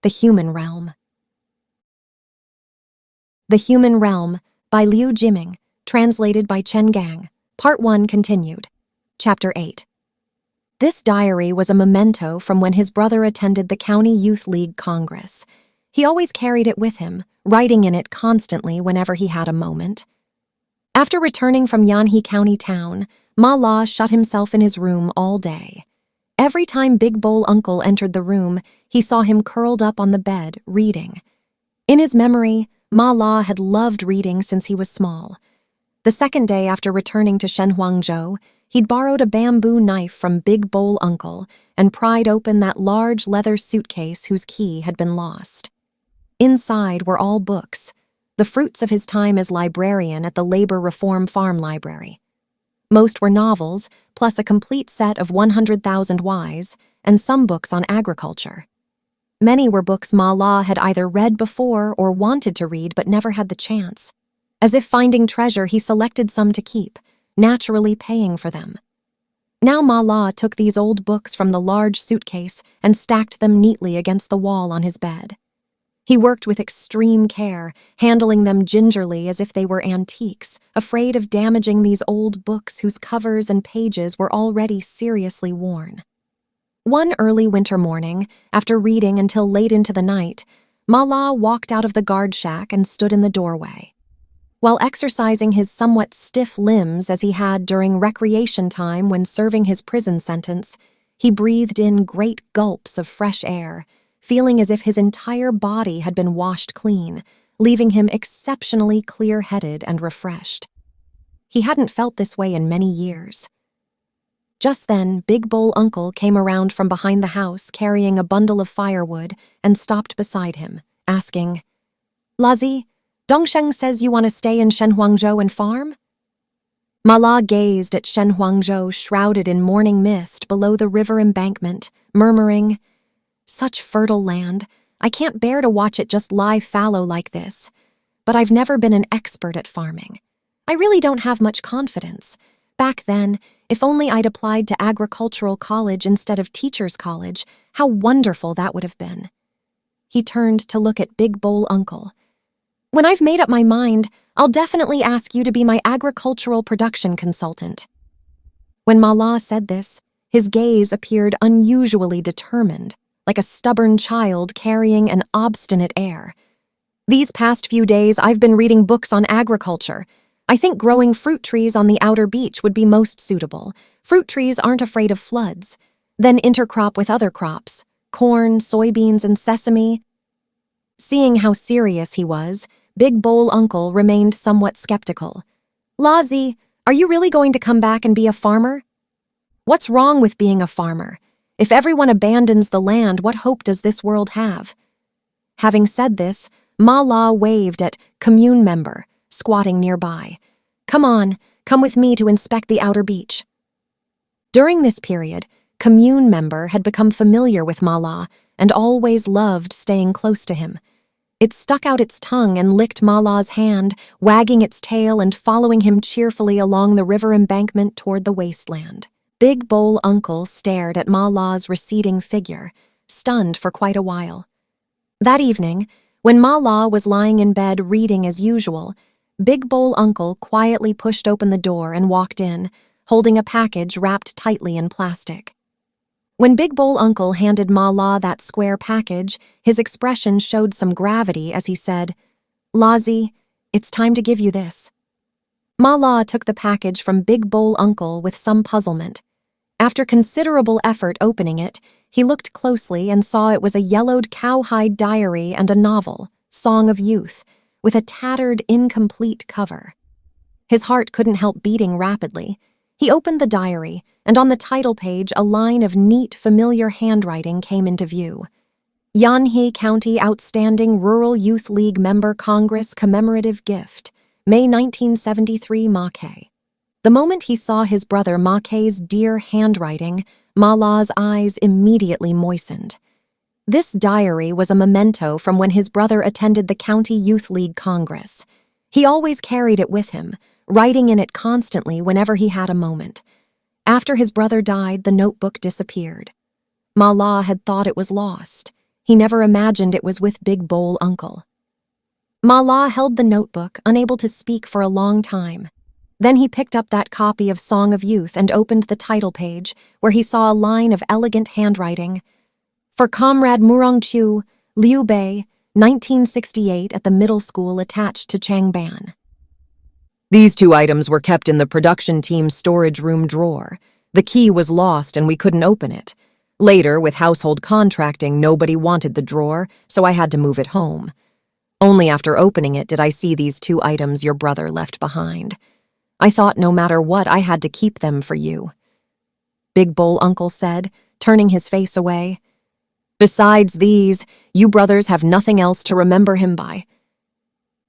The Human Realm. The Human Realm by Liu Jiming, translated by Chen. Part 1 continued. Chapter 8. This diary was a memento from when his brother attended the County Youth League Congress. He always carried it with him, writing in it constantly whenever he had a moment. After returning from Yanhe County town, Ma La shut himself in his room all day. Every time Big Bowl Uncle entered the room, he saw him curled up on the bed, reading. In his memory, Ma La had loved reading since he was small. The second day after returning to Shenhuangzhou, he'd borrowed a bamboo knife from Big Bowl Uncle and pried open that large leather suitcase whose key had been lost. Inside were all books, the fruits of his time as librarian at the Labor Reform Farm Library. Most were novels, plus a complete set of 100,000 Ys, and some books on agriculture. Many were books Ma La had either read before or wanted to read but never had the chance. As if finding treasure, he selected some to keep, naturally paying for them. Now Ma La took these old books from the large suitcase and stacked them neatly against the wall on his bed. He worked with extreme care, handling them gingerly as if they were antiques, afraid of damaging these old books whose covers and pages were already seriously worn. One early winter morning, after reading until late into the night, Ma La walked out of the guard shack and stood in the doorway. While exercising his somewhat stiff limbs as he had during recreation time when serving his prison sentence, he breathed in great gulps of fresh air, feeling as if his entire body had been washed clean, leaving him exceptionally clear-headed and refreshed. He hadn't felt this way in many years. Just then, Big Bowl Uncle came around from behind the house carrying a bundle of firewood and stopped beside him, asking, "Lazi, Dongsheng says you want to stay in Shenhuangzhou and farm?" Ma La gazed at Shenhuangzhou shrouded in morning mist below the river embankment, murmuring, "Such fertile land, I can't bear to watch it just lie fallow like this. But I've never been an expert at farming. I really don't have much confidence. Back then, if only I'd applied to agricultural college instead of teacher's college, how wonderful that would have been." He turned to look at Big Bowl Uncle. "When I've made up my mind, I'll definitely ask you to be my agricultural production consultant." When Ma La said this, his gaze appeared unusually determined, like a stubborn child carrying an obstinate air. "These past few days, I've been reading books on agriculture. I think growing fruit trees on the outer beach would be most suitable. Fruit trees aren't afraid of floods. Then intercrop with other crops, corn, soybeans, and sesame." Seeing how serious he was, Big Bowl Uncle remained somewhat skeptical. "Lazi, are you really going to come back and be a farmer?" "What's wrong with being a farmer? If everyone abandons the land, what hope does this world have?" Having said this, Ma La waved at Commune Member, squatting nearby. "Come on, come with me to inspect the outer beach." During this period, Commune Member had become familiar with Ma La and always loved staying close to him. It stuck out its tongue and licked Ma La's hand, wagging its tail and following him cheerfully along the river embankment toward the wasteland. Big Bowl Uncle stared at Ma La's receding figure, stunned for quite a while. That evening, when Ma La was lying in bed reading as usual, Big Bowl Uncle quietly pushed open the door and walked in, holding a package wrapped tightly in plastic. When Big Bowl Uncle handed Ma La that square package, his expression showed some gravity as he said, "Lazi, it's time to give you this." Ma La took the package from Big Bowl Uncle with some puzzlement. After considerable effort opening it, he looked closely and saw it was a yellowed cowhide diary and a novel, Song of Youth, with a tattered, incomplete cover. His heart couldn't help beating rapidly. He opened the diary, and on the title page a line of neat, familiar handwriting came into view. "Yanhe County Outstanding Rural Youth League Member Congress Commemorative Gift, May 1973 Mackay." The moment he saw his brother Mackay's dear handwriting, Ma La's eyes immediately moistened. This diary was a memento from when his brother attended the County Youth League Congress. He always carried it with him, writing in it constantly whenever he had a moment. After his brother died, the notebook disappeared. Ma La had thought it was lost. He never imagined it was with Big Bowl Uncle. Ma La held the notebook, unable to speak for a long time. Then he picked up that copy of Song of Youth and opened the title page, where he saw a line of elegant handwriting. For Comrade Murong Chu, Liu Bei, 1968 at the middle school attached to Changban. These 2 items were kept in the production team's storage room drawer. The key was lost and we couldn't open it. Later, with household contracting, nobody wanted the drawer, so I had to move it home. Only after opening it did I see these 2 items your brother left behind. I thought no matter what, I had to keep them for you. Big Bowl Uncle said, turning his face away. Besides these, you brothers have nothing else to remember him by.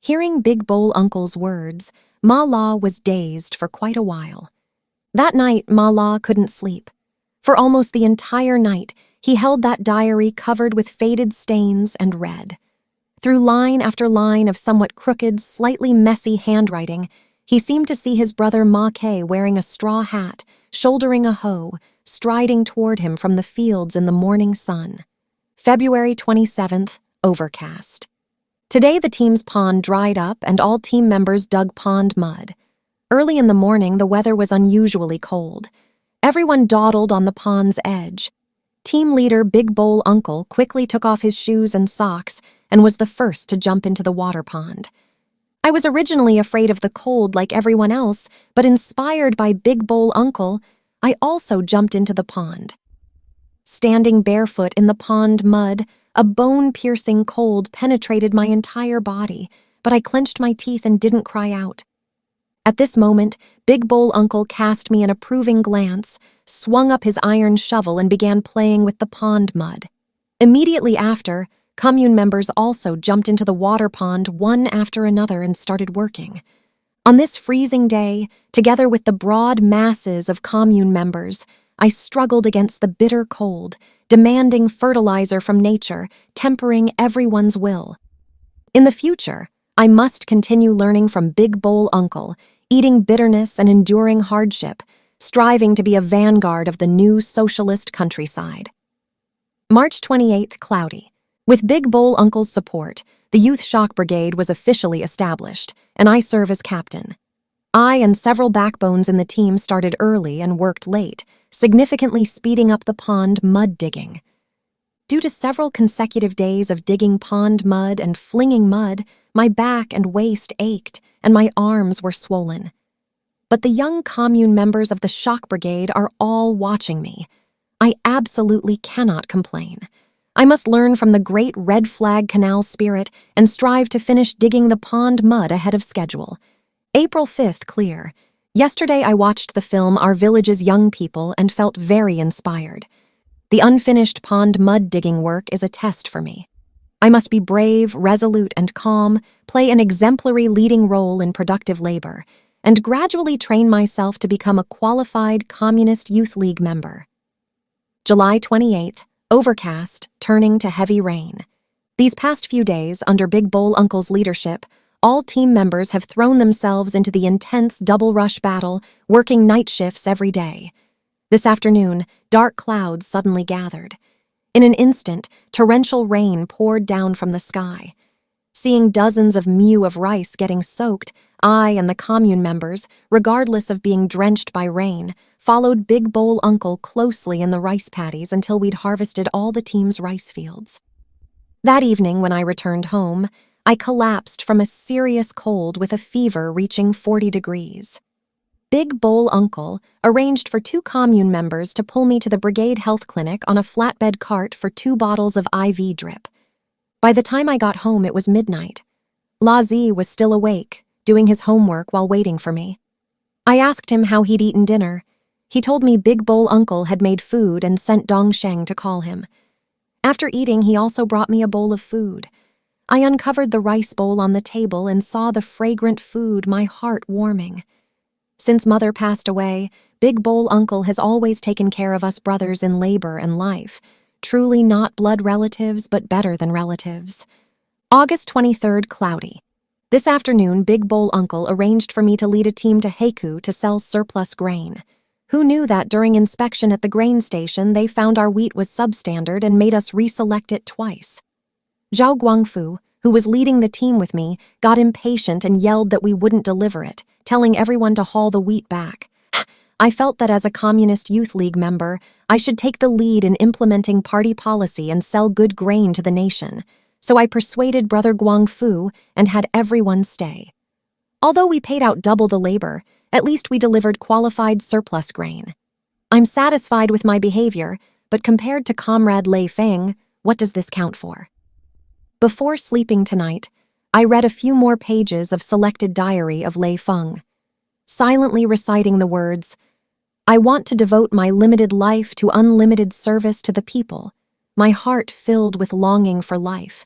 Hearing Big Bowl Uncle's words, Ma La was dazed for quite a while. That night, Ma La couldn't sleep. For almost the entire night, he held that diary covered with faded stains and read. Through line after line of somewhat crooked, slightly messy handwriting, he seemed to see his brother Ma Kei wearing a straw hat, shouldering a hoe, striding toward him from the fields in the morning sun. February 27th, overcast. Today the team's pond dried up and all team members dug pond mud. Early in the morning, the weather was unusually cold. Everyone dawdled on the pond's edge. Team leader Big Bowl Uncle quickly took off his shoes and socks and was the first to jump into the water pond. I was originally afraid of the cold like everyone else, but inspired by Big Bowl Uncle, I also jumped into the pond. Standing barefoot in the pond mud, a bone-piercing cold penetrated my entire body, but I clenched my teeth and didn't cry out. At this moment, Big Bowl Uncle cast me an approving glance, swung up his iron shovel and began playing with the pond mud. Immediately after, commune members also jumped into the water pond one after another and started working. On this freezing day, together with the broad masses of commune members, I struggled against the bitter cold, demanding fertilizer from nature, tempering everyone's will. In the future, I must continue learning from Big Bowl Uncle, eating bitterness and enduring hardship, striving to be a vanguard of the new socialist countryside. March 28th, cloudy. With Big Bowl Uncle's support, the Youth Shock Brigade was officially established, and I serve as captain. I and several backbones in the team started early and worked late, significantly speeding up the pond mud digging. Due to several consecutive days of digging pond mud and flinging mud, my back and waist ached, and my arms were swollen. But the young commune members of the Shock Brigade are all watching me. I absolutely cannot complain. I must learn from the great Red Flag Canal spirit and strive to finish digging the pond mud ahead of schedule. April 5th, clear. Yesterday I watched the film Our Village's Young People and felt very inspired. The unfinished pond mud digging work is a test for me. I must be brave, resolute, and calm, play an exemplary leading role in productive labor, and gradually train myself to become a qualified Communist Youth League member. July 28th, overcast, turning to heavy rain. These past few days, under Big Bowl Uncle's leadership, all team members have thrown themselves into the intense double-rush battle, working night shifts every day. This afternoon, dark clouds suddenly gathered. In an instant, torrential rain poured down from the sky. Seeing dozens of mew of rice getting soaked, I and the commune members, regardless of being drenched by rain, followed Big Bowl Uncle closely in the rice paddies until we'd harvested all the team's rice fields. That evening, when I returned home, I collapsed from a serious cold with a fever reaching 40 degrees. Big Bowl Uncle arranged for 2 commune members to pull me to the brigade health clinic on a flatbed cart for 2 bottles of IV drip. By the time I got home, it was midnight. La Zi was still awake, doing his homework while waiting for me. I asked him how he'd eaten dinner. He told me Big Bowl Uncle had made food and sent Dongsheng to call him. After eating, he also brought me a bowl of food. I uncovered the rice bowl on the table and saw the fragrant food, my heart warming. Since Mother passed away, Big Bowl Uncle has always taken care of us brothers in labor and life, truly not blood relatives, but better than relatives. August 23rd, cloudy. This afternoon, Big Bowl Uncle arranged for me to lead a team to Heiku to sell surplus grain. Who knew that during inspection at the grain station they found our wheat was substandard and made us reselect it twice? Zhao Guangfu, who was leading the team with me, got impatient and yelled that we wouldn't deliver it, telling everyone to haul the wheat back. I felt that as a Communist Youth League member, I should take the lead in implementing party policy and sell good grain to the nation, so I persuaded Brother Guangfu and had everyone stay. Although we paid out double the labor, at least we delivered qualified surplus grain. I'm satisfied with my behavior, but compared to Comrade Lei Feng, what does this count for? Before sleeping tonight, I read a few more pages of selected diary of Lei Feng, silently reciting the words, "I want to devote my limited life to unlimited service to the people, my heart filled with longing for life."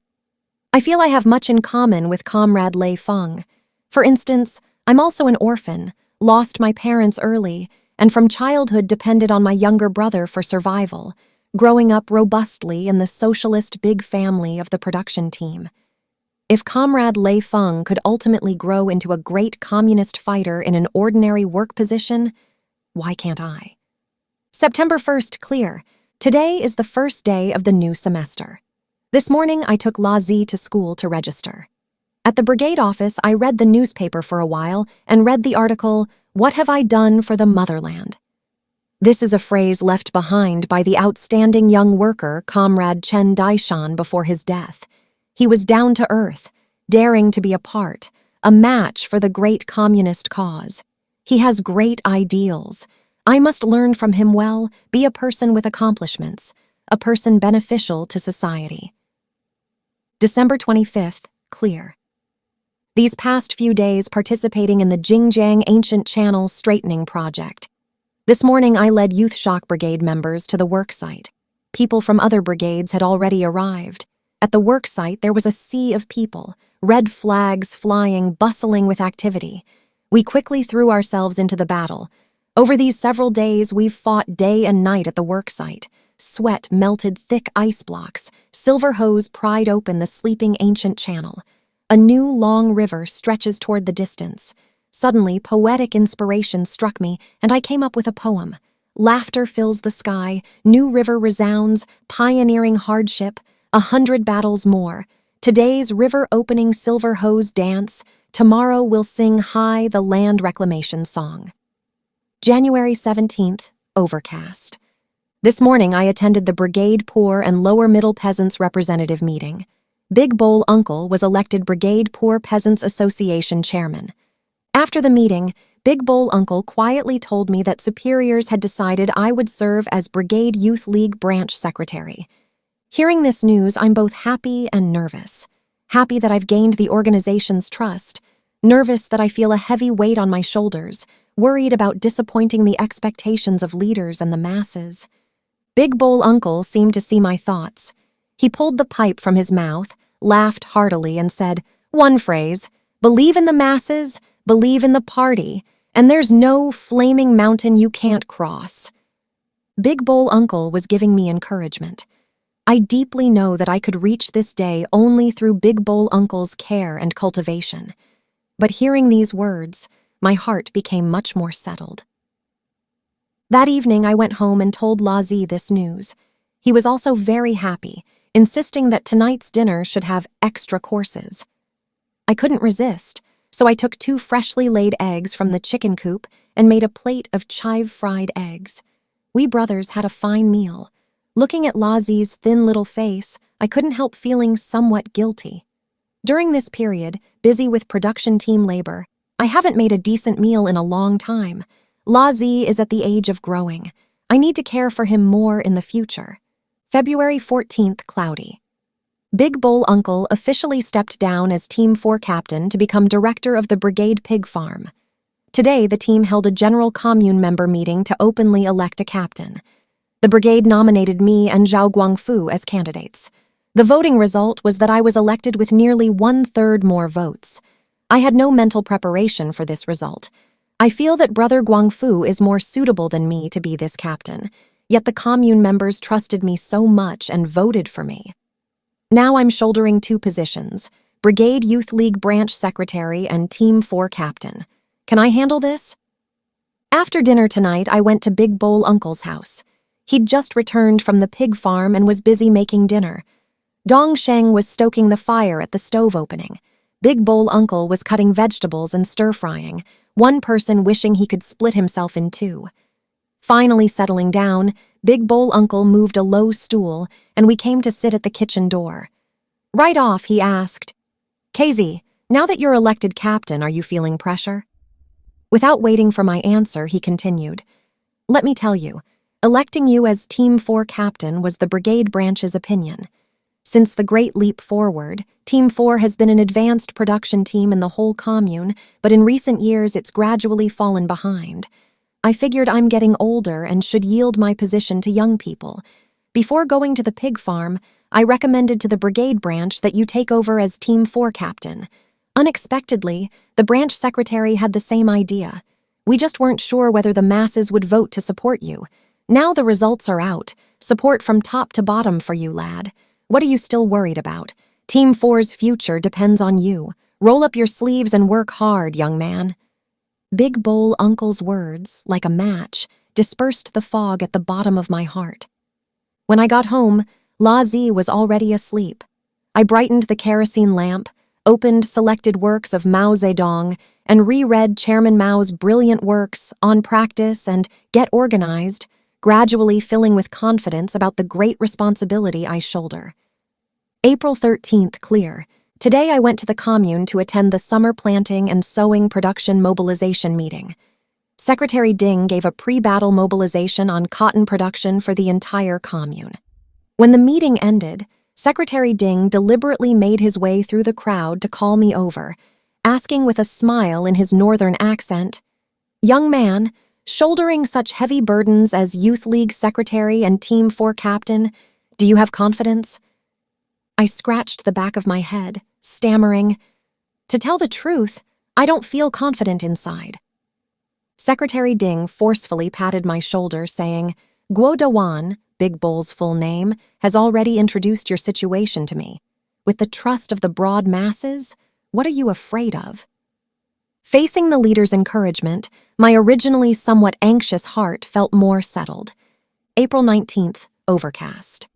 I feel I have much in common with Comrade Lei Feng. For instance, I'm also an orphan, lost my parents early, and from childhood depended on my younger brother for survival, growing up robustly in the socialist big family of the production team. If Comrade Lei Feng could ultimately grow into a great communist fighter in an ordinary work position, why can't I? September 1st, clear. Today is the first day of the new semester. This morning I took La Zi to school to register. At the brigade office, I read the newspaper for a while and read the article, "What Have I Done for the Motherland?" This is a phrase left behind by the outstanding young worker, Comrade Chen Daishan, before his death. He was down to earth, daring to be a match for the great communist cause. He has great ideals. I must learn from him well, be a person with accomplishments, a person beneficial to society. December 25th, clear. These past few days participating in the Jingjiang Ancient Channel Straightening Project. This morning I led Youth Shock Brigade members to the work site. People from other brigades had already arrived. At the work site there was a sea of people, red flags flying, bustling with activity. We quickly threw ourselves into the battle. Over these several days we've fought day and night at the work site. Sweat melted thick ice blocks. Silver hose pried open the sleeping ancient channel. A new long river stretches toward the distance. Suddenly, poetic inspiration struck me, and I came up with a poem. Laughter fills the sky, new river resounds, pioneering hardship, 100 battles more. Today's river opening silver hose dance. Tomorrow we'll sing high the land reclamation song. January 17th, overcast. This morning I attended the Brigade Poor and Lower Middle Peasants Representative meeting. Big Bowl Uncle was elected Brigade Poor Peasants Association chairman. After the meeting, Big Bowl Uncle quietly told me that superiors had decided I would serve as Brigade Youth League branch secretary. Hearing this news, I'm both happy and nervous. Happy that I've gained the organization's trust, nervous that I feel a heavy weight on my shoulders, worried about disappointing the expectations of leaders and the masses. Big Bowl Uncle seemed to see my thoughts. He pulled the pipe from his mouth, laughed heartily, and said, "One phrase, believe in the masses, believe in the party, and there's no flaming mountain you can't cross." Big Bowl Uncle was giving me encouragement. I deeply know that I could reach this day only through Big Bowl Uncle's care and cultivation. But hearing these words, my heart became much more settled. That evening I went home and told La Zi this news. He was also very happy, insisting that tonight's dinner should have extra courses. I couldn't resist, so I took 2 freshly laid eggs from the chicken coop and made a plate of chive-fried eggs. We brothers had a fine meal. Looking at La Zi's thin little face, I couldn't help feeling somewhat guilty. During this period, busy with production team labor, I haven't made a decent meal in a long time. La Zi is at the age of growing. I need to care for him more in the future. February 14th, cloudy. Big Bowl Uncle officially stepped down as Team 4 captain to become director of the Brigade Pig Farm. Today, the team held a general commune member meeting to openly elect a captain. The brigade nominated me and Zhao Guangfu as candidates. The voting result was that I was elected with nearly 1/3 more votes. I had no mental preparation for this result. I feel that Brother Guangfu is more suitable than me to be this captain, yet the commune members trusted me so much and voted for me. Now I'm shouldering 2 positions, Brigade Youth League branch secretary and Team 4 captain. Can I handle this? After dinner tonight, I went to Big Bowl Uncle's house. He'd just returned from the pig farm and was busy making dinner. Dong Sheng was stoking the fire at the stove opening. Big Bowl Uncle was cutting vegetables and stir-frying, one person wishing he could split himself in two. Finally settling down, Big Bowl Uncle moved a low stool, and we came to sit at the kitchen door. Right off, he asked, "KZ, now that you're elected captain, are you feeling pressure?" Without waiting for my answer, he continued, "Let me tell you, electing you as Team 4 captain was the brigade branch's opinion. Since the Great Leap Forward, Team 4 has been an advanced production team in the whole commune, but in recent years it's gradually fallen behind. I figured I'm getting older and should yield my position to young people. Before going to the pig farm, I recommended to the brigade branch that you take over as Team 4 captain. Unexpectedly, the branch secretary had the same idea. We just weren't sure whether the masses would vote to support you. Now the results are out. Support from top to bottom for you, lad. What are you still worried about? Team 4's future depends on you. Roll up your sleeves and work hard, young man." Big Bowl Uncle's words, like a match, dispersed the fog at the bottom of my heart. When I got home, La Zi was already asleep. I brightened the kerosene lamp, opened selected works of Mao Zedong, and reread Chairman Mao's brilliant works On Practice and Get Organized, gradually filling with confidence about the great responsibility I shoulder. April 13th, clear. Today I went to the commune to attend the summer planting and sowing production mobilization meeting. Secretary Ding gave a pre-battle mobilization on cotton production for the entire commune. When the meeting ended, Secretary Ding deliberately made his way through the crowd to call me over, asking with a smile in his northern accent, "Young man, shouldering such heavy burdens as Youth League Secretary and Team 4 Captain, do you have confidence?" I scratched the back of my head, stammering, "To tell the truth, I don't feel confident inside." Secretary Ding forcefully patted my shoulder, saying, "Guo Dawan, Big Bowl's full name, has already introduced your situation to me. With the trust of the broad masses, what are you afraid of?" Facing the leader's encouragement, my originally somewhat anxious heart felt more settled. April 19th, overcast.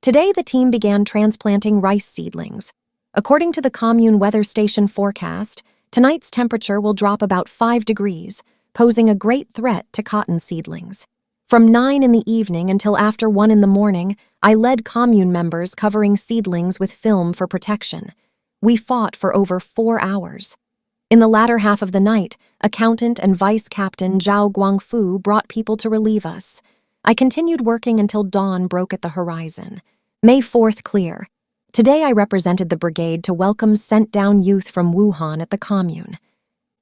Today the team began transplanting rice seedlings. According to the commune weather station forecast, tonight's temperature will drop about 5 degrees, posing a great threat to cotton seedlings. From 9 in the evening until after 1 in the morning, I led commune members covering seedlings with film for protection. We fought for over 4 hours. In the latter half of the night, Accountant and Vice Captain Zhao Guangfu brought people to relieve us. I continued working until dawn broke at the horizon. May 4th, clear. Today I represented the brigade to welcome sent-down youth from Wuhan at the commune.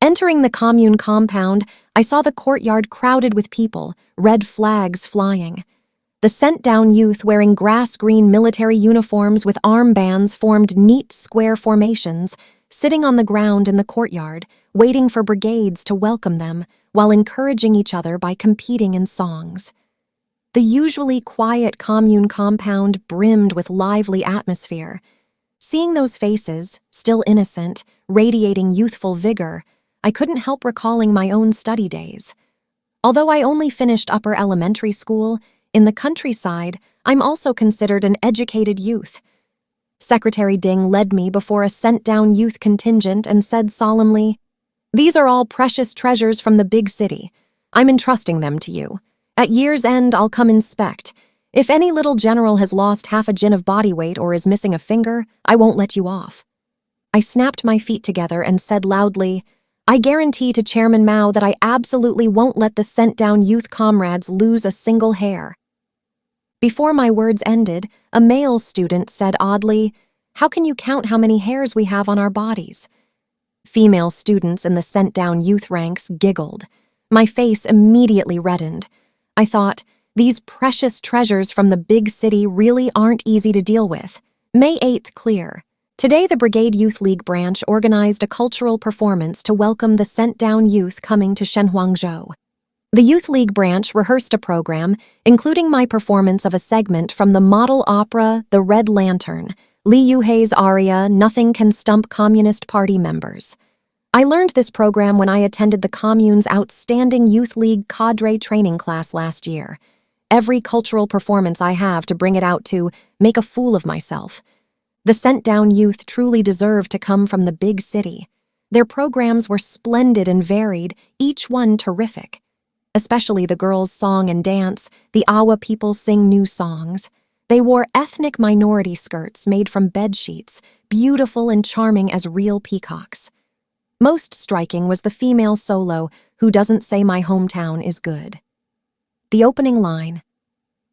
Entering the commune compound, I saw the courtyard crowded with people, red flags flying. The sent-down youth wearing grass-green military uniforms with armbands formed neat square formations, sitting on the ground in the courtyard, waiting for brigades to welcome them while encouraging each other by competing in songs. The usually quiet commune compound brimmed with lively atmosphere. Seeing those faces, still innocent, radiating youthful vigor, I couldn't help recalling my own study days. Although I only finished upper elementary school, in the countryside, I'm also considered an educated youth. Secretary Ding led me before a sent-down youth contingent and said solemnly, "These are all precious treasures from the big city. I'm entrusting them to you. At year's end, I'll come inspect. If any little general has lost half a jin of body weight or is missing a finger, I won't let you off." I snapped my feet together and said loudly, "I guarantee to Chairman Mao that I absolutely won't let the sent-down youth comrades lose a single hair." Before my words ended, a male student said oddly, "How can you count how many hairs we have on our bodies?" Female students in the sent-down youth ranks giggled. My face immediately reddened. I thought, these precious treasures from the big city really aren't easy to deal with. May 8th, clear. Today the Brigade Youth League branch organized a cultural performance to welcome the sent-down youth coming to Shenhuangzhou. The Youth League branch rehearsed a program, including my performance of a segment from the model opera The Red Lantern, Li Yuhei's aria Nothing Can Stump Communist Party Members. I learned this program when I attended the commune's outstanding Youth League cadre training class last year. Every cultural performance I have to bring it out to make a fool of myself. The sent-down youth truly deserve to come from the big city. Their programs were splendid and varied, each one terrific. Especially the girls' song and dance, the Awa people sing new songs. They wore ethnic minority skirts made from bed sheets, beautiful and charming as real peacocks. Most striking was the female solo, who doesn't say my hometown is good. The opening line.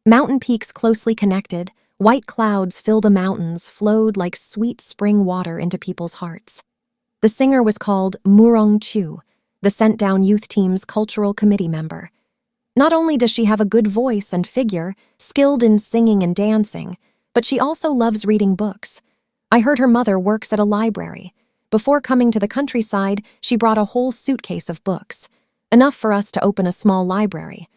Mountain peaks closely connected, white clouds fill the mountains, flowed like sweet spring water into people's hearts. The singer was called Murong Chu, the sent-down youth team's cultural committee member. Not only does she have a good voice and figure, skilled in singing and dancing, but she also loves reading books. I heard her mother works at a library. Before coming to the countryside, she brought a whole suitcase of books, enough for us to open a small library.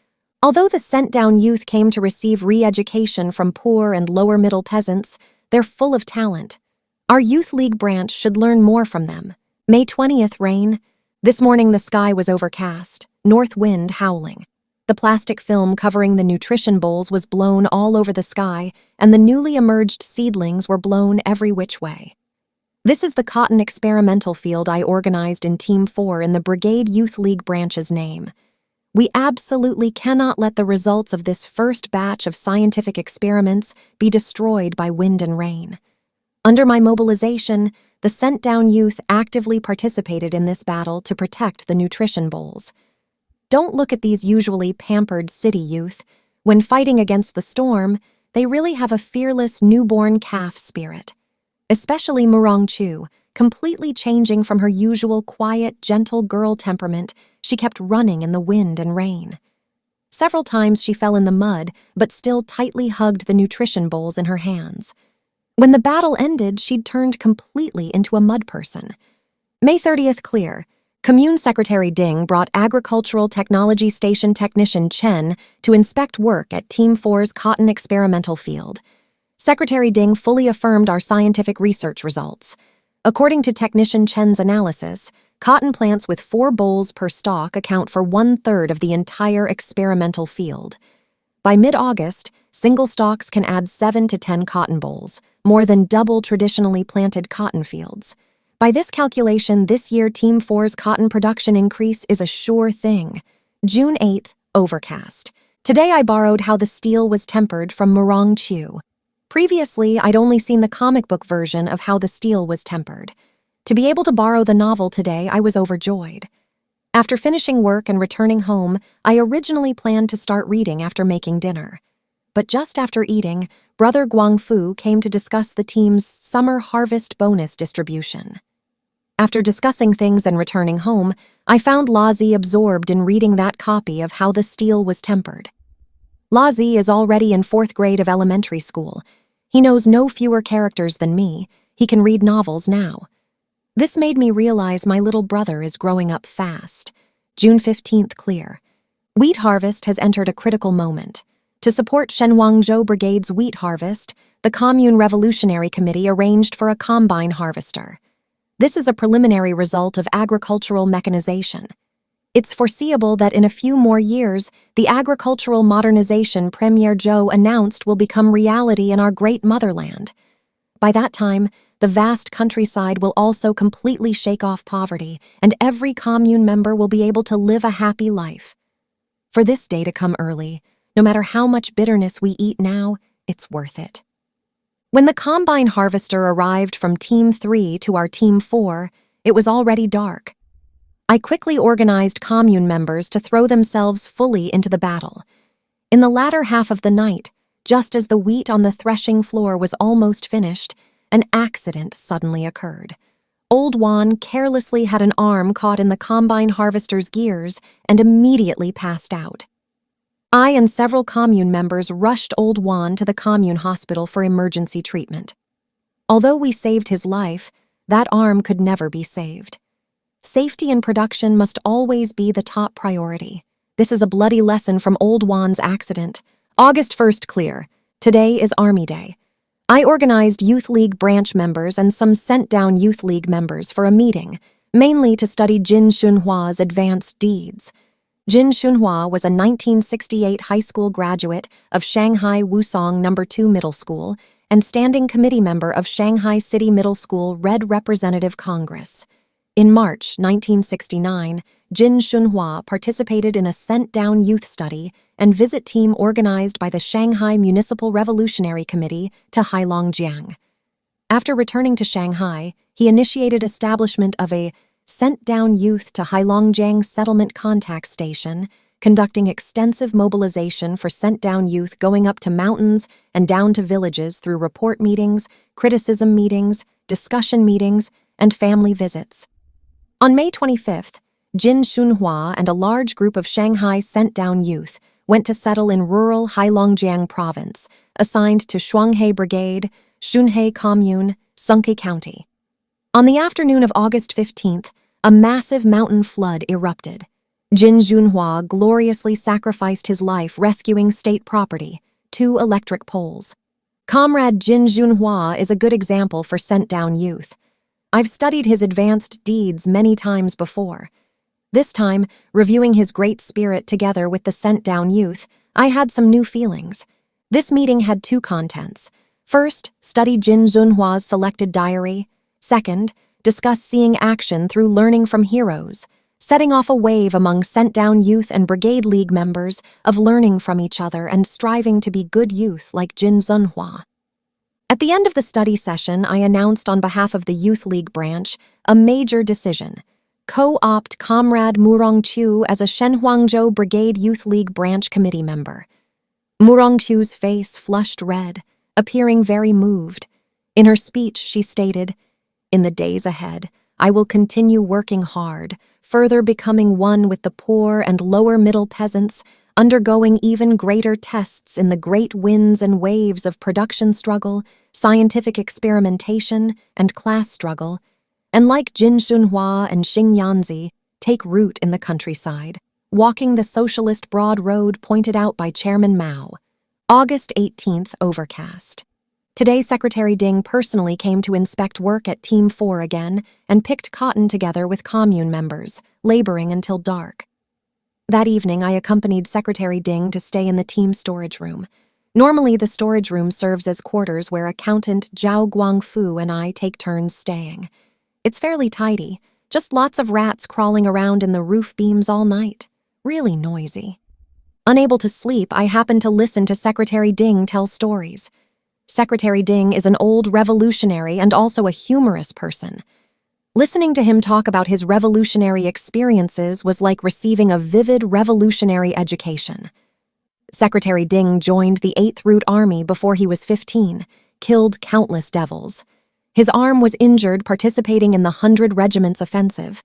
Although the sent-down youth came to receive re-education from poor and lower-middle peasants, they're full of talent. Our Youth League branch should learn more from them. May 20th, rain. This morning the sky was overcast, north wind howling. The plastic film covering the nutrition bowls was blown all over the sky, and the newly emerged seedlings were blown every which way. This is the cotton experimental field I organized in Team 4 in the Brigade Youth League branch's name. We absolutely cannot let the results of this first batch of scientific experiments be destroyed by wind and rain. Under my mobilization, the sent-down youth actively participated in this battle to protect the nutrition bowls. Don't look at these usually pampered city youth. When fighting against the storm, they really have a fearless newborn calf spirit. Especially Murong Chu, completely changing from her usual quiet, gentle girl temperament, she kept running in the wind and rain. Several times she fell in the mud, but still tightly hugged the nutrition bowls in her hands. When the battle ended, she'd turned completely into a mud person. May 30th, clear. Commune Secretary Ding brought Agricultural Technology Station Technician Chen to inspect work at Team 4's cotton experimental field. Secretary Ding fully affirmed our scientific research results. According to Technician Chen's analysis, cotton plants with 4 bowls per stalk account for 1/3 of the entire experimental field. By mid-August, single stalks can add 7 to 10 cotton bowls, more than double traditionally planted cotton fields. By this calculation, this year Team 4's cotton production increase is a sure thing. June 8th, overcast. Today I borrowed How the Steel Was Tempered from Murong Chu. Previously, I'd only seen the comic book version of How the Steel Was Tempered. To be able to borrow the novel today, I was overjoyed. After finishing work and returning home, I originally planned to start reading after making dinner. But just after eating, Brother Guangfu came to discuss the team's summer harvest bonus distribution. After discussing things and returning home, I found Lazi absorbed in reading that copy of How the Steel Was Tempered. Lazi is already in 4th grade of elementary school. He knows no fewer characters than me. He can read novels now. This made me realize my little brother is growing up fast. June 15th, clear. Wheat harvest has entered a critical moment. To support Shenhuangzhou Brigade's wheat harvest, the Commune Revolutionary Committee arranged for a combine harvester. This is a preliminary result of agricultural mechanization. It's foreseeable that in a few more years, the agricultural modernization Premier Zhou announced will become reality in our great motherland. By that time, the vast countryside will also completely shake off poverty, and every commune member will be able to live a happy life. For this day to come early, no matter how much bitterness we eat now, it's worth it. When the combine harvester arrived from Team 3 to our Team 4, it was already dark. I quickly organized commune members to throw themselves fully into the battle. In the latter half of the night, just as the wheat on the threshing floor was almost finished, an accident suddenly occurred. Old Juan carelessly had an arm caught in the combine harvester's gears and immediately passed out. I and several commune members rushed Old Juan to the commune hospital for emergency treatment. Although we saved his life, that arm could never be saved. Safety in production must always be the top priority. This is a bloody lesson from Old Juan's accident. August 1st, clear. Today is Army Day. I organized Youth League branch members and some sent-down Youth League members for a meeting, mainly to study Jin Xunhua's advanced deeds. Jin Xunhua was a 1968 high school graduate of Shanghai Wusong No. 2 Middle School and standing committee member of Shanghai City Middle School Red Representative Congress. In March 1969, Jin Xunhua participated in a sent-down youth study and visit team organized by the Shanghai Municipal Revolutionary Committee to Heilongjiang. After returning to Shanghai, he initiated establishment of a sent-down youth to Heilongjiang settlement contact station, conducting extensive mobilization for sent-down youth going up to mountains and down to villages through report meetings, criticism meetings, discussion meetings, and family visits. On May 25th, Jin Xunhua and a large group of Shanghai sent-down youth went to settle in rural Heilongjiang Province, assigned to Shuanghe Brigade, Shunhe Commune, Sunke County. On the afternoon of August 15th, a massive mountain flood erupted. Jin Xunhua gloriously sacrificed his life rescuing state property, 2 electric poles. Comrade Jin Xunhua is a good example for sent-down youth. I've studied his advanced deeds many times before. This time, reviewing his great spirit together with the sent-down youth, I had some new feelings. This meeting had 2 contents. First, study Jin Xunhua's selected diary. Second, discuss seeing action through learning from heroes, setting off a wave among sent-down youth and Brigade League members of learning from each other and striving to be good youth like Jin Xunhua. At the end of the study session, I announced on behalf of the Youth League branch a major decision: co-opt Comrade Mu Rongqiu as a Shenhuangzhou Brigade Youth League branch committee member. Mu Rongqiu's face flushed red, appearing very moved. In her speech, she stated, "In the days ahead, I will continue working hard, further becoming one with the poor and lower-middle peasants, undergoing even greater tests in the great winds and waves of production struggle, scientific experimentation, and class struggle, and like Jin Xunhua and Xing Yanzi, take root in the countryside, walking the socialist broad road pointed out by Chairman Mao." August 18th, overcast. Today, Secretary Ding personally came to inspect work at Team 4 again and picked cotton together with commune members, laboring until dark. That evening, I accompanied Secretary Ding to stay in the team storage room. Normally, the storage room serves as quarters where accountant Zhao Guangfu and I take turns staying. It's fairly tidy, just lots of rats crawling around in the roof beams all night. Really noisy. Unable to sleep, I happened to listen to Secretary Ding tell stories. Secretary Ding is an old revolutionary and also a humorous person. Listening to him talk about his revolutionary experiences was like receiving a vivid revolutionary education. Secretary Ding joined the 8th Root Army before he was 15, killed countless devils. His arm was injured participating in the 100 Regiment's offensive.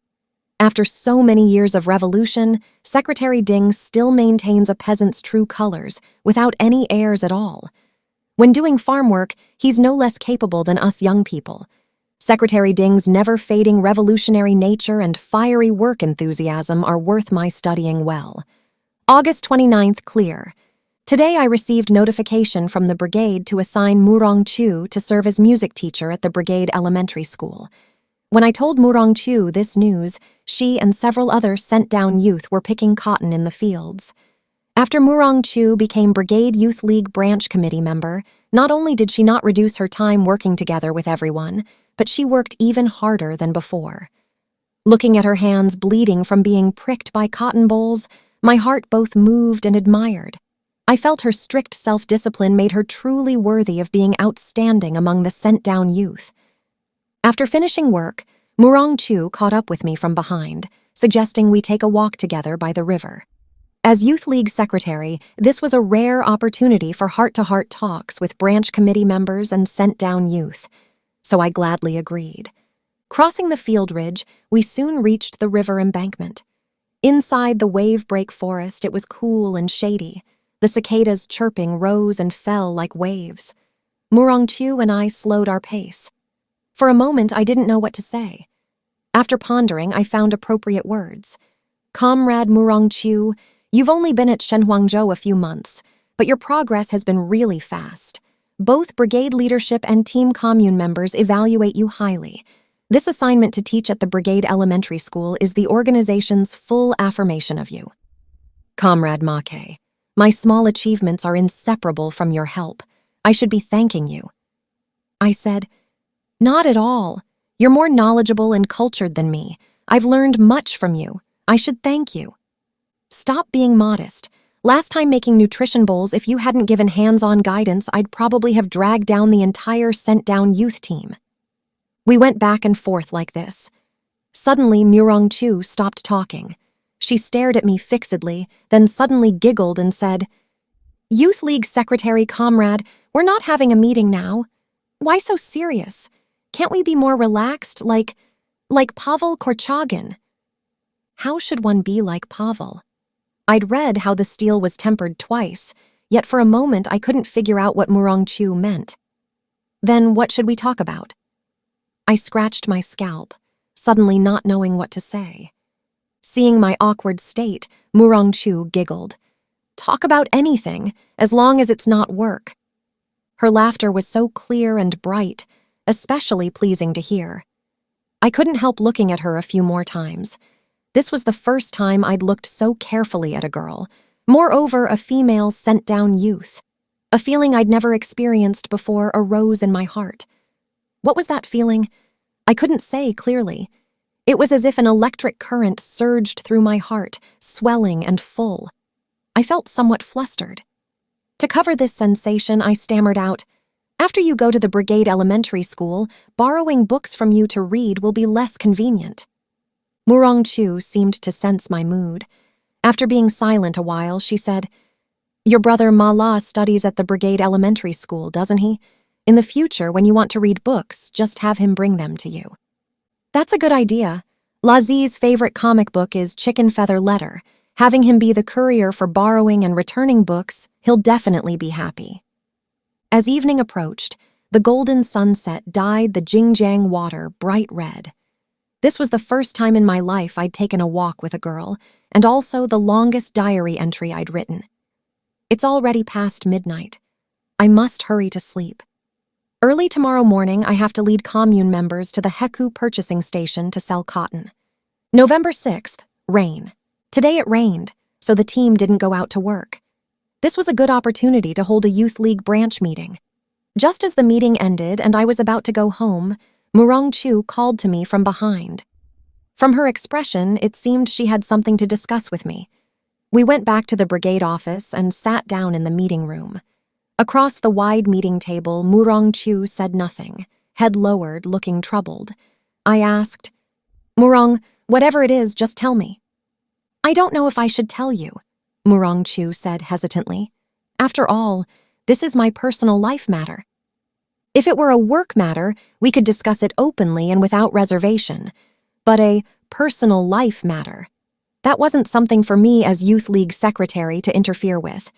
After so many years of revolution, Secretary Ding still maintains a peasant's true colors, without any airs at all. When doing farm work, he's no less capable than us young people. Secretary Ding's never-fading revolutionary nature and fiery work enthusiasm are worth my studying well. August 29th, clear. Today I received notification from the brigade to assign Mu Rongqiu to serve as music teacher at the brigade elementary school. When I told Mu Rongqiu this news, she and several other sent-down youth were picking cotton in the fields. After Mu Rongqiu became Brigade Youth League branch committee member, not only did she not reduce her time working together with everyone, but she worked even harder than before. Looking at her hands bleeding from being pricked by cotton bolls, my heart both moved and admired. I felt her strict self-discipline made her truly worthy of being outstanding among the sent-down youth. After finishing work, Mu Rongqiu caught up with me from behind, suggesting we take a walk together by the river. As Youth League Secretary, this was a rare opportunity for heart-to-heart talks with branch committee members and sent-down youth, so I gladly agreed. Crossing the field ridge, we soon reached the river embankment. Inside the wave-break forest, it was cool and shady. The cicadas chirping rose and fell like waves. Mu Rongqiu and I slowed our pace. For a moment, I didn't know what to say. After pondering, I found appropriate words. "Comrade Mu Rongqiu, you've only been at Shenhuangzhou a few months, but your progress has been really fast. Both brigade leadership and team commune members evaluate you highly. This assignment to teach at the Brigade Elementary School is the organization's full affirmation of you. Comrade Make, my small achievements are inseparable from your help. I should be thanking you. I said, Not at all. You're more knowledgeable and cultured than me. I've learned much from you. I should thank you. Stop being modest. Last time making nutrition bowls, if you hadn't given hands-on guidance, I'd probably have dragged down the entire sent-down youth team. We went back and forth like this. Suddenly, Murong Chu stopped talking. She stared at me fixedly, then suddenly giggled and said, Youth League Secretary Comrade, we're not having a meeting now. Why so serious? Can't we be more relaxed, like Pavel Korchagin? How should one be like Pavel? I'd read how the steel was tempered twice, yet for a moment I couldn't figure out what Murong Chu meant. Then what should we talk about? I scratched my scalp, suddenly not knowing what to say. Seeing my awkward state, Murong Chu giggled. Talk about anything, as long as it's not work. Her laughter was so clear and bright, especially pleasing to hear. I couldn't help looking at her a few more times. This was the first time I'd looked so carefully at a girl, moreover a female sent-down youth. A feeling I'd never experienced before arose in my heart. What was that feeling? I couldn't say clearly. It was as if an electric current surged through my heart, swelling and full. I felt somewhat flustered. To cover this sensation, I stammered out, After you go to the Brigade Elementary School, borrowing books from you to read will be less convenient. Murong Chu seemed to sense my mood. After being silent a while, she said, Your brother Ma La studies at the Brigade Elementary School, doesn't he? In the future, when you want to read books, just have him bring them to you. That's a good idea. Lazi's favorite comic book is Chicken Feather Letter. Having him be the courier for borrowing and returning books, he'll definitely be happy. As evening approached, the golden sunset dyed the Jingjiang water bright red. This was the first time in my life I'd taken a walk with a girl, and also the longest diary entry I'd written. It's already past midnight. I must hurry to sleep. Early tomorrow morning, I have to lead commune members to the Heku purchasing station to sell cotton. November 6th, rain. Today it rained, so the team didn't go out to work. This was a good opportunity to hold a youth league branch meeting. Just as the meeting ended and I was about to go home, Murong Chu called to me from behind. From her expression, it seemed she had something to discuss with me. We went back to the brigade office and sat down in the meeting room. Across the wide meeting table, Murong Chu said nothing, head lowered, looking troubled. I asked, Murong, whatever it is, just tell me. I don't know if I should tell you, Murong Chu said hesitantly. After all, this is my personal life matter. If it were a work matter, we could discuss it openly and without reservation. But a personal life matter, that wasn't something for me as Youth League secretary to interfere with.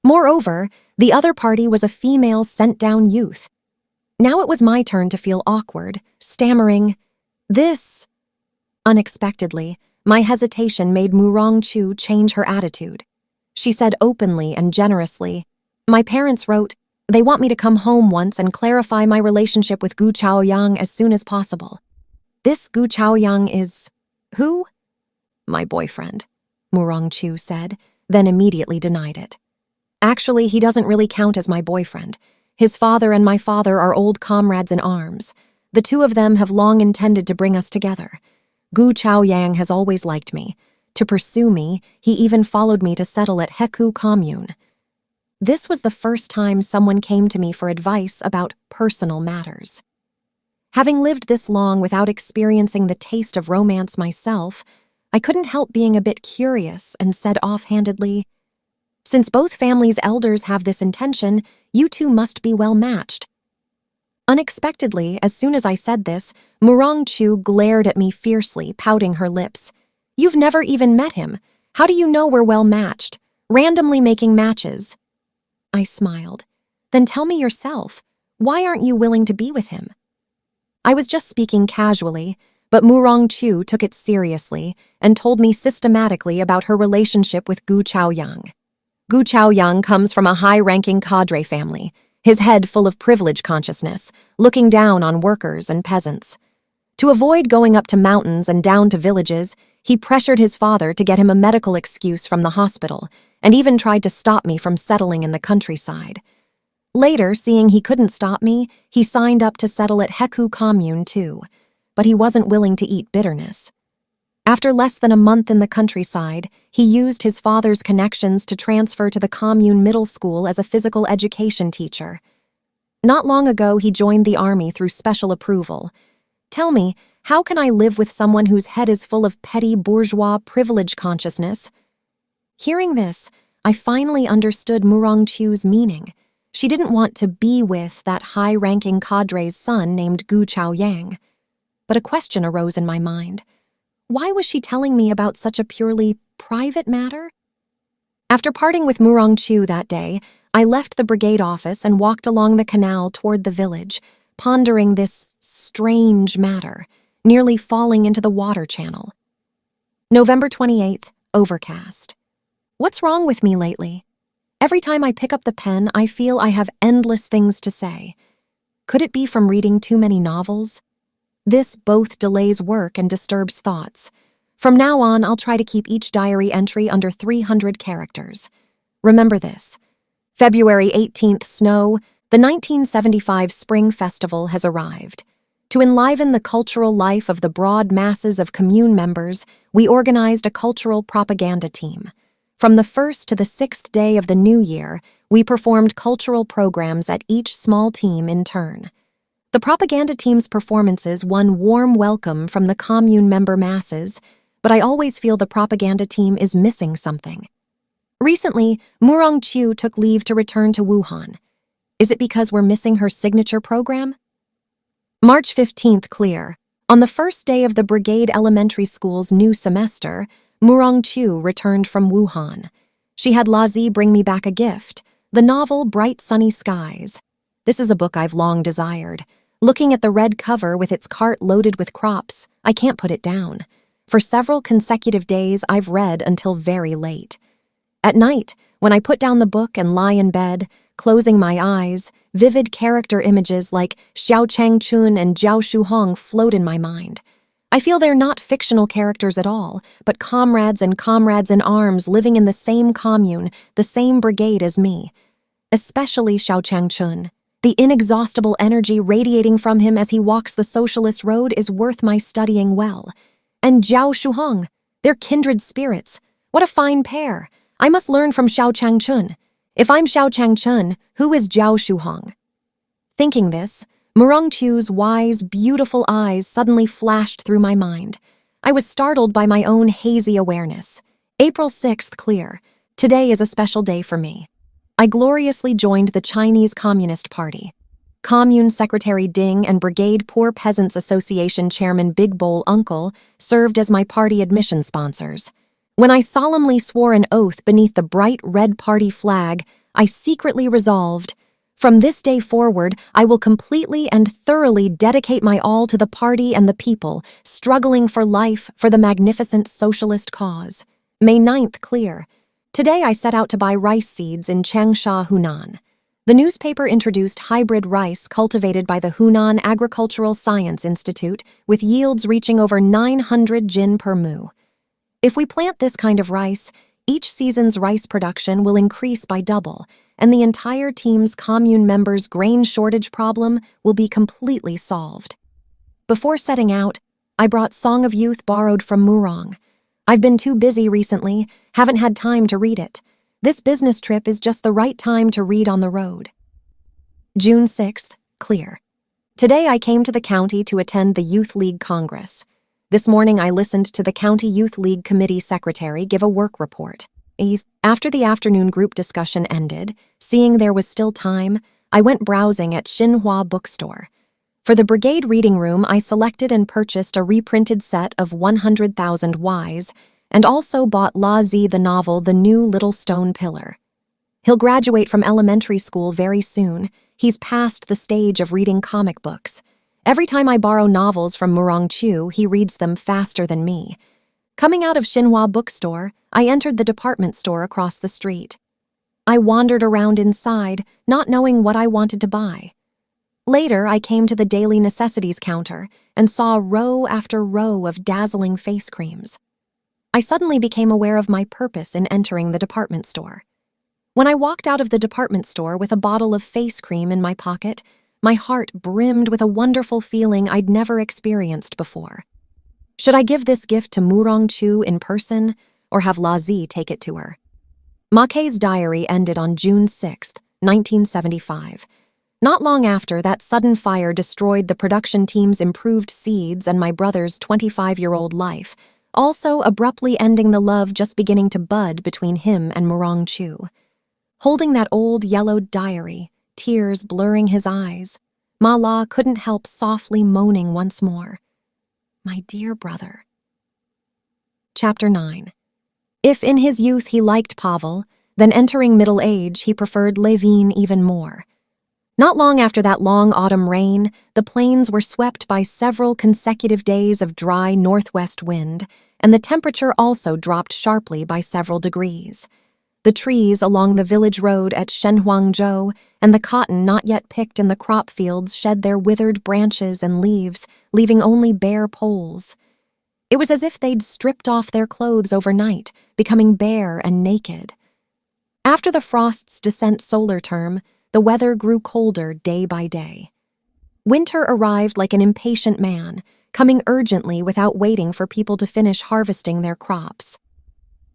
Moreover, the other party was a female sent-down youth. Now it was my turn to feel awkward, stammering, This. Unexpectedly, my hesitation made Murong Chu change her attitude. She said openly and generously, My parents wrote, they want me to come home once and clarify my relationship with Gu Chaoyang as soon as possible. This Gu Chaoyang is... who? My boyfriend, Murong Chu said, then immediately denied it. Actually, he doesn't really count as my boyfriend. His father and my father are old comrades in arms. The two of them have long intended to bring us together. Gu Chaoyang has always liked me. To pursue me, he even followed me to settle at Heku Commune. This was the first time someone came to me for advice about personal matters. Having lived this long without experiencing the taste of romance myself, I couldn't help being a bit curious and said offhandedly, Since both families' elders have this intention, you two must be well matched. Unexpectedly, as soon as I said this, Murong Chu glared at me fiercely, pouting her lips. You've never even met him. How do you know we're well matched? Randomly making matches. I smiled. Then tell me yourself, why aren't you willing to be with him? I was just speaking casually, but Murong Chu took it seriously and told me systematically about her relationship with Gu Chaoyang. Gu Chaoyang comes from a high-ranking cadre family, his head full of privilege consciousness, looking down on workers and peasants. To avoid going up to mountains and down to villages, he pressured his father to get him a medical excuse from the hospital, and even tried to stop me from settling in the countryside. Later, seeing he couldn't stop me, he signed up to settle at Heku Commune too, but he wasn't willing to eat bitterness. After less than a month in the countryside, he used his father's connections to transfer to the commune middle school as a physical education teacher. Not long ago, he joined the army through special approval. Tell me, how can I live with someone whose head is full of petty bourgeois privilege consciousness? Hearing this, I finally understood Murongchu's meaning. She didn't want to be with that high-ranking cadre's son named Gu Chaoyang. But a question arose in my mind. Why was she telling me about such a purely private matter? After parting with Murongchu that day, I left the brigade office and walked along the canal toward the village, pondering this strange matter, nearly falling into the water channel. November 28th, overcast. What's wrong with me lately? Every time I pick up the pen, I feel I have endless things to say. Could it be from reading too many novels? This both delays work and disturbs thoughts. From now on, I'll try to keep each diary entry under 300 characters. Remember this. February 18th snow, the 1975 Spring Festival has arrived. To enliven the cultural life of the broad masses of commune members, we organized a cultural propaganda team. From the 1st to the 6th day of the new year, we performed cultural programs at each small team in turn. The propaganda team's performances won warm welcome from the commune member masses, but I always feel the propaganda team is missing something. Recently, Murongchu took leave to return to Wuhan. Is it because we're missing her signature program? March 15th clear. On the first day of the Brigade Elementary School's new semester, Murongchu returned from Wuhan. She had Lazi bring me back a gift, the novel Bright Sunny Skies. This is a book I've long desired. Looking at the red cover with its cart loaded with crops, I can't put it down. For several consecutive days, I've read until very late. At night, when I put down the book and lie in bed, closing my eyes, vivid character images like Xiao Changchun and Jiao Shuhong float in my mind. I feel they're not fictional characters at all, but comrades in arms living in the same commune, the same brigade as me. Especially Xiao Changchun. The inexhaustible energy radiating from him as he walks the socialist road is worth my studying well. And Jiao Shuhong, they're kindred spirits. What a fine pair. I must learn from Xiao Changchun. If I'm Xiao Changchun, who is Jiao Shuhong? Thinking this, Murongchu's wise, beautiful eyes suddenly flashed through my mind. I was startled by my own hazy awareness. April 6th clear. Today is a special day for me. I gloriously joined the Chinese Communist Party. Commune Secretary Ding and Brigade Poor Peasants Association Chairman Big Bowl Uncle served as my party admission sponsors. When I solemnly swore an oath beneath the bright red party flag, I secretly resolved, from this day forward, I will completely and thoroughly dedicate my all to the party and the people, struggling for life for the magnificent socialist cause. May 9th clear. Today I set out to buy rice seeds in Changsha, Hunan. The newspaper introduced hybrid rice cultivated by the Hunan Agricultural Science Institute with yields reaching over 900 jin per mu. If we plant this kind of rice, each season's rice production will increase by double, and the entire team's commune members' grain shortage problem will be completely solved. Before setting out, I brought Song of Youth borrowed from Murong. I've been too busy recently, haven't had time to read it. This business trip is just the right time to read on the road. June 6th, clear. Today I came to the county to attend the Youth League Congress. This morning I listened to the County Youth League Committee Secretary give a work report. After the afternoon group discussion ended, seeing there was still time, I went browsing at Xinhua bookstore. For the brigade reading room, I selected and purchased a reprinted set of 100,000 Ys, and also bought La Zi the novel The New Little Stone Pillar. He'll graduate from elementary school very soon. He's past the stage of reading comic books. Every time I borrow novels from Murongchu, he reads them faster than me. Coming out of Xinhua bookstore, I entered the department store across the street. I wandered around inside, not knowing what I wanted to buy. Later, I came to the daily necessities counter and saw row after row of dazzling face creams. I suddenly became aware of my purpose in entering the department store. When I walked out of the department store with a bottle of face cream in my pocket, my heart brimmed with a wonderful feeling I'd never experienced before. Should I give this gift to Murong Chu in person, or have Lazi take it to her? Ma Ke's diary ended on June 6, 1975. Not long after, that sudden fire destroyed the production team's improved seeds and my brother's 25-year-old life, also abruptly ending the love just beginning to bud between him and Murong Chu. Holding that old yellowed diary, tears blurring his eyes, Ma La couldn't help softly moaning once more. My dear brother. Chapter 9. If in his youth he liked Pavel, then entering middle age he preferred Levine even more. Not long after that long autumn rain, the plains were swept by several consecutive days of dry northwest wind, and the temperature also dropped sharply by several degrees. The trees along the village road at Shenhuangzhou and the cotton not yet picked in the crop fields shed their withered branches and leaves, leaving only bare poles. It was as if they'd stripped off their clothes overnight, becoming bare and naked. After the frost's descent solar term, the weather grew colder day by day. Winter arrived like an impatient man, coming urgently without waiting for people to finish harvesting their crops.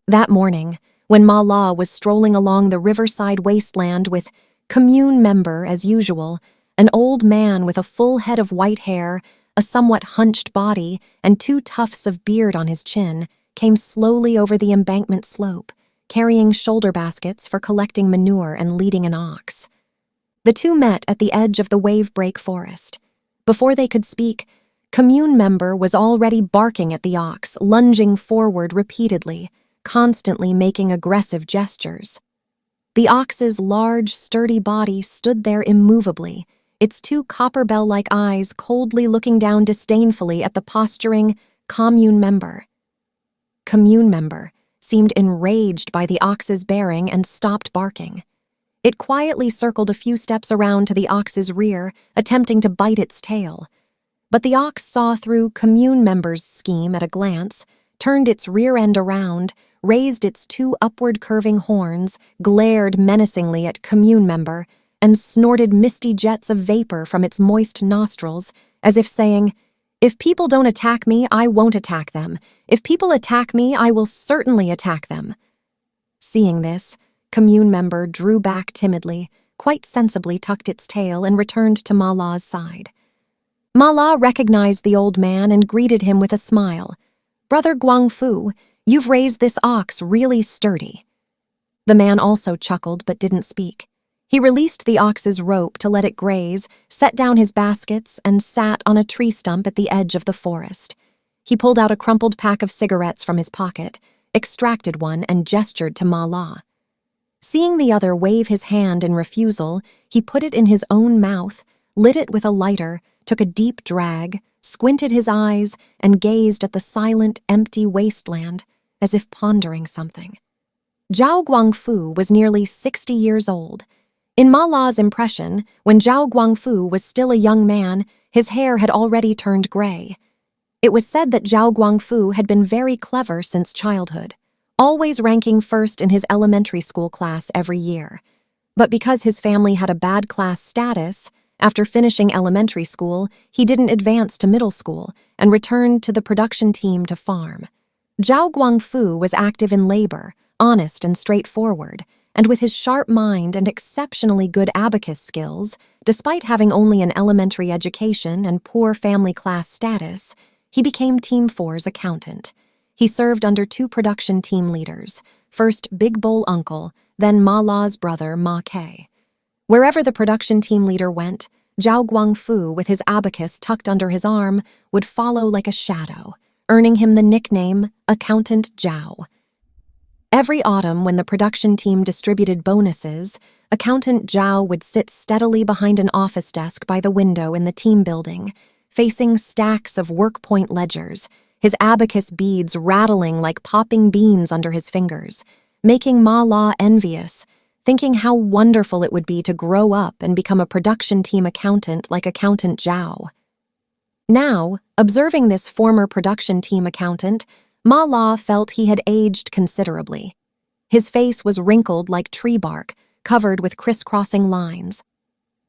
That morning, when Ma La was strolling along the riverside wasteland with commune member as usual, an old man with a full head of white hair, a somewhat hunched body, and 2 tufts of beard on his chin, came slowly over the embankment slope, carrying shoulder baskets for collecting manure and leading an ox. The two met at the edge of the wave-break forest. Before they could speak, commune member was already barking at the ox, lunging forward repeatedly, constantly making aggressive gestures. The ox's large, sturdy body stood there immovably, its 2 copper bell-like eyes coldly looking down disdainfully at the posturing commune member. Commune member seemed enraged by the ox's bearing and stopped barking. It quietly circled a few steps around to the ox's rear, attempting to bite its tail. But the ox saw through commune member's scheme at a glance, turned its rear end around, raised its 2 upward curving horns, glared menacingly at commune member, and snorted misty jets of vapor from its moist nostrils, as if saying, "If people don't attack me, I won't attack them. If people attack me, I will certainly attack them." Seeing this, commune member drew back timidly, quite sensibly tucked its tail, and returned to Ma La's side. Ma La recognized the old man and greeted him with a smile. "Brother Guangfu, you've raised this ox really sturdy." The man also chuckled but didn't speak. He released the ox's rope to let it graze, set down his baskets, and sat on a tree stump at the edge of the forest. He pulled out a crumpled pack of cigarettes from his pocket, extracted one, and gestured to Ma La. Seeing the other wave his hand in refusal, he put it in his own mouth, lit it with a lighter, took a deep drag, squinted his eyes, and gazed at the silent, empty wasteland, as if pondering something. Zhao Guangfu was nearly 60 years old. In Ma La's impression, when Zhao Guangfu was still a young man, his hair had already turned gray. It was said that Zhao Guangfu had been very clever since childhood, always ranking first in his elementary school class every year. But because his family had a bad class status, after finishing elementary school, he didn't advance to middle school and returned to the production team to farm. Zhao Guangfu was active in labor, honest and straightforward, and with his sharp mind and exceptionally good abacus skills, despite having only an elementary education and poor family class status, he became Team 4's accountant. He served under 2 production team leaders, first Big Bull Uncle, then Ma La's brother Ma Ke. Wherever the production team leader went, Zhao Guangfu, with his abacus tucked under his arm, would follow like a shadow, earning him the nickname Accountant Zhao. Every autumn, when the production team distributed bonuses, Accountant Zhao would sit steadily behind an office desk by the window in the team building, facing stacks of work-point ledgers, his abacus beads rattling like popping beans under his fingers, making Ma La envious, thinking how wonderful it would be to grow up and become a production team accountant like Accountant Zhao. Now, observing this former production team accountant, Ma La felt he had aged considerably. His face was wrinkled like tree bark, covered with crisscrossing lines.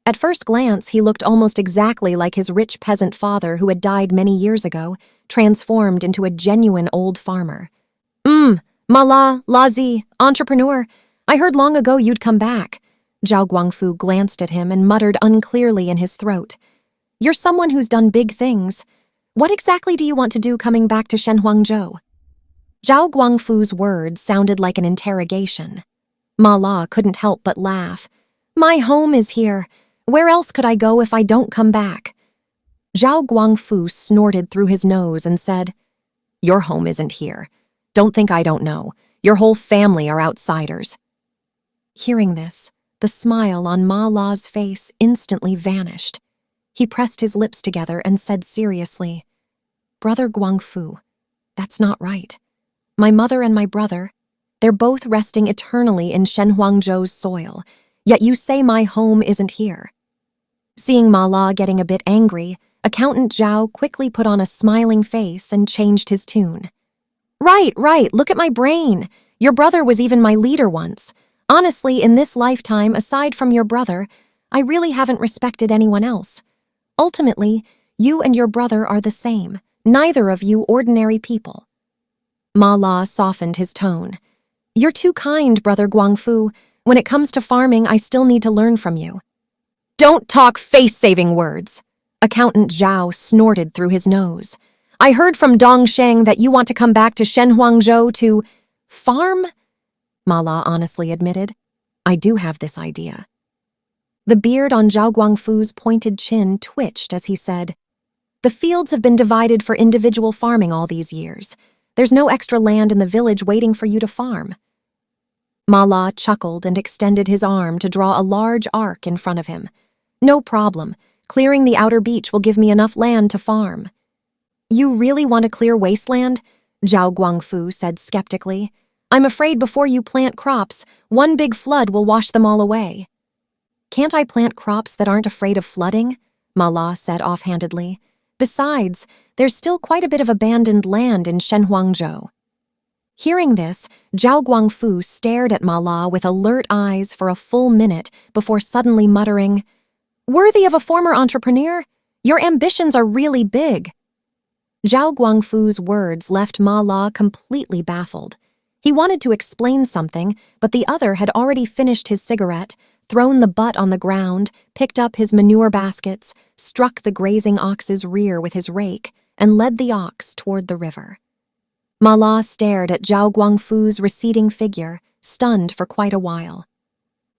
At first glance, he looked almost exactly like his rich peasant father who had died many years ago, transformed into a genuine old farmer. Ma La, Zi, entrepreneur, I heard long ago you'd come back. Zhao Guangfu glanced at him and muttered unclearly in his throat. You're someone who's done big things. What exactly do you want to do coming back to Shenhuangzhou? Zhao Guangfu's words sounded like an interrogation. Ma La couldn't help but laugh. My home is here. Where else could I go if I don't come back? Zhao Guangfu snorted through his nose and said, Your home isn't here. Don't think I don't know. Your whole family are outsiders. Hearing this, the smile on Ma La's face instantly vanished. He pressed his lips together and said seriously, Brother Guangfu, that's not right. My mother and my brother, they're both resting eternally in Shenhuangzhou's soil, yet you say my home isn't here. Seeing Ma La getting a bit angry, Accountant Zhao quickly put on a smiling face and changed his tune. Right, look at my brain. Your brother was even my leader once. Honestly, in this lifetime, aside from your brother, I really haven't respected anyone else. Ultimately, you and your brother are the same, neither of you ordinary people. Ma La softened his tone. You're too kind, Brother Guangfu. When it comes to farming, I still need to learn from you. Don't talk face-saving words. Accountant Zhao snorted through his nose. I heard from Dongsheng that you want to come back to Shenhuangzhou to farm? Ma La honestly admitted. I do have this idea. The beard on Zhao Guangfu's pointed chin twitched as he said, The fields have been divided for individual farming all these years. There's no extra land in the village waiting for you to farm. Ma La chuckled and extended his arm to draw a large arc in front of him. No problem. Clearing the outer beach will give me enough land to farm. You really want to clear wasteland? Zhao Guangfu said skeptically. I'm afraid before you plant crops, one big flood will wash them all away. Can't I plant crops that aren't afraid of flooding? Ma La said offhandedly. Besides, there's still quite a bit of abandoned land in Shenhuangzhou. Hearing this, Zhao Guangfu stared at Ma La with alert eyes for a full minute before suddenly muttering, Worthy of a former entrepreneur, your ambitions are really big. Zhao Guangfu's words left Ma La completely baffled. He wanted to explain something, but the other had already finished his cigarette, thrown the butt on the ground, picked up his manure baskets, struck the grazing ox's rear with his rake, and led the ox toward the river. Ma La stared at Zhao Guangfu's receding figure, stunned for quite a while.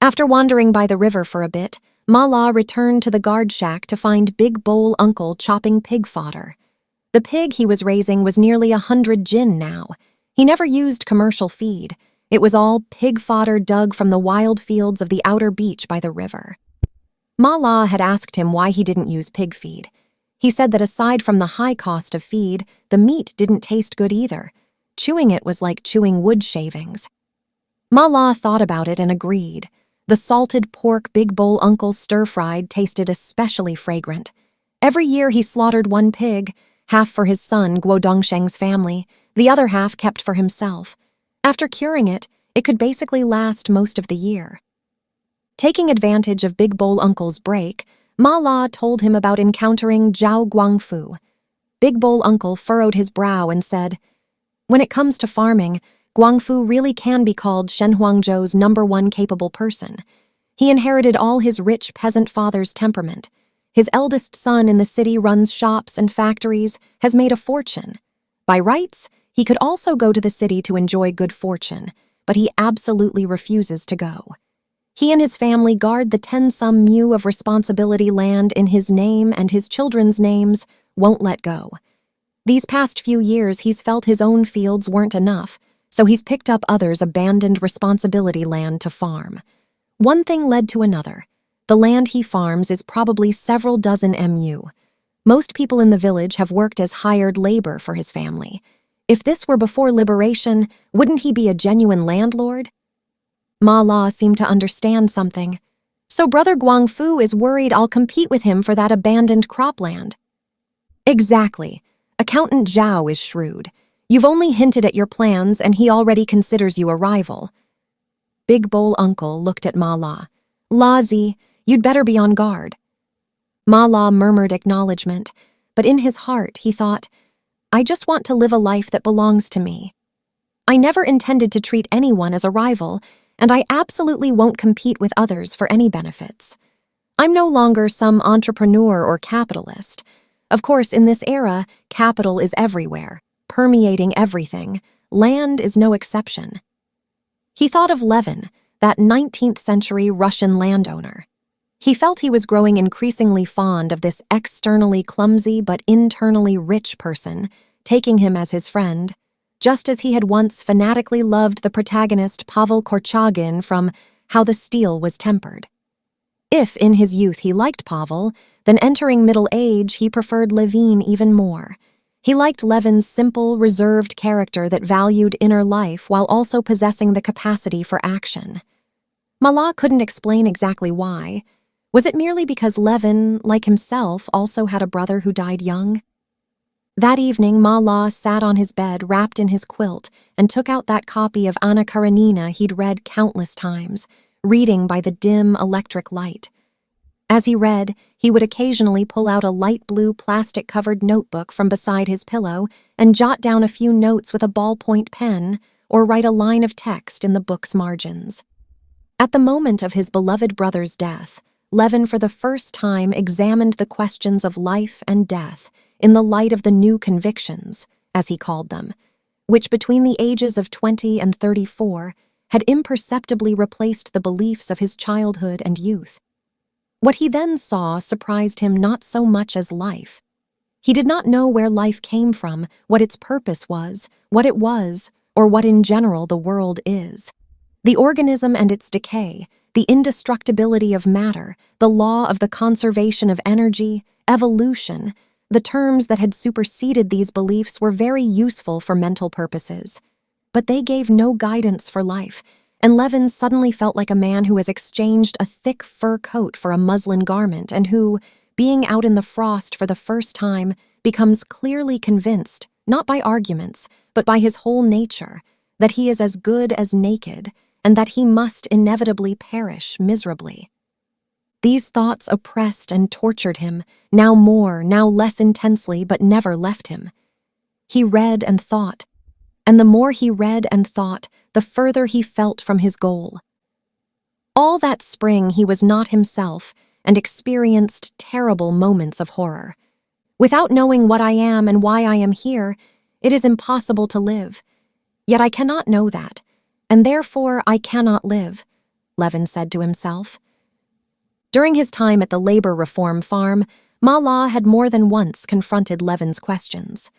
After wandering by the river for a bit, Ma La returned to the guard shack to find Big Bowl Uncle chopping pig fodder. The pig he was raising was nearly 100 jin now. He never used commercial feed. It was all pig fodder dug from the wild fields of the outer beach by the river. Ma La had asked him why he didn't use pig feed. He said that aside from the high cost of feed, the meat didn't taste good either. Chewing it was like chewing wood shavings. Ma La thought about it and agreed. The salted pork Big Bowl Uncle stir-fried tasted especially fragrant. Every year he slaughtered one pig, half for his son Guo Dongsheng's family, the other half kept for himself. After curing it, it could basically last most of the year. Taking advantage of Big Bowl Uncle's break, Ma La told him about encountering Zhao Guangfu. Big Bowl Uncle furrowed his brow and said, When it comes to farming, Guangfu really can be called Shenhuangzhou's #1 capable person. He inherited all his rich peasant father's temperament. His eldest son in the city runs shops and factories, has made a fortune. By rights, he could also go to the city to enjoy good fortune, but he absolutely refuses to go. He and his family guard the 10-some mu of responsibility land in his name and his children's names, won't let go. These past few years, he's felt his own fields weren't enough, so he's picked up others' abandoned responsibility land to farm. One thing led to another. The land he farms is probably several dozen mu. Most people in the village have worked as hired labor for his family. If this were before liberation, wouldn't he be a genuine landlord? Ma La seemed to understand something. So Brother Guangfu is worried I'll compete with him for that abandoned cropland. Exactly. Accountant Zhao is shrewd. You've only hinted at your plans and he already considers you a rival. Big Bowl Uncle looked at Ma La. Lazi, you'd better be on guard. Ma La murmured acknowledgement, but in his heart he thought, I just want to live a life that belongs to me. I never intended to treat anyone as a rival, and I absolutely won't compete with others for any benefits. I'm no longer some entrepreneur or capitalist. Of course, in this era, capital is everywhere, permeating everything. Land is no exception. He thought of Levin, that 19th century Russian landowner. He felt he was growing increasingly fond of this externally clumsy but internally rich person, taking him as his friend, just as he had once fanatically loved the protagonist Pavel Korchagin from How the Steel Was Tempered. If, in his youth, he liked Pavel, then entering middle age, he preferred Levin even more. He liked Levin's simple, reserved character that valued inner life while also possessing the capacity for action. Ma La couldn't explain exactly why. Was it merely because Levin, like himself, also had a brother who died young? That evening, Ma La sat on his bed wrapped in his quilt and took out that copy of Anna Karenina he'd read countless times, reading by the dim electric light. As he read, he would occasionally pull out a light blue plastic-covered notebook from beside his pillow and jot down a few notes with a ballpoint pen or write a line of text in the book's margins. At the moment of his beloved brother's death, Levin for the first time examined the questions of life and death in the light of the new convictions, as he called them, which between the ages of 20 and 34 had imperceptibly replaced the beliefs of his childhood and youth. What he then saw surprised him not so much as life. He did not know where life came from, what its purpose was, or what in general the world is. The organism and its decay, the indestructibility of matter, the law of the conservation of energy, evolution, the terms that had superseded these beliefs were very useful for mental purposes. But they gave no guidance for life, and Levin suddenly felt like a man who has exchanged a thick fur coat for a muslin garment and who, being out in the frost for the first time, becomes clearly convinced, not by arguments, but by his whole nature, that he is as good as naked, and that he must inevitably perish miserably. These thoughts oppressed and tortured him, now more, now less intensely, but never left him. He read and thought, and the more he read and thought, the further he felt from his goal. All that spring he was not himself and experienced terrible moments of horror. Without knowing what I am and why I am here, it is impossible to live. Yet I cannot know that, and therefore I cannot live, Levin said to himself. During his time at the labor reform farm, Ma La had more than once confronted Levin's questions.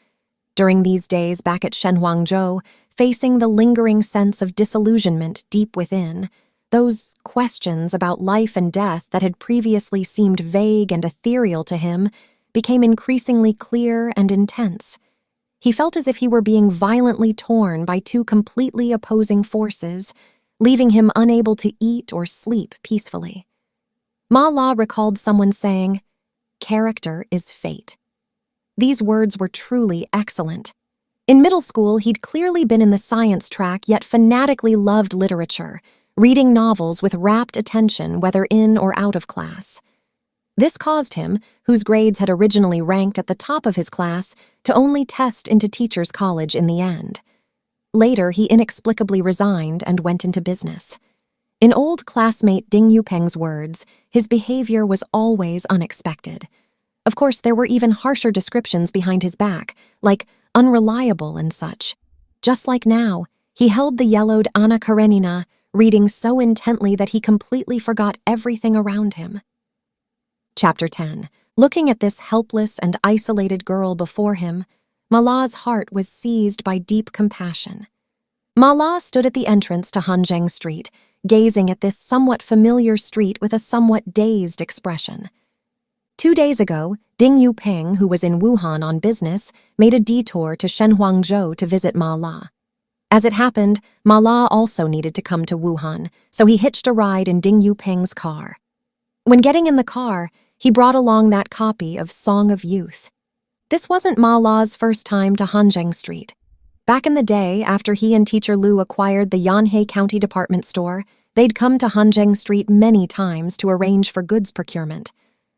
During these days back at Shenhuangzhou, facing the lingering sense of disillusionment deep within, those questions about life and death that had previously seemed vague and ethereal to him became increasingly clear and intense. He felt as if he were being violently torn by two completely opposing forces, leaving him unable to eat or sleep peacefully. Ma La recalled someone saying, "Character is fate." These words were truly excellent. In middle school, he'd clearly been in the science track, yet fanatically loved literature, reading novels with rapt attention whether in or out of class. This caused him, whose grades had originally ranked at the top of his class, to only test into teachers' college in the end. Later, he inexplicably resigned and went into business. In old classmate Ding Yupeng's words, his behavior was always unexpected. Of course, there were even harsher descriptions behind his back, like unreliable and such. Just like now, he held the yellowed Anna Karenina, reading so intently that he completely forgot everything around him. Chapter 10. Looking at this helpless and isolated girl before him, Ma La's heart was seized by deep compassion. Ma La stood at the entrance to Hanzheng Street, gazing at this somewhat familiar street with a somewhat dazed expression. 2 days ago, Ding Yupeng, who was in Wuhan on business, made a detour to Shenhuangzhou to visit Ma La. As it happened, Ma La also needed to come to Wuhan, so he hitched a ride in Ding Yuping's car. When getting in the car, he brought along that copy of Song of Youth. This wasn't Ma La's first time to Hanzheng Street. Back in the day, after he and Teacher Liu acquired the Yanhei County department store, they'd come to Hanzheng Street many times to arrange for goods procurement.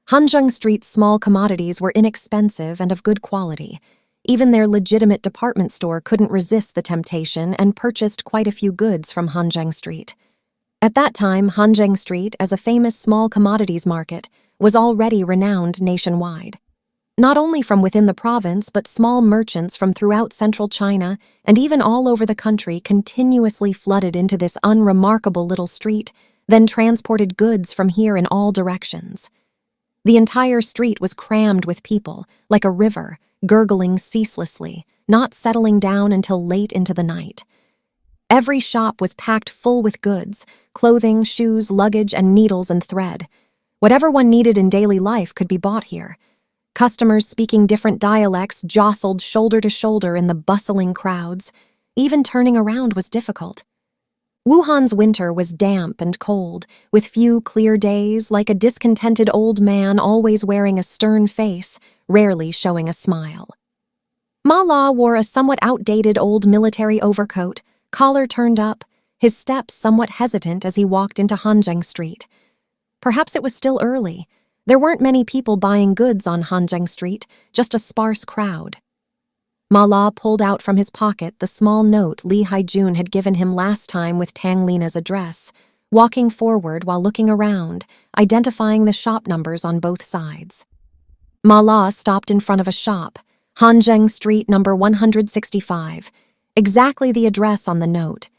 Hanzheng Street's small commodities were inexpensive and of good quality. Even their legitimate department store couldn't resist the temptation and purchased quite a few goods from Hanzheng Street. At that time, Hanzheng Street, as a famous small commodities market, was already renowned nationwide. Not only from within the province, but small merchants from throughout central China and even all over the country continuously flooded into this unremarkable little street, then transported goods from here in all directions. The entire street was crammed with people, like a river, gurgling ceaselessly, not settling down until late into the night. Every shop was packed full with goods, clothing, shoes, luggage, and needles and thread. Whatever one needed in daily life could be bought here. Customers speaking different dialects jostled shoulder to shoulder in the bustling crowds. Even turning around was difficult. Wuhan's winter was damp and cold, with few clear days, like a discontented old man always wearing a stern face, rarely showing a smile. Ma La wore a somewhat outdated old military overcoat, collar turned up, his steps somewhat hesitant as he walked into Hanzheng Street. Perhaps it was still early. There weren't many people buying goods on Hanzheng Street, just a sparse crowd. Ma La pulled out from his pocket the small note Li Haijun had given him last time with Tang Lina's address, walking forward while looking around, identifying the shop numbers on both sides. Ma La stopped in front of a shop, Hanzheng Street number 165, exactly the address on the note.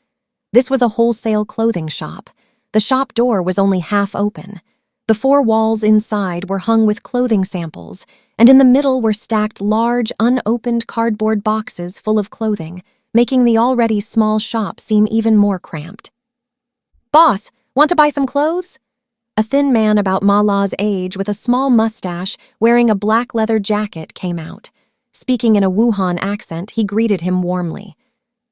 This was a wholesale clothing shop. The shop door was only half open. The four walls inside were hung with clothing samples, and in the middle were stacked large, unopened cardboard boxes full of clothing, making the already small shop seem even more cramped. "Boss, want to buy some clothes?" A thin man about Ma La's age with a small mustache wearing a black leather jacket came out. Speaking in a Wuhan accent, he greeted him warmly.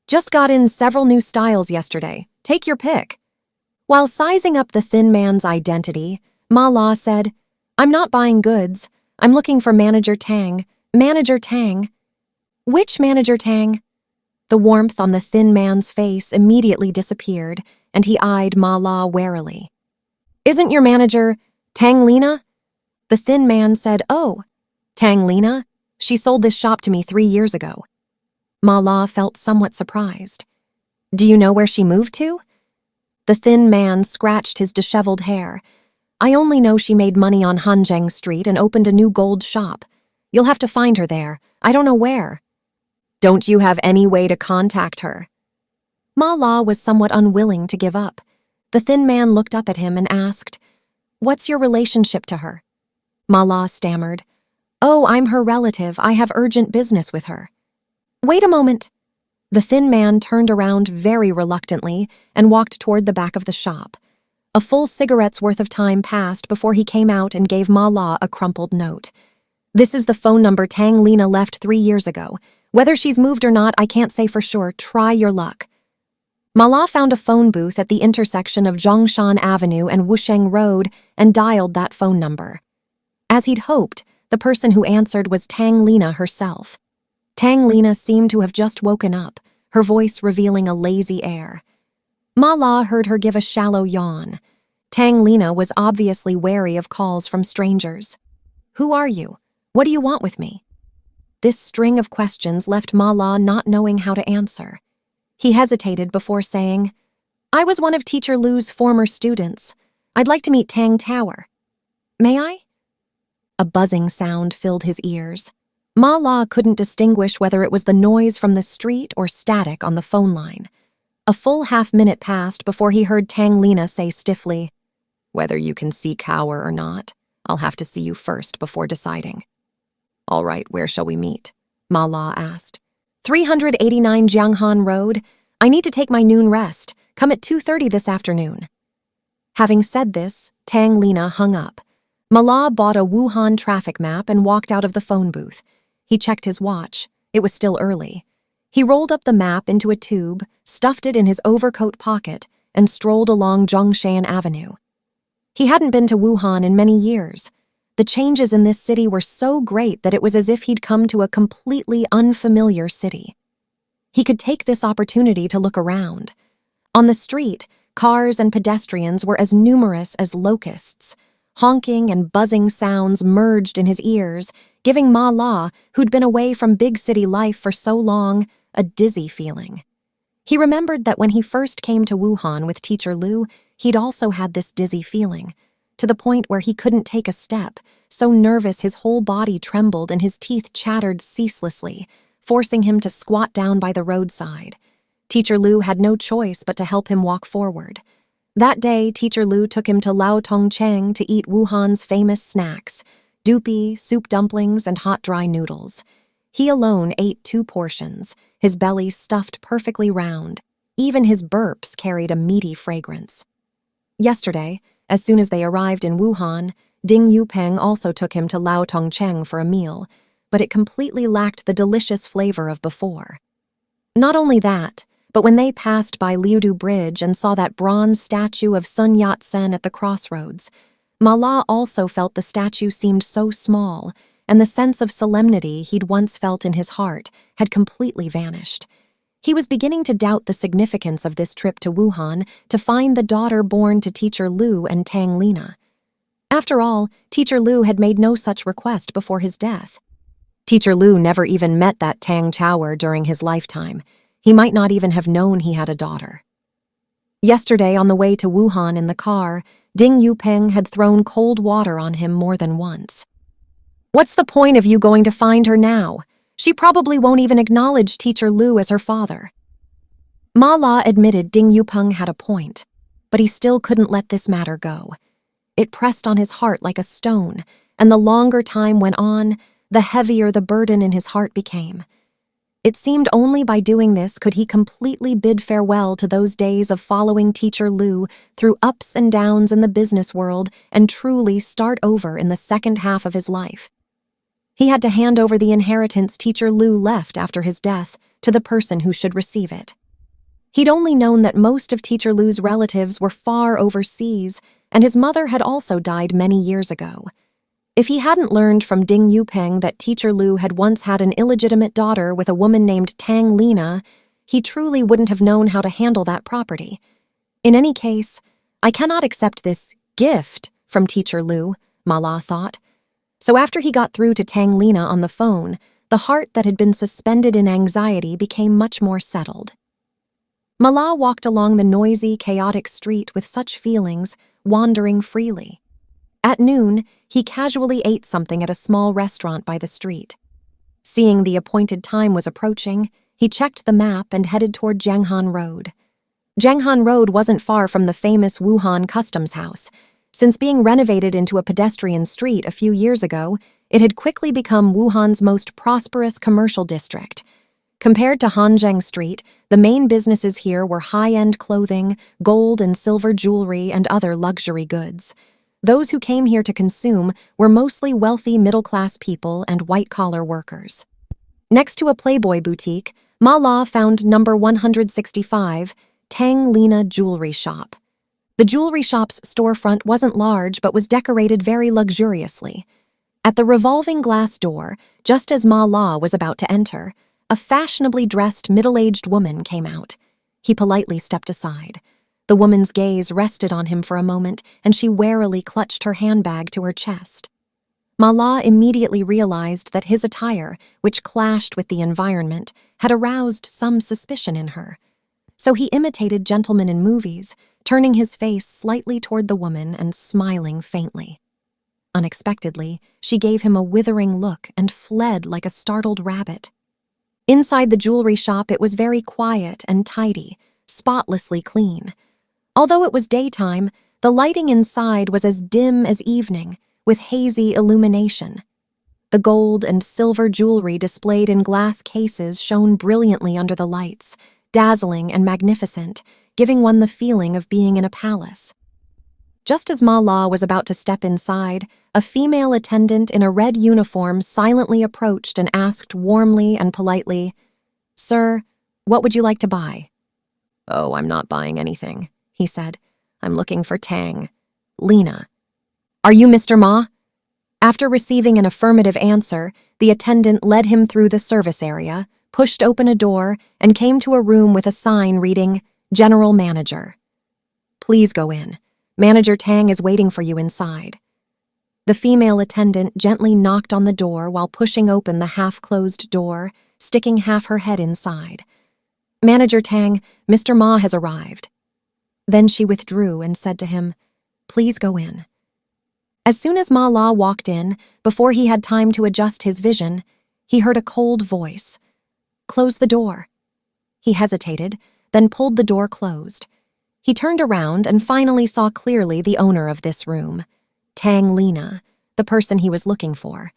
"Just got in several new styles yesterday. Take your pick." While sizing up the thin man's identity, Ma La said, "I'm not buying goods. I'm looking for Manager Tang. Manager Tang." "Which Manager Tang?" The warmth on the thin man's face immediately disappeared, and he eyed Ma La warily. "Isn't your manager Tang Lina?" The thin man said, "Oh, Tang Lina? She sold this shop to me 3 years ago." Ma La felt somewhat surprised. "Do you know where she moved to?" The thin man scratched his disheveled hair. "I only know she made money on Hanzheng Street and opened a new gold shop. You'll have to find her there. I don't know where." "Don't you have any way to contact her?" Ma La was somewhat unwilling to give up. The thin man looked up at him and asked, "What's your relationship to her?" Ma La stammered, "Oh, I'm her relative. I have urgent business with her." "Wait a moment." The thin man turned around very reluctantly and walked toward the back of the shop. A full cigarette's worth of time passed before he came out and gave Ma La a crumpled note. "This is the phone number Tang Lina left 3 years ago. Whether she's moved or not, I can't say for sure. Try your luck." Ma La found a phone booth at the intersection of Zhongshan Avenue and Wusheng Road and dialed that phone number. As he'd hoped, the person who answered was Tang Lina herself. Tang Lina seemed to have just woken up, her voice revealing a lazy air. Ma La heard her give a shallow yawn. Tang Lina was obviously wary of calls from strangers. "Who are you? What do you want with me?" This string of questions left Ma La not knowing how to answer. He hesitated before saying, "I was one of Teacher Liu's former students. I'd like to meet Tang Tower. May I?" A buzzing sound filled his ears. Ma La couldn't distinguish whether it was the noise from the street or static on the phone line. A full half-minute passed before he heard Tang Lina say stiffly, "Whether you can see Cower or not, I'll have to see you first before deciding." "All right, where shall we meet?" Ma La asked. 389 Jianghan Road. I need to take my noon rest. Come at 2:30 this afternoon." Having said this, Tang Lina hung up. Ma La bought a Wuhan traffic map and walked out of the phone booth. He checked his watch. It was still early. He rolled up the map into a tube, stuffed it in his overcoat pocket, and strolled along Zhongshan Avenue. He hadn't been to Wuhan in many years. The changes in this city were so great that it was as if he'd come to a completely unfamiliar city. He could take this opportunity to look around. On the street, cars and pedestrians were as numerous as locusts. Honking and buzzing sounds merged in his ears, giving Ma La, who'd been away from big city life for so long, a dizzy feeling. He remembered that when he first came to Wuhan with Teacher Liu, he'd also had this dizzy feeling, to the point where he couldn't take a step, so nervous his whole body trembled and his teeth chattered ceaselessly, forcing him to squat down by the roadside. Teacher Liu had no choice but to help him walk forward. That day, Teacher Liu took him to Lao Tongcheng to eat Wuhan's famous snacks, dupi, soup dumplings, and hot dry noodles. He alone ate 2 portions, his belly stuffed perfectly round. Even his burps carried a meaty fragrance. Yesterday, as soon as they arrived in Wuhan, Ding Yupeng also took him to Lao Tongcheng for a meal, but it completely lacked the delicious flavor of before. Not only that, but when they passed by Liudu Bridge and saw that bronze statue of Sun Yat-sen at the crossroads, Ma La also felt the statue seemed so small, and the sense of solemnity he'd once felt in his heart had completely vanished. He was beginning to doubt the significance of this trip to Wuhan to find the daughter born to Teacher Liu and Tang Lina. After all, Teacher Liu had made no such request before his death. Teacher Liu never even met that Tang Chaoer during his lifetime. He might not even have known he had a daughter. Yesterday, on the way to Wuhan in the car, Ding Yupeng had thrown cold water on him more than once. "What's the point of you going to find her now? She probably won't even acknowledge Teacher Liu as her father." Ma La admitted Ding Yupeng had a point, but he still couldn't let this matter go. It pressed on his heart like a stone, and the longer time went on, the heavier the burden in his heart became. It seemed only by doing this could he completely bid farewell to those days of following Teacher Liu through ups and downs in the business world and truly start over in the second half of his life. He had to hand over the inheritance Teacher Liu left after his death to the person who should receive it. He'd only known that most of Teacher Liu's relatives were far overseas, and his mother had also died many years ago. If he hadn't learned from Ding Yupeng that Teacher Liu had once had an illegitimate daughter with a woman named Tang Lina, he truly wouldn't have known how to handle that property. In any case, I cannot accept this gift from Teacher Liu, Ma La thought. So after he got through to Tang Lina on the phone, the heart that had been suspended in anxiety became much more settled. Ma La walked along the noisy, chaotic street with such feelings, wandering freely. At noon, he casually ate something at a small restaurant by the street. Seeing the appointed time was approaching, he checked the map and headed toward Jianghan Road. Jianghan Road wasn't far from the famous Wuhan Customs House. Since being renovated into a pedestrian street a few years ago, it had quickly become Wuhan's most prosperous commercial district. Compared to Hanjiang Street, the main businesses here were high-end clothing, gold and silver jewelry, and other luxury goods. Those who came here to consume were mostly wealthy middle-class people and white-collar workers. Next to a Playboy boutique, Ma La found number 165, Tang Lina Jewelry Shop. The jewelry shop's storefront wasn't large but was decorated very luxuriously. At the revolving glass door, just as Ma La was about to enter, a fashionably dressed middle-aged woman came out. He politely stepped aside. The woman's gaze rested on him for a moment, and she warily clutched her handbag to her chest. Ma La immediately realized that his attire, which clashed with the environment, had aroused some suspicion in her. So he imitated gentlemen in movies, turning his face slightly toward the woman and smiling faintly. Unexpectedly, she gave him a withering look and fled like a startled rabbit. Inside the jewelry shop, it was very quiet and tidy, spotlessly clean. Although it was daytime, the lighting inside was as dim as evening, with hazy illumination. The gold and silver jewelry displayed in glass cases shone brilliantly under the lights, dazzling and magnificent, giving one the feeling of being in a palace. Just as Ma La was about to step inside, a female attendant in a red uniform silently approached and asked warmly and politely, "Sir, what would you like to buy?" "Oh, I'm not buying anything," he said. "I'm looking for Tang. Lena." "Are you Mr. Ma?" After receiving an affirmative answer, the attendant led him through the service area, pushed open a door, and came to a room with a sign reading, "General Manager." "Please go in. Manager Tang is waiting for you inside." The female attendant gently knocked on the door while pushing open the half-closed door, sticking half her head inside. "Manager Tang, Mr. Ma has arrived." Then she withdrew and said to him, "Please go in." As soon as Ma La walked in, before he had time to adjust his vision, he heard a cold voice. "Close the door." He hesitated, then pulled the door closed. He turned around and finally saw clearly the owner of this room, Tang Lena, the person he was looking for.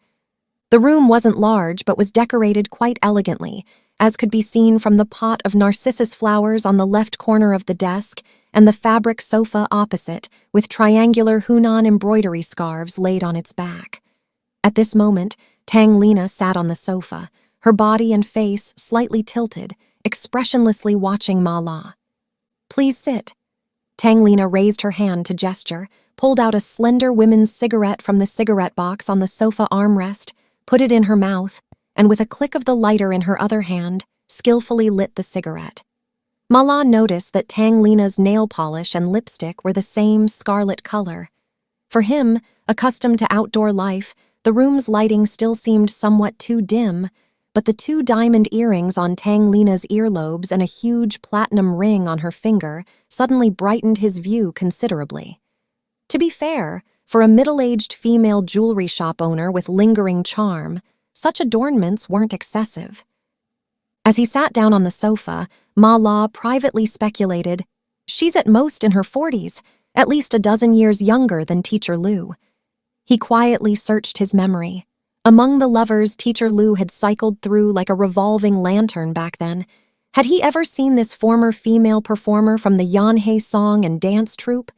The room wasn't large but was decorated quite elegantly, as could be seen from the pot of narcissus flowers on the left corner of the desk and the fabric sofa opposite with triangular Hunan embroidery scarves laid on its back. At this moment, Tang Lena sat on the sofa, her body and face slightly tilted, expressionlessly watching Ma La. "Please sit." Tang Lena raised her hand to gesture, pulled out a slender women's cigarette from the cigarette box on the sofa armrest, put it in her mouth, and with a click of the lighter in her other hand, skillfully lit the cigarette. Ma La noticed that Tang Lena's nail polish and lipstick were the same scarlet color. For him, accustomed to outdoor life, the room's lighting still seemed somewhat too dim, but the 2 diamond earrings on Tang Lena's earlobes and a huge platinum ring on her finger suddenly brightened his view considerably. To be fair, for a middle-aged female jewelry shop owner with lingering charm, such adornments weren't excessive. As he sat down on the sofa, Ma La privately speculated, "She's at most in her 40s, at least a dozen years younger than Teacher Liu." He quietly searched his memory. Among the lovers Teacher Liu had cycled through like a revolving lantern back then, had he ever seen this former female performer from the Yanhei song and dance troupe?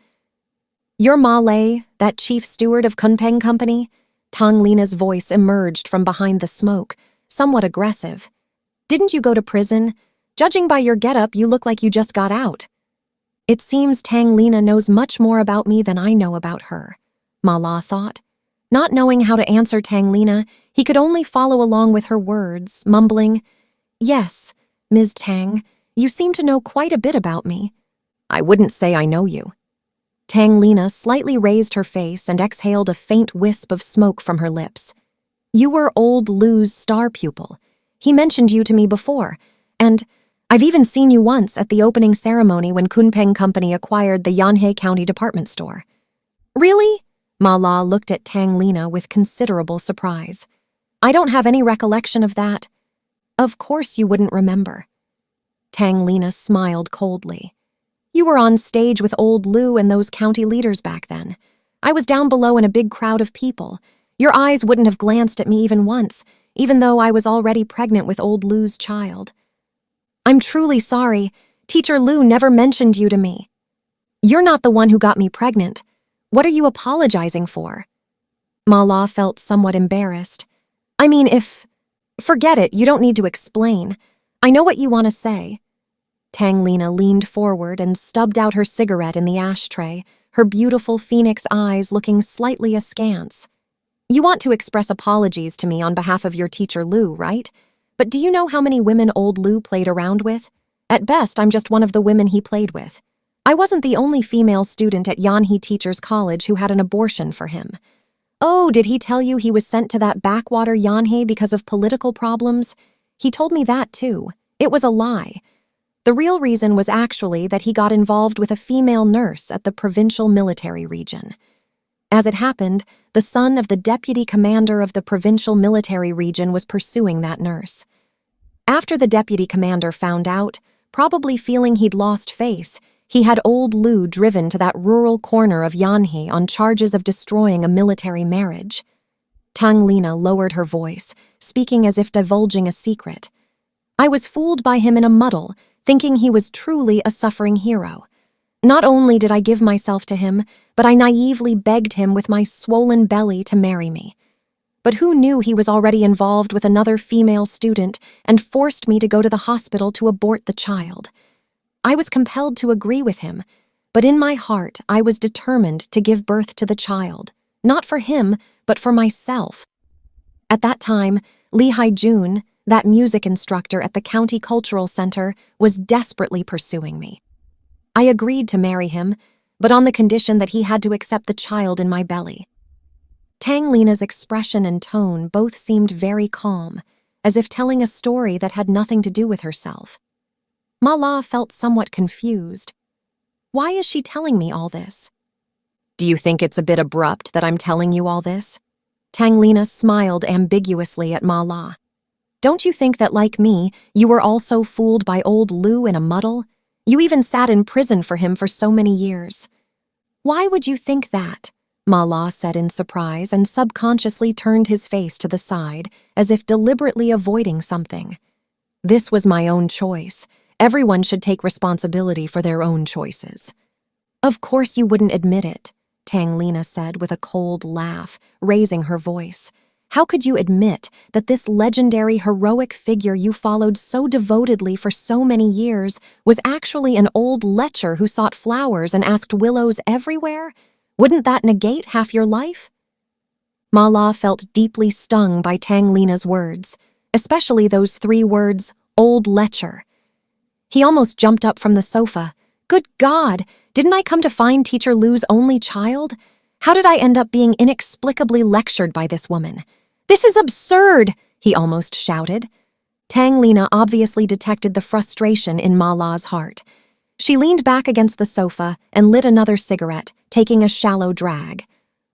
"You're Ma Lei, that chief steward of Kunpeng Company?" Tang Lena's voice emerged from behind the smoke, somewhat aggressive. "Didn't you go to prison? Judging by your getup, you look like you just got out." It seems Tang Lena knows much more about me than I know about her, Ma La thought. Not knowing how to answer Tang Lena, he could only follow along with her words, mumbling, "Yes, Ms. Tang, you seem to know quite a bit about me." "I wouldn't say I know you." Tang Lena slightly raised her face and exhaled a faint wisp of smoke from her lips. "You were old Liu's star pupil. He mentioned you to me before, and I've even seen you once at the opening ceremony when Kunpeng Company acquired the Yanhei County department store." "Really?" Ma La looked at Tang Lena with considerable surprise. "I don't have any recollection of that." "Of course you wouldn't remember." Tang Lena smiled coldly. "You were on stage with old Liu and those county leaders back then. I was down below in a big crowd of people. Your eyes wouldn't have glanced at me even once, even though I was already pregnant with old Liu's child." "I'm truly sorry. Teacher Liu never mentioned you to me." "You're not the one who got me pregnant. What are you apologizing for?" Ma La felt somewhat embarrassed. "I mean, Forget it, you don't need to explain. I know what you want to say." Tang Lena leaned forward and stubbed out her cigarette in the ashtray, her beautiful phoenix eyes looking slightly askance. "You want to express apologies to me on behalf of your Teacher Liu, right? But do you know how many women old Liu played around with? At best, I'm just one of the women he played with. I wasn't the only female student at Yanhei Teachers College who had an abortion for him. Oh, did he tell you he was sent to that backwater Yanhei because of political problems? He told me that too. It was a lie. The real reason was actually that he got involved with a female nurse at the provincial military region. As it happened, the son of the deputy commander of the provincial military region was pursuing that nurse. After the deputy commander found out, probably feeling he'd lost face, he had old Liu driven to that rural corner of Yanhei on charges of destroying a military marriage. Tang Lena lowered her voice, speaking as if divulging a secret. "I was fooled by him in a muddle, thinking he was truly a suffering hero. Not only did I give myself to him, but I naively begged him with my swollen belly to marry me. But who knew he was already involved with another female student and forced me to go to the hospital to abort the child? I was compelled to agree with him, but in my heart I was determined to give birth to the child, not for him, but for myself. At that time, Lee Hae-jun, that music instructor at the County Cultural Center, was desperately pursuing me. I agreed to marry him, but on the condition that he had to accept the child in my belly. Tang Lina's expression and tone both seemed very calm, as if telling a story that had nothing to do with herself. Ma La felt somewhat confused. Why is she telling me all this? Do you think it's a bit abrupt that I'm telling you all this? Tang Lina smiled ambiguously at Ma La. Don't you think that, like me, you were also fooled by old Liu in a muddle? You even sat in prison for him for so many years. Why would you think that? Ma La said in surprise and subconsciously turned his face to the side, as if deliberately avoiding something. This was my own choice. Everyone should take responsibility for their own choices. Of course you wouldn't admit it, Tang Lina said with a cold laugh, raising her voice. How could you admit that this legendary heroic figure you followed so devotedly for so many years was actually an old lecher who sought flowers and asked willows everywhere? Wouldn't that negate half your life? Ma La felt deeply stung by Tang Lina's words, especially those 3 words, old lecher. He almost jumped up from the sofa. Good God, didn't I come to find Teacher Liu's only child? How did I end up being inexplicably lectured by this woman? This is absurd, he almost shouted. Tang Lina obviously detected the frustration in Ma La's heart. She leaned back against the sofa and lit another cigarette, taking a shallow drag.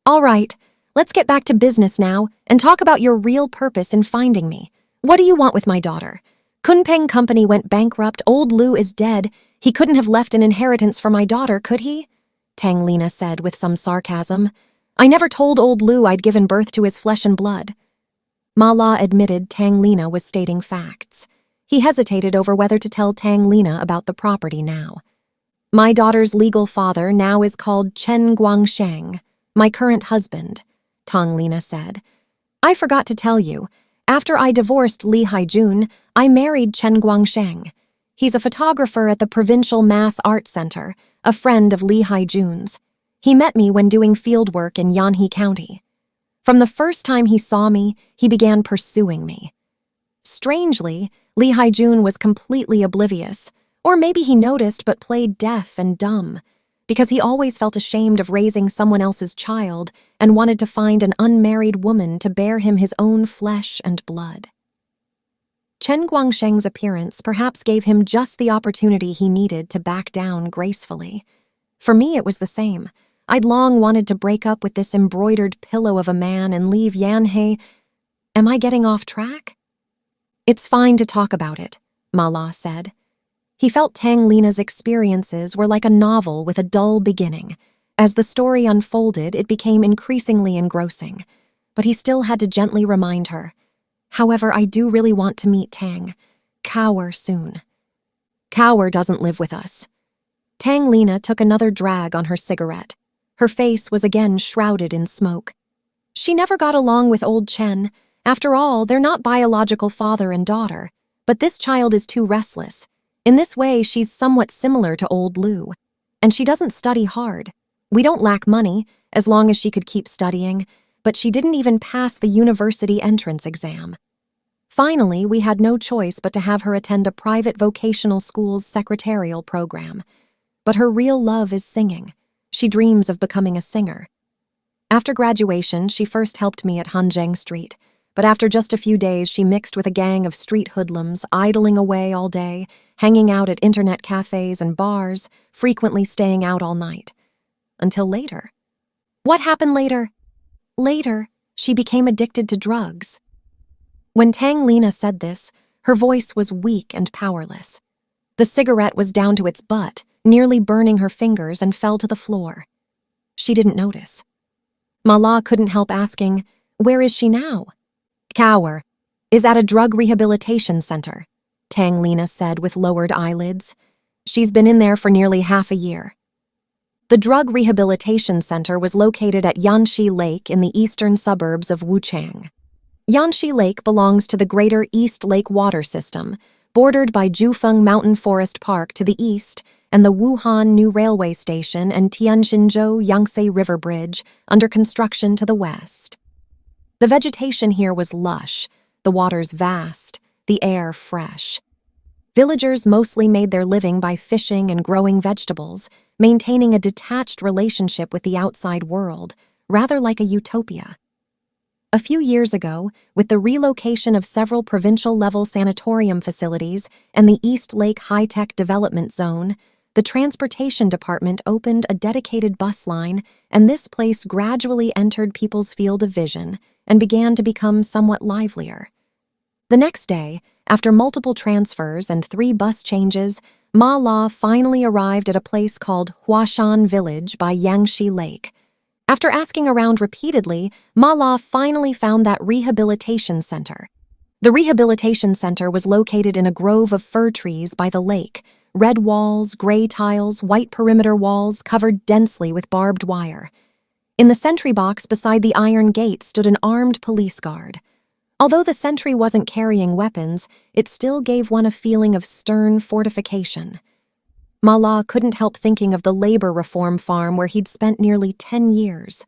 All right, let's get back to business now and talk about your real purpose in finding me. What do you want with my daughter? Kunpeng Company went bankrupt, old Liu is dead. He couldn't have left an inheritance for my daughter, could he? Tang Lina said with some sarcasm. I never told old Liu I'd given birth to his flesh and blood. Ma La admitted Tang Lina was stating facts. He hesitated over whether to tell Tang Lina about the property now. My daughter's legal father now is called Chen Guangsheng, my current husband, Tang Lina said. I forgot to tell you, after I divorced Lee Hae-jun, I married Chen Guangsheng. He's a photographer at the Provincial Mass Art Center, a friend of Lee Hae-jun's. He met me when doing field work in Yanhe County. From the first time he saw me, he began pursuing me. Strangely, Lee Hae-jun was completely oblivious, or maybe he noticed but played deaf and dumb, because he always felt ashamed of raising someone else's child and wanted to find an unmarried woman to bear him his own flesh and blood. Chen Guangsheng's appearance perhaps gave him just the opportunity he needed to back down gracefully. For me, it was the same. I'd long wanted to break up with this embroidered pillow of a man and leave Yanhe. Am I getting off track? It's fine to talk about it, Ma La said. He felt Tang Lina's experiences were like a novel with a dull beginning. As the story unfolded, it became increasingly engrossing, but he still had to gently remind her. However, I do really want to meet Tang. Cower soon. Cower doesn't live with us. Tang Lina took another drag on her cigarette. Her face was again shrouded in smoke. She never got along with old Chen. After all, they're not biological father and daughter, but this child is too restless. In this way, she's somewhat similar to old Liu, and she doesn't study hard. We don't lack money, as long as she could keep studying, but she didn't even pass the university entrance exam. Finally, we had no choice but to have her attend a private vocational school's secretarial program. But her real love is singing. She dreams of becoming a singer. After graduation, she first helped me at Hanjiang Street, but after just a few days, she mixed with a gang of street hoodlums, idling away all day, hanging out at internet cafes and bars, frequently staying out all night. Until later. What happened later? Later, she became addicted to drugs. When Tang Lina said this, her voice was weak and powerless. The cigarette was down to its butt, nearly burning her fingers, and fell to the floor. She didn't notice. Ma La couldn't help asking, where is she now? Cower is at a drug rehabilitation center, Tang Lina said with lowered eyelids. She's been in there for nearly half a year. The drug rehabilitation center was located at Yanxi Lake in the eastern suburbs of Wuchang. Yanxi Lake belongs to the Greater East Lake Water System, bordered by Jufeng Mountain Forest Park to the east and the Wuhan New Railway Station and Tianjinzhou Yangtze River Bridge under construction to the west. The vegetation here was lush, the waters vast, the air fresh. Villagers mostly made their living by fishing and growing vegetables, maintaining a detached relationship with the outside world, rather like a utopia. A few years ago, with the relocation of several provincial-level sanatorium facilities and the East Lake High-Tech Development Zone, the Transportation Department opened a dedicated bus line, and this place gradually entered people's field of vision and began to become somewhat livelier. The next day, after multiple transfers and 3 bus changes, Ma La finally arrived at a place called Huashan Village by Yangtze Lake. After asking around repeatedly, Ma La finally found that rehabilitation center. The rehabilitation center was located in a grove of fir trees by the lake, red walls, gray tiles, white perimeter walls covered densely with barbed wire. In the sentry box beside the iron gate stood an armed police guard. Although the sentry wasn't carrying weapons, it still gave one a feeling of stern fortification. Ma La couldn't help thinking of the labor reform farm where he'd spent nearly 10 years.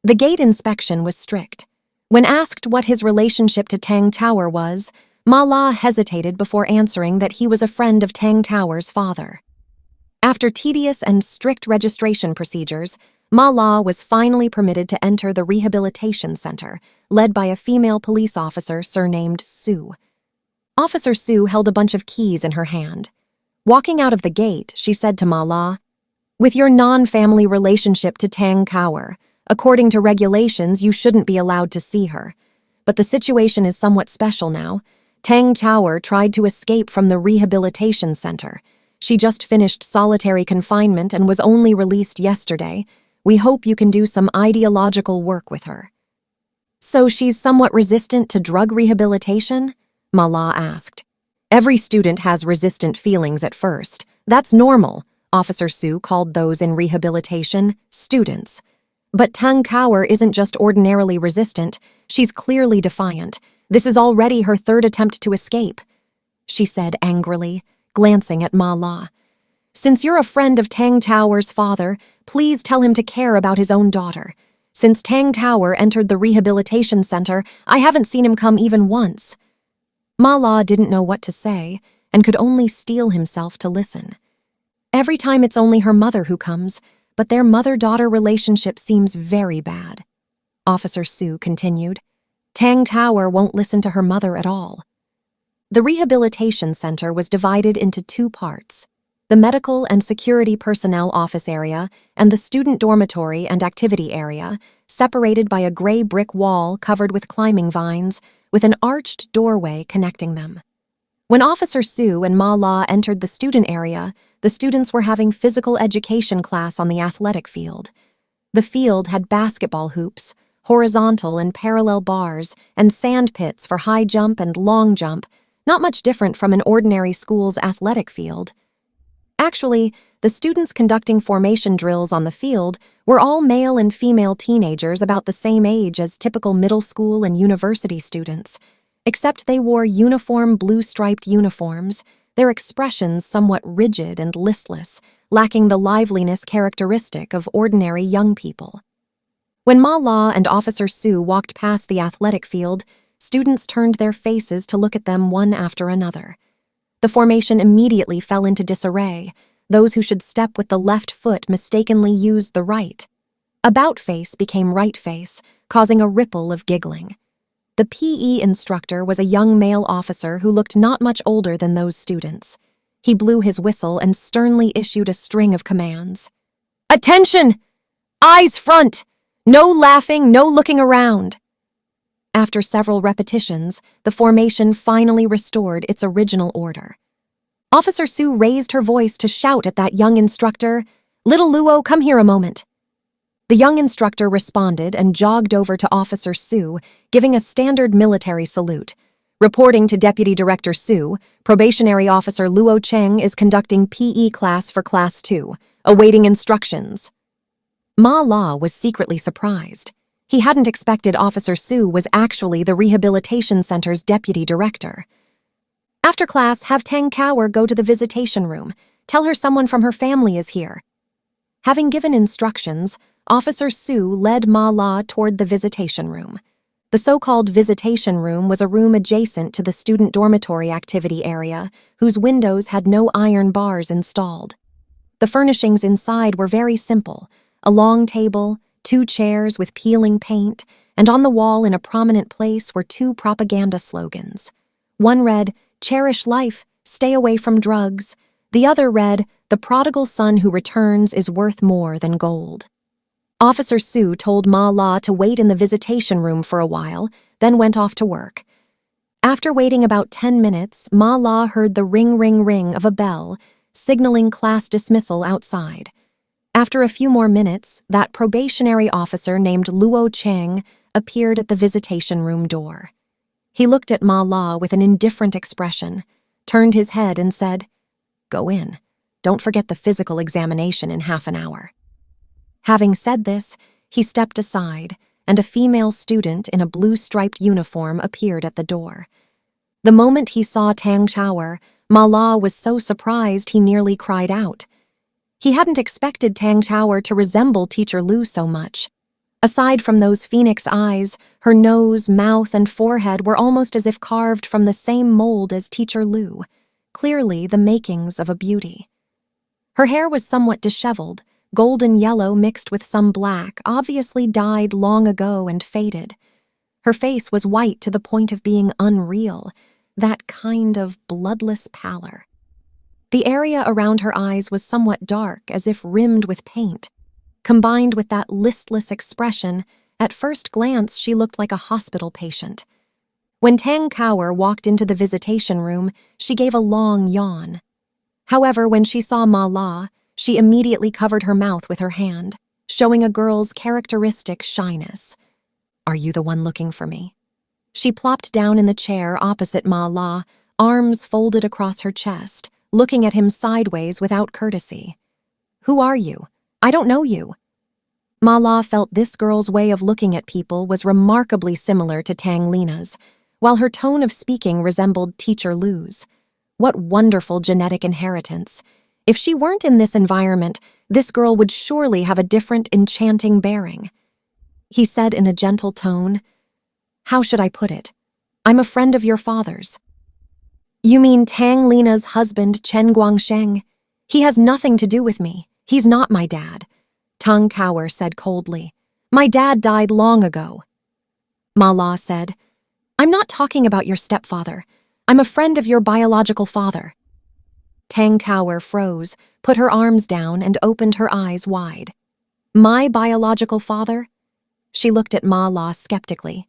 The gate inspection was strict. When asked what his relationship to Tang Tower was, Ma La hesitated before answering that he was a friend of Tang Tower's father. After tedious and strict registration procedures, Ma La was finally permitted to enter the rehabilitation center, led by a female police officer surnamed Sue. Officer Sue held a bunch of keys in her hand. Walking out of the gate, she said to Ma La, "With your non-family relationship to Tang Tower, according to regulations, you shouldn't be allowed to see her. But the situation is somewhat special now. Tang Tower tried to escape from the rehabilitation center. She just finished solitary confinement and was only released yesterday. We hope you can do some ideological work with her." "So she's somewhat resistant to drug rehabilitation?" Ma La asked. "Every student has resistant feelings at first. That's normal." Officer Sue called those in rehabilitation students. "But Tang Tower isn't just ordinarily resistant. She's clearly defiant. This is already her 3rd attempt to escape," she said angrily, glancing at Ma La. "Since you're a friend of Tang Tower's father, please tell him to care about his own daughter. Since Tang Tower entered the rehabilitation center, I haven't seen him come even once." Ma La didn't know what to say and could only steel himself to listen. Every time it's only her mother who comes, but their mother-daughter relationship seems very bad. Officer Sue continued. Tang Tower won't listen to her mother at all. The rehabilitation center was divided into 2 parts, the medical and security personnel office area and the student dormitory and activity area, separated by a gray brick wall covered with climbing vines, with an arched doorway connecting them. When Officer Sue and Ma La entered the student area, the students were having physical education class on the athletic field. The field had basketball hoops, horizontal and parallel bars, and sand pits for high jump and long jump, not much different from an ordinary school's athletic field. Actually, the students conducting formation drills on the field were all male and female teenagers about the same age as typical middle school and university students, except they wore uniform blue-striped uniforms, their expressions somewhat rigid and listless, lacking the liveliness characteristic of ordinary young people. When Ma La and Officer Sue walked past the athletic field, students turned their faces to look at them one after another. The formation immediately fell into disarray. Those who should step with the left foot mistakenly used the right. About face became right face, causing a ripple of giggling. The PE instructor was a young male officer who looked not much older than those students. He blew his whistle and sternly issued a string of commands. "Attention! Eyes front! No laughing, no looking around!" After several repetitions, the formation finally restored its original order. Officer Sue raised her voice to shout at that young instructor, "Little Luo, come here a moment." The young instructor responded and jogged over to Officer Sue, giving a standard military salute. Reporting to Deputy Director Sue, Probationary Officer Luo Cheng is conducting PE class for Class 2, awaiting instructions. Ma La was secretly surprised. He hadn't expected Officer Su was actually the rehabilitation center's deputy director. After class, have Tang Kaur go to the visitation room. Tell her someone from her family is here. Having given instructions, Officer Su led Ma La toward the visitation room. The so-called visitation room was a room adjacent to the student dormitory activity area, whose windows had no iron bars installed. The furnishings inside were very simple: a long table, 2 chairs with peeling paint, and on the wall in a prominent place were 2 propaganda slogans. One read, "Cherish life, stay away from drugs." The other read, "The prodigal son who returns is worth more than gold." Officer Su told Ma La to wait in the visitation room for a while, then went off to work. After waiting about 10 minutes, Ma La heard the ring, ring, ring of a bell, signaling class dismissal outside. After a few more minutes, that probationary officer named Luo Cheng appeared at the visitation room door. He looked at Ma La with an indifferent expression, turned his head and said, "Go in. Don't forget the physical examination in half an hour." Having said this, he stepped aside, and a female student in a blue-striped uniform appeared at the door. The moment he saw Tang Kaur, Ma La was so surprised he nearly cried out. He hadn't expected Tang Kaur to resemble Teacher Liu so much. Aside from those phoenix eyes, her nose, mouth, and forehead were almost as if carved from the same mold as Teacher Liu, clearly the makings of a beauty. Her hair was somewhat disheveled, golden yellow mixed with some black, obviously dyed long ago and faded. Her face was white to the point of being unreal, that kind of bloodless pallor. The area around her eyes was somewhat dark, as if rimmed with paint. Combined with that listless expression, at first glance she looked like a hospital patient. When Tang Kaur walked into the visitation room, she gave a long yawn. However, when she saw Ma La, she immediately covered her mouth with her hand, showing a girl's characteristic shyness. "Are you the one looking for me?" She plopped down in the chair opposite Ma La, arms folded across her chest, looking at him sideways without courtesy. "Who are you? I don't know you." Ma La felt this girl's way of looking at people was remarkably similar to Tang Lina's, while her tone of speaking resembled Teacher Liu's. What wonderful genetic inheritance. If she weren't in this environment, this girl would surely have a different, enchanting bearing. He said in a gentle tone, "How should I put it? I'm a friend of your father's." "You mean Tang Lina's husband, Chen Guangsheng? He has nothing to do with me. He's not my dad," Tang Kaur said coldly. "My dad died long ago." Ma La said, "I'm not talking about your stepfather. I'm a friend of your biological father." Tang Kaur froze, put her arms down, and opened her eyes wide. "My biological father?" She looked at Ma La skeptically.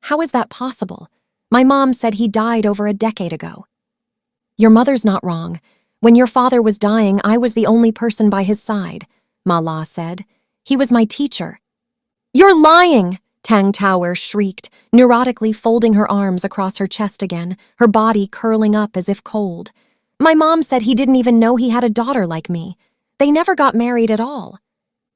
"How is that possible? My mom said he died over a decade ago." "Your mother's not wrong. When your father was dying, I was the only person by his side," Ma La said. "He was my teacher." "You're lying!" Tang Kaur shrieked, neurotically folding her arms across her chest again, her body curling up as if cold. "My mom said he didn't even know he had a daughter like me. They never got married at all."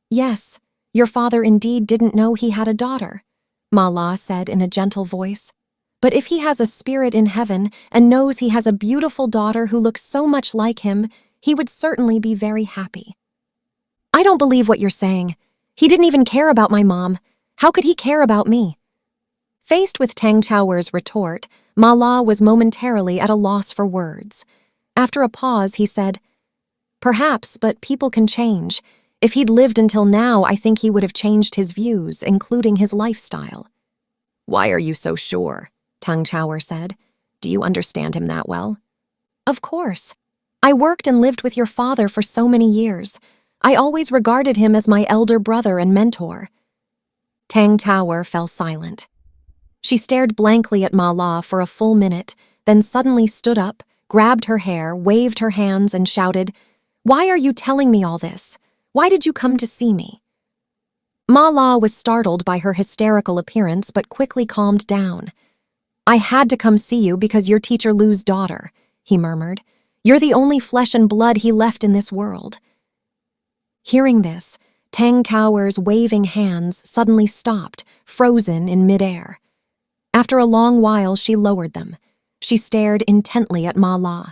"Yes, your father indeed didn't know he had a daughter," Ma La said in a gentle voice. "But if he has a spirit in heaven and knows he has a beautiful daughter who looks so much like him, he would certainly be very happy." "I don't believe what you're saying. He didn't even care about my mom. How could he care about me?" Faced with Tang Kaur's retort, Ma La was momentarily at a loss for words. After a pause, he said, "Perhaps, but people can change. If he'd lived until now, I think he would have changed his views, including his lifestyle." "Why are you so sure?" Tang Kaur said. "Do you understand him that well?" "Of course. I worked and lived with your father for so many years. I always regarded him as my elder brother and mentor." Tang Kaur fell silent. She stared blankly at Ma La for a full minute, then suddenly stood up, grabbed her hair, waved her hands, and shouted, "Why are you telling me all this? Why did you come to see me?" Ma La was startled by her hysterical appearance but quickly calmed down. "I had to come see you because you're Teacher Liu's daughter," he murmured. "You're the only flesh and blood he left in this world." Hearing this, Tang Cower's waving hands suddenly stopped, frozen in midair. After a long while, she lowered them. She stared intently at Ma La.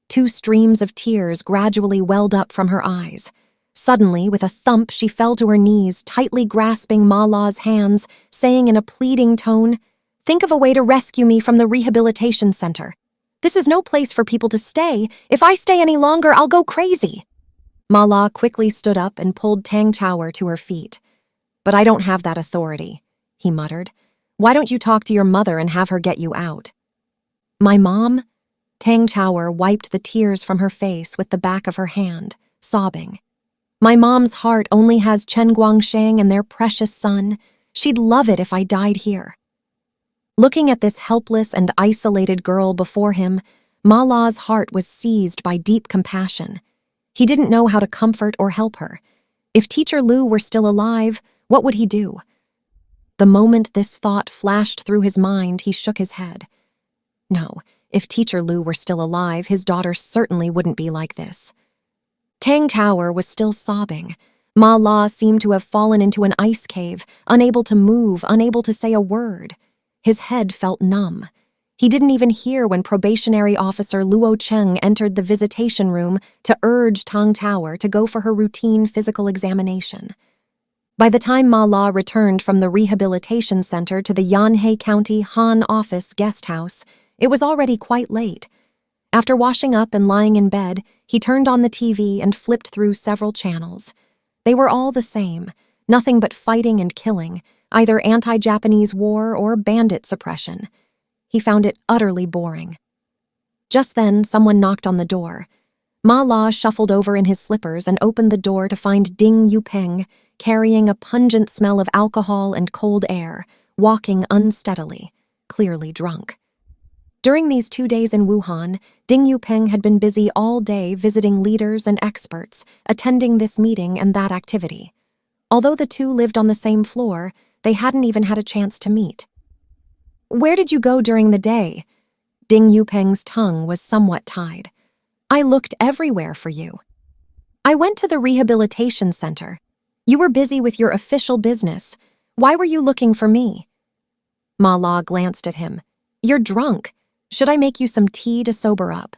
2 streams of tears gradually welled up from her eyes. Suddenly, with a thump, she fell to her knees, tightly grasping Ma La's hands, saying in a pleading tone, "Think of a way to rescue me from the rehabilitation center. This is no place for people to stay. If I stay any longer, I'll go crazy." Ma La quickly stood up and pulled Tang Cower to her feet. "But I don't have that authority," he muttered. "Why don't you talk to your mother and have her get you out?" "My mom?" Tang Cower wiped the tears from her face with the back of her hand, sobbing. "My mom's heart only has Chen Guangsheng and their precious son. She'd love it if I died here." Looking at this helpless and isolated girl before him, Ma La's heart was seized by deep compassion. He didn't know how to comfort or help her. If Teacher Liu were still alive, what would he do? The moment this thought flashed through his mind, he shook his head. No, if Teacher Liu were still alive, his daughter certainly wouldn't be like this. Tang Cower was still sobbing. Ma La seemed to have fallen into an ice cave, unable to move, unable to say a word. His head felt numb. He didn't even hear when probationary officer Luo Cheng entered the visitation room to urge Tang Cower to go for her routine physical examination. By the time Ma La returned from the rehabilitation center to the Yanhe County Han Office guest house, it was already quite late. After washing up and lying in bed, he turned on the TV and flipped through several channels. They were all the same, nothing but fighting and killing, either anti-Japanese war or bandit suppression. He found it utterly boring. Just then, someone knocked on the door. Ma La shuffled over in his slippers and opened the door to find Ding Yupeng, carrying a pungent smell of alcohol and cold air, walking unsteadily, clearly drunk. During these 2 days in Wuhan, Ding Yupeng had been busy all day visiting leaders and experts, attending this meeting and that activity. Although the two lived on the same floor, they hadn't even had a chance to meet. "Where did you go during the day?" Ding Yupeng's tongue was somewhat tied. "I looked everywhere for you." "I went to the rehabilitation center. You were busy with your official business. Why were you looking for me?" Ma La glanced at him. "You're drunk. Should I make you some tea to sober up?"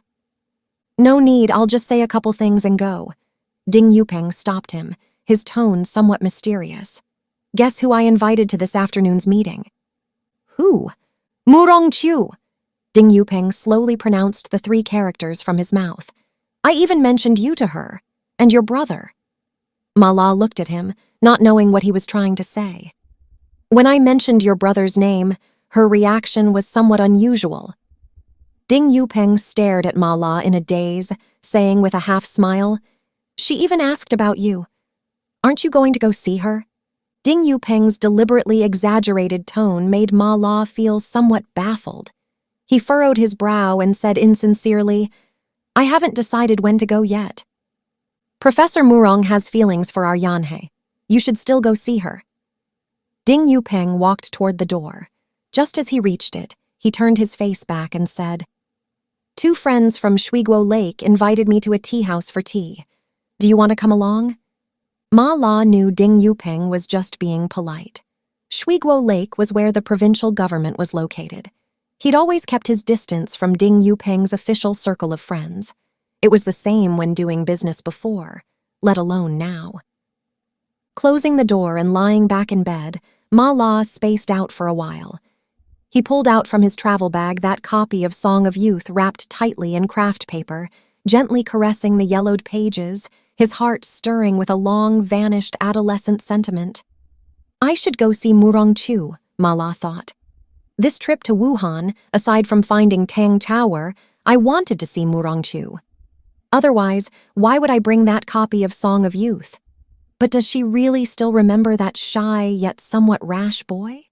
"No need, I'll just say a couple things and go." Ding Yupeng stopped him, his tone somewhat mysterious. "Guess who I invited to this afternoon's meeting?" "Who?" "Murong Chu." Ding Yupeng slowly pronounced the 3 characters from his mouth. "I even mentioned you to her, and your brother." Ma La looked at him, not knowing what he was trying to say. "When I mentioned your brother's name, her reaction was somewhat unusual." Ding Yupeng stared at Ma La in a daze, saying with a half-smile, "She even asked about you. Aren't you going to go see her?" Ding Yupeng's deliberately exaggerated tone made Ma La feel somewhat baffled. He furrowed his brow and said insincerely, "I haven't decided when to go yet. Professor Murong has feelings for our Yanhe. You should still go see her." Ding Yupeng walked toward the door. Just as he reached it, he turned his face back and said, "2 friends from Shuiguo Lake invited me to a tea house for tea. Do you want to come along?" Ma La knew Ding Yupeng was just being polite. Shuiguo Lake was where the provincial government was located. He'd always kept his distance from Ding Yupeng's official circle of friends. It was the same when doing business before, let alone now. Closing the door and lying back in bed, Ma La spaced out for a while. He pulled out from his travel bag that copy of Song of Youth wrapped tightly in craft paper, gently caressing the yellowed pages, his heart stirring with a long-vanished adolescent sentiment. I should go see Murong Chu, Ma La thought. This trip to Wuhan, aside from finding Tang Cower, I wanted to see Murong Chu. Otherwise, why would I bring that copy of Song of Youth? But does she really still remember that shy yet somewhat rash boy?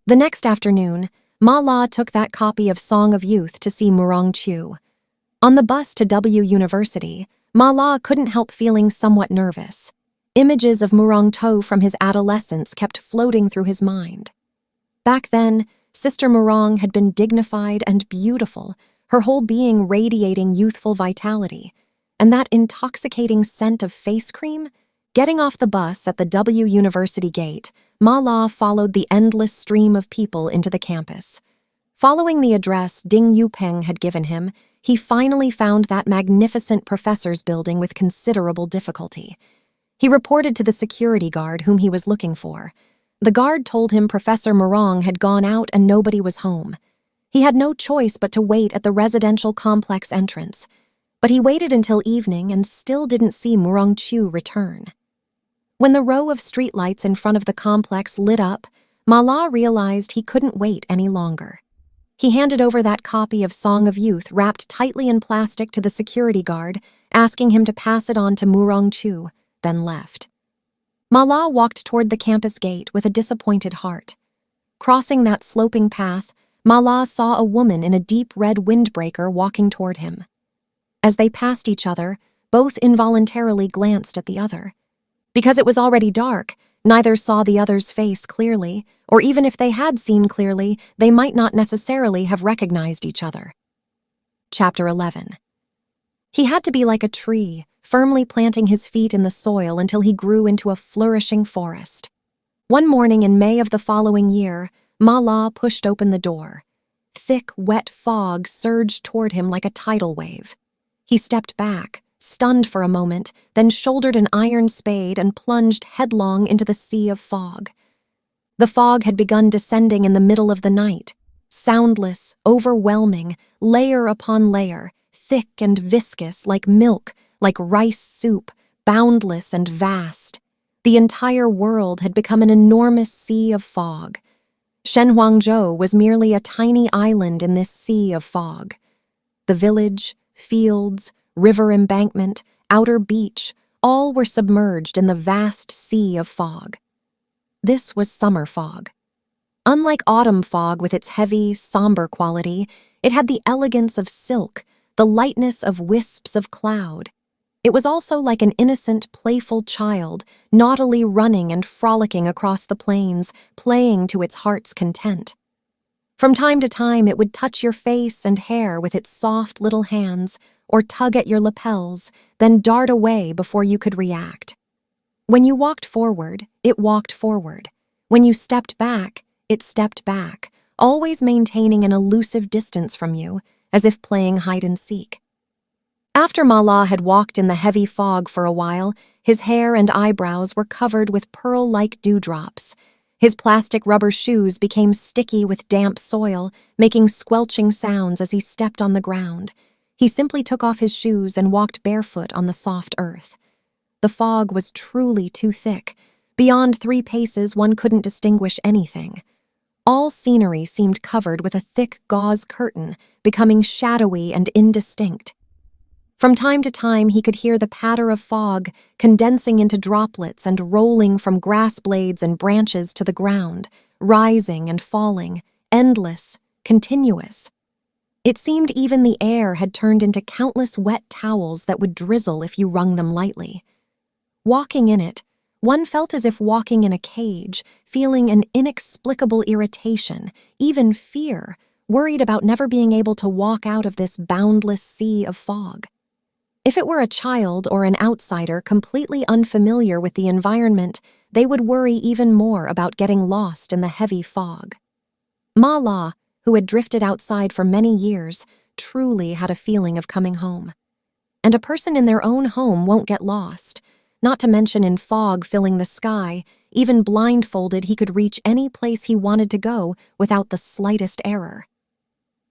The next afternoon, Ma La took that copy of Song of Youth to see Murong Chu. On the bus to W University, Ma La couldn't help feeling somewhat nervous. Images of Murong To from his adolescence kept floating through his mind. Back then, Sister Murong had been dignified and beautiful, her whole being radiating youthful vitality, and that intoxicating scent of face cream, Getting off the bus at the W University gate, Ma La followed the endless stream of people into the campus. Following the address Ding Yupeng had given him, he finally found that magnificent professor's building with considerable difficulty. He reported to the security guard whom he was looking for. The guard told him Professor Murong had gone out and nobody was home. He had no choice but to wait at the residential complex entrance. But he waited until evening and still didn't see Murong Chu return. When the row of streetlights in front of the complex lit up, Ma La realized he couldn't wait any longer. He handed over that copy of Song of Youth wrapped tightly in plastic to the security guard, asking him to pass it on to Murong Chu, then left. Ma La walked toward the campus gate with a disappointed heart. Crossing that sloping path, Ma La saw a woman in a deep red windbreaker walking toward him. As they passed each other, both involuntarily glanced at the other. Because it was already dark, neither saw the other's face clearly, or even if they had seen clearly, they might not necessarily have recognized each other. Chapter 11. He had to be like a tree, firmly planting his feet in the soil until he grew into a flourishing forest. One morning in May of the following year, Ma La pushed open the door. Thick, wet fog surged toward him like a tidal wave. He stepped back, stunned for a moment, then shouldered an iron spade and plunged headlong into the sea of fog. The fog had begun descending in the middle of the night, soundless, overwhelming, layer upon layer, thick and viscous like milk, like rice soup, boundless and vast. The entire world had become an enormous sea of fog. Shenhuangzhou was merely a tiny island in this sea of fog. The village, fields, river embankment, outer beach, all were submerged in the vast sea of fog. This was summer fog. Unlike autumn fog with its heavy, somber quality, it had the elegance of silk, the lightness of wisps of cloud. It was also like an innocent, playful child, naughtily running and frolicking across the plains, playing to its heart's content. From time to time, it would touch your face and hair with its soft little hands, or tug at your lapels, then dart away before you could react. When you walked forward, it walked forward. When you stepped back, it stepped back, always maintaining an elusive distance from you, as if playing hide-and-seek. After Ma La had walked in the heavy fog for a while, his hair and eyebrows were covered with pearl-like dewdrops. His plastic rubber shoes became sticky with damp soil, making squelching sounds as he stepped on the ground. He simply took off his shoes and walked barefoot on the soft earth. The fog was truly too thick. Beyond 3 paces, one couldn't distinguish anything. All scenery seemed covered with a thick gauze curtain, becoming shadowy and indistinct. From time to time, he could hear the patter of fog condensing into droplets and rolling from grass blades and branches to the ground, rising and falling, endless, continuous. It seemed even the air had turned into countless wet towels that would drizzle if you wrung them lightly. Walking in it, one felt as if walking in a cage, feeling an inexplicable irritation, even fear, worried about never being able to walk out of this boundless sea of fog. If it were a child or an outsider completely unfamiliar with the environment, they would worry even more about getting lost in the heavy fog. Ma La, who had drifted outside for many years, truly had a feeling of coming home. And a person in their own home won't get lost, not to mention in fog filling the sky. Even blindfolded, he could reach any place he wanted to go without the slightest error.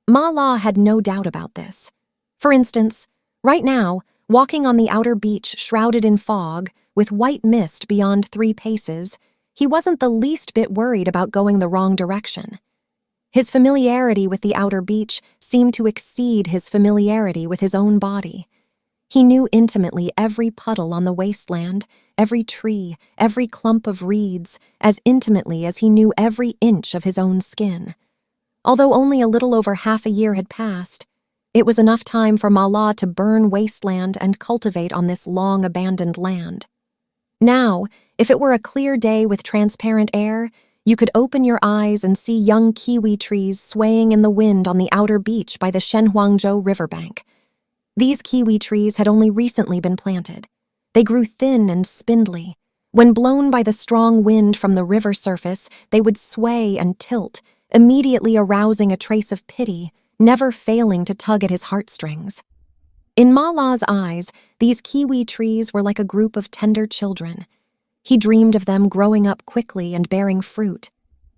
Ma La had no doubt about this. For instance, right now, walking on the outer beach shrouded in fog, with white mist beyond 3 paces, he wasn't the least bit worried about going the wrong direction. His familiarity with the outer beach seemed to exceed his familiarity with his own body. He knew intimately every puddle on the wasteland, every tree, every clump of reeds, as intimately as he knew every inch of his own skin. Although only a little over half a year had passed, it was enough time for Ma La to burn wasteland and cultivate on this long-abandoned land. Now, if it were a clear day with transparent air, you could open your eyes and see young kiwi trees swaying in the wind on the outer beach by the Shenhuangzhou riverbank. These kiwi trees had only recently been planted. They grew thin and spindly. When blown by the strong wind from the river surface, they would sway and tilt, immediately arousing a trace of pity, never failing to tug at his heartstrings. In Ma La's eyes, these kiwi trees were like a group of tender children. He dreamed of them growing up quickly and bearing fruit.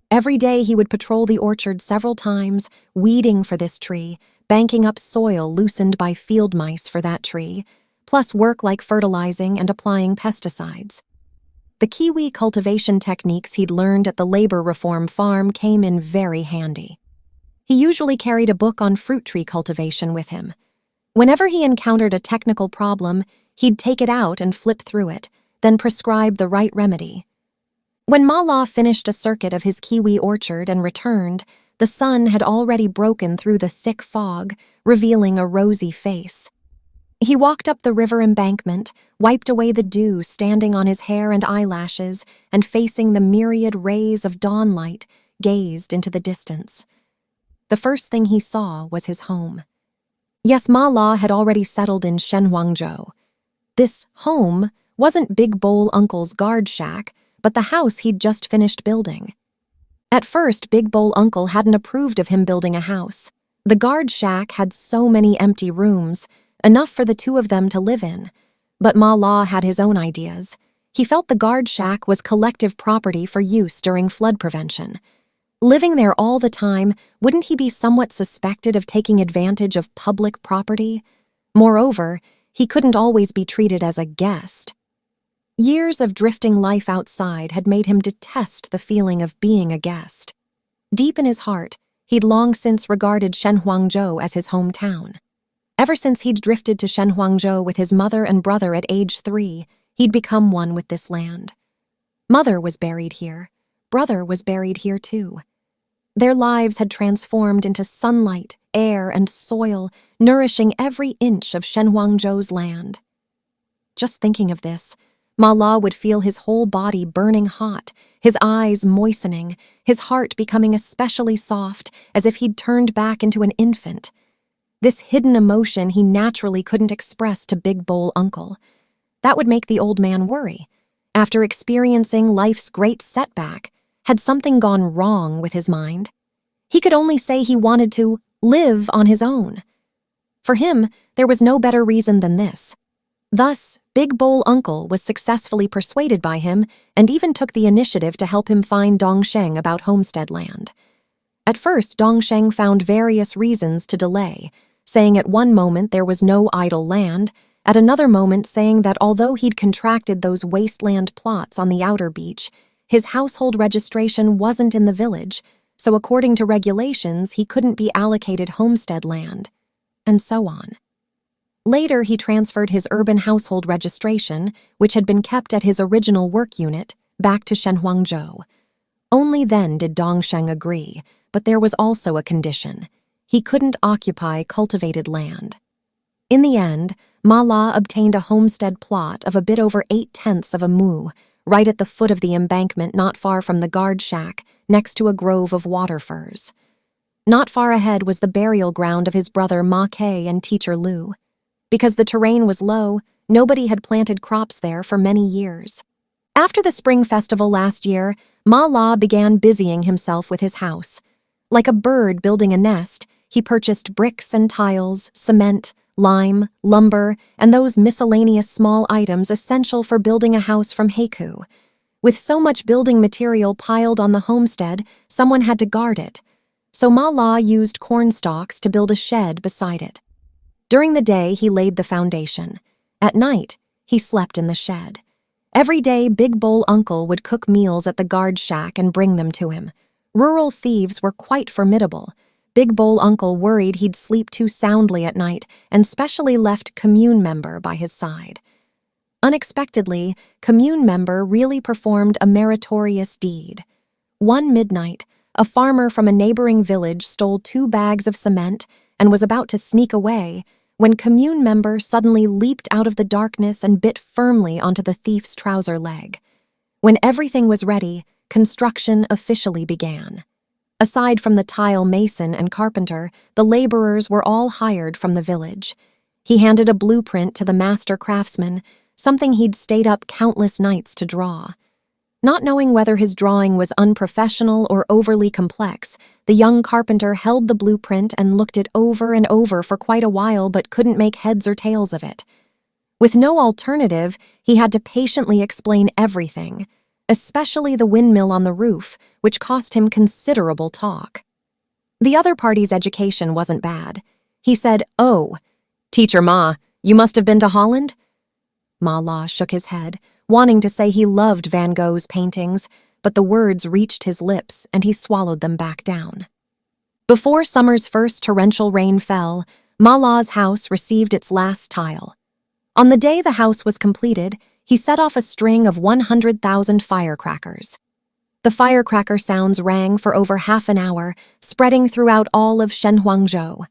Every day he would patrol the orchard several times, weeding for this tree, banking up soil loosened by field mice for that tree, plus work like fertilizing and applying pesticides. The kiwi cultivation techniques he'd learned at the labor reform farm came in very handy. He usually carried a book on fruit tree cultivation with him. Whenever he encountered a technical problem, he'd take it out and flip through it, then prescribe the right remedy. When Ma La finished a circuit of his kiwi orchard and returned, the sun had already broken through the thick fog, revealing a rosy face. He walked up the river embankment, wiped away the dew standing on his hair and eyelashes, and facing the myriad rays of dawn light, gazed into the distance. The first thing he saw was his home. Yes, Ma La had already settled in Shenhuangzhou. This home wasn't Big Bowl Uncle's guard shack, but the house he'd just finished building. At first, Big Bowl Uncle hadn't approved of him building a house. The guard shack had so many empty rooms, enough for the two of them to live in. But Ma La had his own ideas. He felt the guard shack was collective property for use during flood prevention. Living there all the time, wouldn't he be somewhat suspected of taking advantage of public property? Moreover, he couldn't always be treated as a guest. Years of drifting life outside had made him detest the feeling of being a guest. Deep in his heart, he'd long since regarded Shenhuangzhou as his hometown. Ever since he'd drifted to Shenhuangzhou with his mother and brother at age 3, he'd become one with this land. Mother was buried here. Brother was buried here too. Their lives had transformed into sunlight, air, and soil, nourishing every inch of Shenhuangzhou's land. Just thinking of this, Ma La would feel his whole body burning hot, his eyes moistening, his heart becoming especially soft, as if he'd turned back into an infant. This hidden emotion he naturally couldn't express to Big Bowl Uncle. That would make the old man worry. After experiencing life's great setback, had something gone wrong with his mind? He could only say he wanted to live on his own. For him, there was no better reason than this. Thus, Big Bowl Uncle was successfully persuaded by him and even took the initiative to help him find Dongsheng about homestead land. At first, Dongsheng found various reasons to delay, saying at one moment there was no idle land, at another moment saying that although he'd contracted those wasteland plots on the outer beach, his household registration wasn't in the village, so according to regulations he couldn't be allocated homestead land, and so on. Later he transferred his urban household registration, which had been kept at his original work unit, back to Shenhuangzhou. Only then did Dongsheng agree, but there was also a condition. He couldn't occupy cultivated land. In the end, Ma La obtained a homestead plot of a bit over 8/10 of a mu, right at the foot of the embankment not far from the guard shack, next to a grove of water firs. Not far ahead was the burial ground of his brother Ma Kei and teacher Liu. Because the terrain was low, nobody had planted crops there for many years. After the spring festival last year, Ma La began busying himself with his house. Like a bird building a nest, he purchased bricks and tiles, cement, lime, lumber, and those miscellaneous small items essential for building a house from haiku. With so much building material piled on the homestead, someone had to guard it. So Ma La used corn stalks to build a shed beside it. During the day, he laid the foundation. At night, he slept in the shed. Every day, Big Bowl Uncle would cook meals at the guard shack and bring them to him. Rural thieves were quite formidable. Big Bowl Uncle worried he'd sleep too soundly at night and specially left Commune Member by his side. Unexpectedly, Commune Member really performed a meritorious deed. One midnight, a farmer from a neighboring village stole 2 bags of cement and was about to sneak away when Commune Member suddenly leaped out of the darkness and bit firmly onto the thief's trouser leg. When everything was ready, construction officially began. Aside from the tile mason and carpenter, the laborers were all hired from the village. He handed a blueprint to the master craftsman, something he'd stayed up countless nights to draw. Not knowing whether his drawing was unprofessional or overly complex, the young carpenter held the blueprint and looked it over and over for quite a while but couldn't make heads or tails of it. With no alternative, he had to patiently explain everything, especially the windmill on the roof, which cost him considerable talk. The other party's education wasn't bad. He said, "Oh, Teacher Ma, you must have been to Holland?" Ma La shook his head, wanting to say he loved Van Gogh's paintings, but the words reached his lips and he swallowed them back down. Before summer's first torrential rain fell, Ma La's house received its last tile. On the day the house was completed, he set off a string of 100,000 firecrackers. The firecracker sounds rang for over half an hour, spreading throughout all of Shenhuangzhou.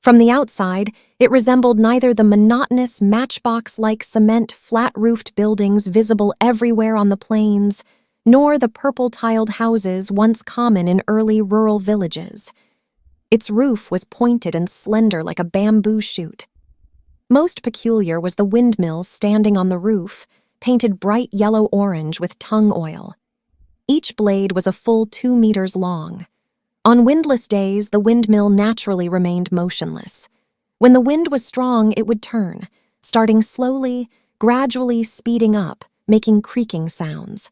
From the outside, it resembled neither the monotonous matchbox-like cement flat-roofed buildings visible everywhere on the plains, nor the purple-tiled houses once common in early rural villages. Its roof was pointed and slender like a bamboo shoot. Most peculiar was the windmill standing on the roof, painted bright yellow-orange with tung oil. Each blade was a full 2 meters long. On windless days, the windmill naturally remained motionless. When the wind was strong, it would turn, starting slowly, gradually speeding up, making creaking sounds.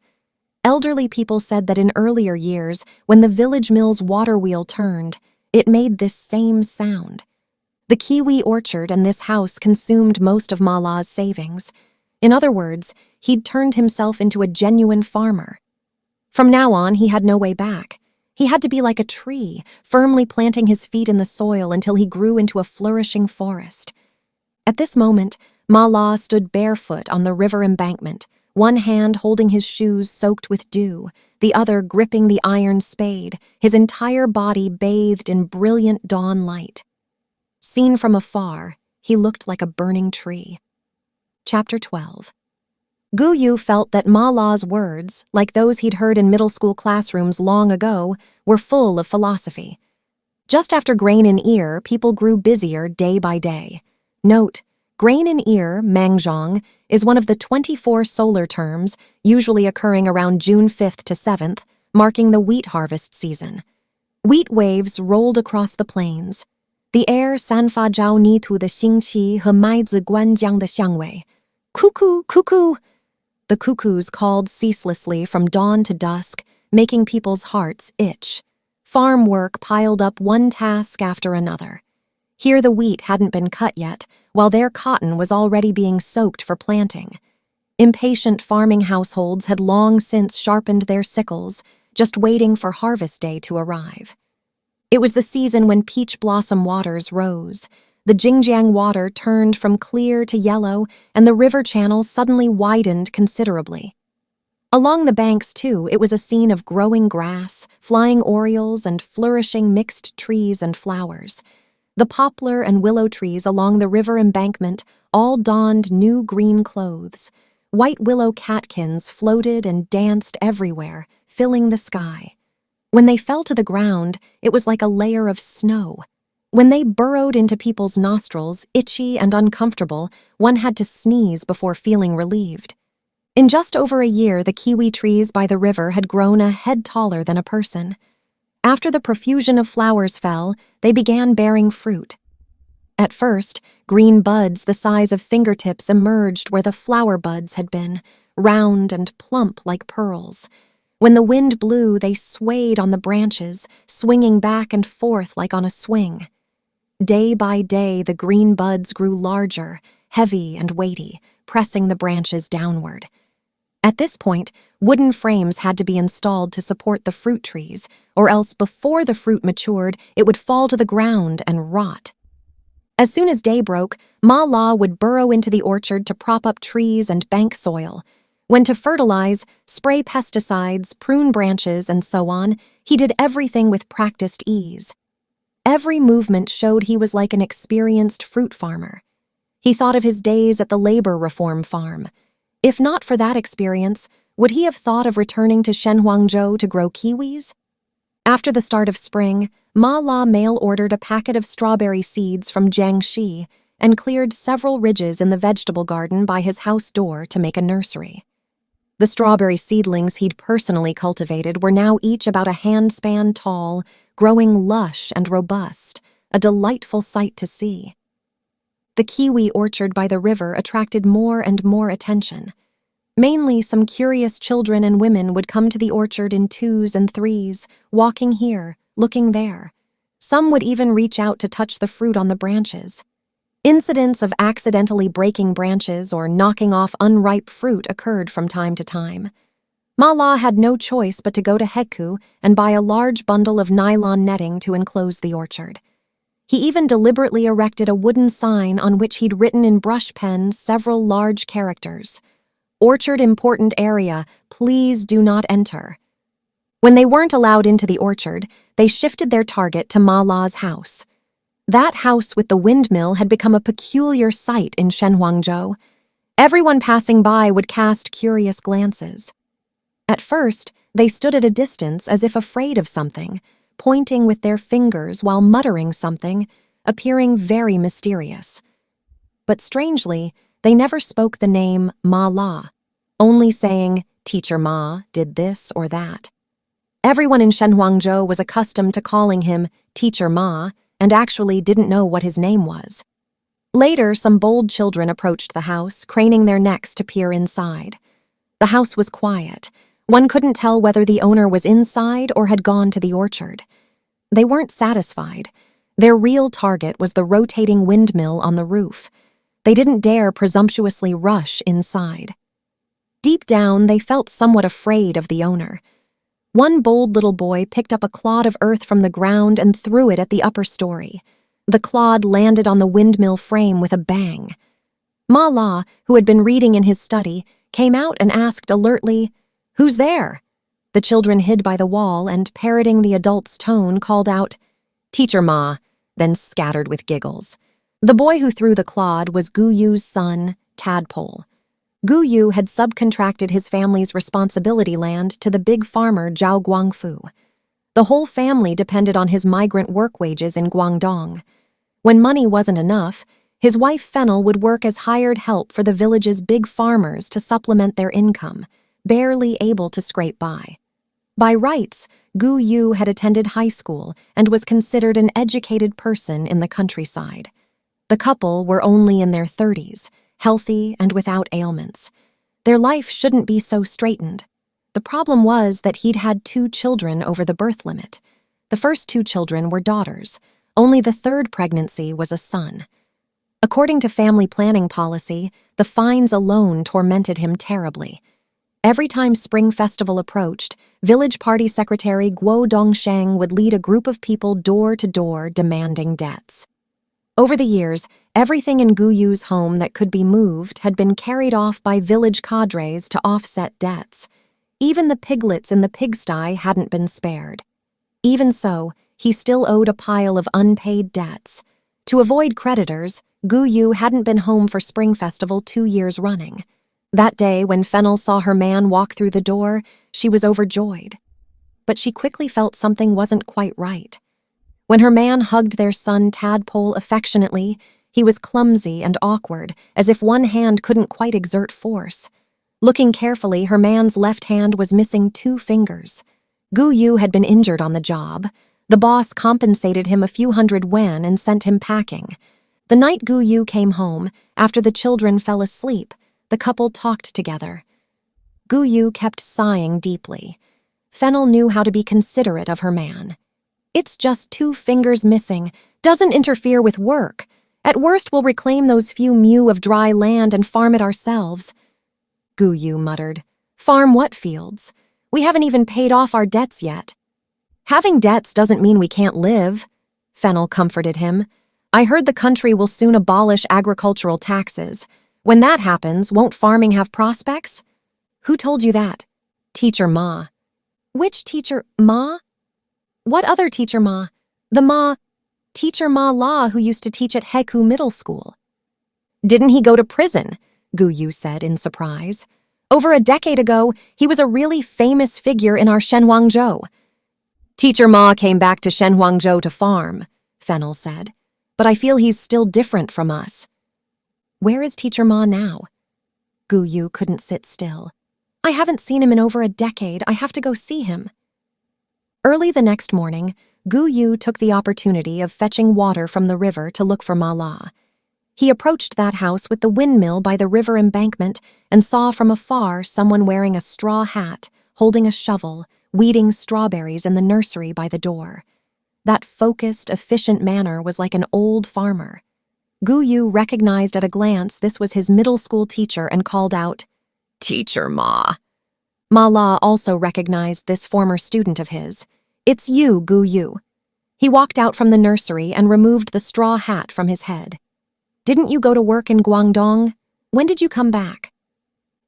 Elderly people said that in earlier years, when the village mill's water wheel turned, it made this same sound. The kiwi orchard and this house consumed most of Ma La's savings. In other words, he'd turned himself into a genuine farmer. From now on, he had no way back. He had to be like a tree, firmly planting his feet in the soil until he grew into a flourishing forest. At this moment, Ma La stood barefoot on the river embankment, one hand holding his shoes soaked with dew, the other gripping the iron spade, his entire body bathed in brilliant dawn light. Seen from afar, he looked like a burning tree. Chapter 12. Gu Yu felt that Ma La's words, like those he'd heard in middle school classrooms long ago, were full of philosophy. Just after grain in ear, people grew busier day by day. Note, grain in ear, Mangzhong, is one of the 24 solar terms, usually occurring around June 5th to 7th, marking the wheat harvest season. Wheat waves rolled across the plains. The air sanfa zhao ni tu de xingqi he mai zi guan jiang de xiangwei. Cuckoo, cuckoo! The cuckoos called ceaselessly from dawn to dusk, making people's hearts itch. Farm work piled up one task after another. Here the wheat hadn't been cut yet, while their cotton was already being soaked for planting. Impatient farming households had long since sharpened their sickles, just waiting for harvest day to arrive. It was the season when peach blossom waters rose. The Jingjiang water turned from clear to yellow, and the river channels suddenly widened considerably. Along the banks, too, it was a scene of growing grass, flying orioles, and flourishing mixed trees and flowers. The poplar and willow trees along the river embankment all donned new green clothes. White willow catkins floated and danced everywhere, filling the sky. When they fell to the ground, it was like a layer of snow. When they burrowed into people's nostrils, itchy and uncomfortable, one had to sneeze before feeling relieved. In just over a year, the kiwi trees by the river had grown a head taller than a person. After the profusion of flowers fell, they began bearing fruit. At first, green buds the size of fingertips emerged where the flower buds had been, round and plump like pearls. When the wind blew, they swayed on the branches, swinging back and forth like on a swing. Day by day, the green buds grew larger, heavy and weighty, pressing the branches downward. At this point, wooden frames had to be installed to support the fruit trees, or else before the fruit matured, it would fall to the ground and rot. As soon as day broke, Ma La would burrow into the orchard to prop up trees and bank soil. When to fertilize, spray pesticides, prune branches, and so on, he did everything with practiced ease. Every movement showed he was like an experienced fruit farmer. He thought of his days at the labor reform farm. If not for that experience, would he have thought of returning to Shenhuangzhou to grow kiwis? After the start of spring, Ma La mail-ordered a packet of strawberry seeds from Jiangxi and cleared several ridges in the vegetable garden by his house door to make a nursery. The strawberry seedlings he'd personally cultivated were now each about a handspan tall, growing lush and robust, a delightful sight to see. The kiwi orchard by the river attracted more and more attention. Mainly some curious children and women would come to the orchard in 2s and 3s, walking here, looking there. Some would even reach out to touch the fruit on the branches. Incidents of accidentally breaking branches or knocking off unripe fruit occurred from time to time. Ma La had no choice but to go to Heku and buy a large bundle of nylon netting to enclose the orchard. He even deliberately erected a wooden sign on which he'd written in brush pen several large characters. "Orchard important area, please do not enter." When they weren't allowed into the orchard, they shifted their target to Ma La's house. That house with the windmill had become a peculiar sight in Shenhuangzhou. Everyone passing by would cast curious glances. At first, they stood at a distance as if afraid of something, pointing with their fingers while muttering something, appearing very mysterious. But strangely, they never spoke the name Ma La, only saying, "Teacher Ma did this or that." Everyone in Shenhuangzhou was accustomed to calling him Teacher Ma and actually didn't know what his name was. Later, some bold children approached the house, craning their necks to peer inside. The house was quiet. One couldn't tell whether the owner was inside or had gone to the orchard. They weren't satisfied. Their real target was the rotating windmill on the roof. They didn't dare presumptuously rush inside. Deep down, they felt somewhat afraid of the owner. One bold little boy picked up a clod of earth from the ground and threw it at the upper story. The clod landed on the windmill frame with a bang. Ma La, who had been reading in his study, came out and asked alertly, "Who's there?" The children hid by the wall and, parroting the adult's tone, called out, "Teacher Ma," then scattered with giggles. The boy who threw the clod was Gu Yu's son, Tadpole. Gu Yu had subcontracted his family's responsibility land to the big farmer Zhao Guangfu. The whole family depended on his migrant work wages in Guangdong. When money wasn't enough, his wife Fennel would work as hired help for the village's big farmers to supplement their income, barely able to scrape by. By rights, Gu Yu had attended high school and was considered an educated person in the countryside. The couple were only in their 30s, healthy and without ailments. Their life shouldn't be so straitened. The problem was that he'd had 2 children over the birth limit. The first 2 children were daughters. Only the 3rd pregnancy was a son. According to family planning policy, the fines alone tormented him terribly. Every time Spring Festival approached, village party secretary Guo Dongsheng would lead a group of people door to door demanding debts. Over the years, everything in Gu Yu's home that could be moved had been carried off by village cadres to offset debts. Even the piglets in the pigsty hadn't been spared. Even so, he still owed a pile of unpaid debts. To avoid creditors, Gu Yu hadn't been home for Spring Festival 2 years running. That day, when Fennel saw her man walk through the door, she was overjoyed. But she quickly felt something wasn't quite right. When her man hugged their son Tadpole affectionately, he was clumsy and awkward, as if one hand couldn't quite exert force. Looking carefully, her man's left hand was missing 2 fingers. Gu Yu had been injured on the job. The boss compensated him a few hundred yuan and sent him packing. The night Gu Yu came home, after the children fell asleep, the couple talked together. Gu Yu kept sighing deeply. Fennel knew how to be considerate of her man. "It's just 2 fingers missing. Doesn't interfere with work. At worst, we'll reclaim those few mu of dry land and farm it ourselves." Gu Yu muttered. "Farm what fields? We haven't even paid off our debts yet." "Having debts doesn't mean we can't live," Fennel comforted him. "I heard the country will soon abolish agricultural taxes. When that happens, won't farming have prospects?" "Who told you that?" "Teacher Ma." "Which teacher, Ma?" "What other teacher Ma?" "Teacher Ma La who used to teach at Heku Middle School." "Didn't he go to prison?" Gu Yu said in surprise. "Over a decade ago, he was a really famous figure in our Shenhuangzhou." "Teacher Ma came back to Shenhuangzhou to farm," Fennel said. "But I feel he's still different from us." Where is Teacher Ma now? Gu Yu couldn't sit still. I haven't seen him in over a decade. I have to go see him. Early the next morning, Gu Yu took the opportunity of fetching water from the river to look for Ma La. He approached that house with the windmill by the river embankment and saw from afar someone wearing a straw hat, holding a shovel, weeding strawberries in the nursery by the door. That focused, efficient manner was like an old farmer. Gu Yu recognized at a glance this was his middle school teacher and called out, "Teacher Ma." Ma La also recognized this former student of his. "It's you, Gu Yu." He walked out from the nursery and removed the straw hat from his head. "Didn't you go to work in Guangdong? When did you come back?"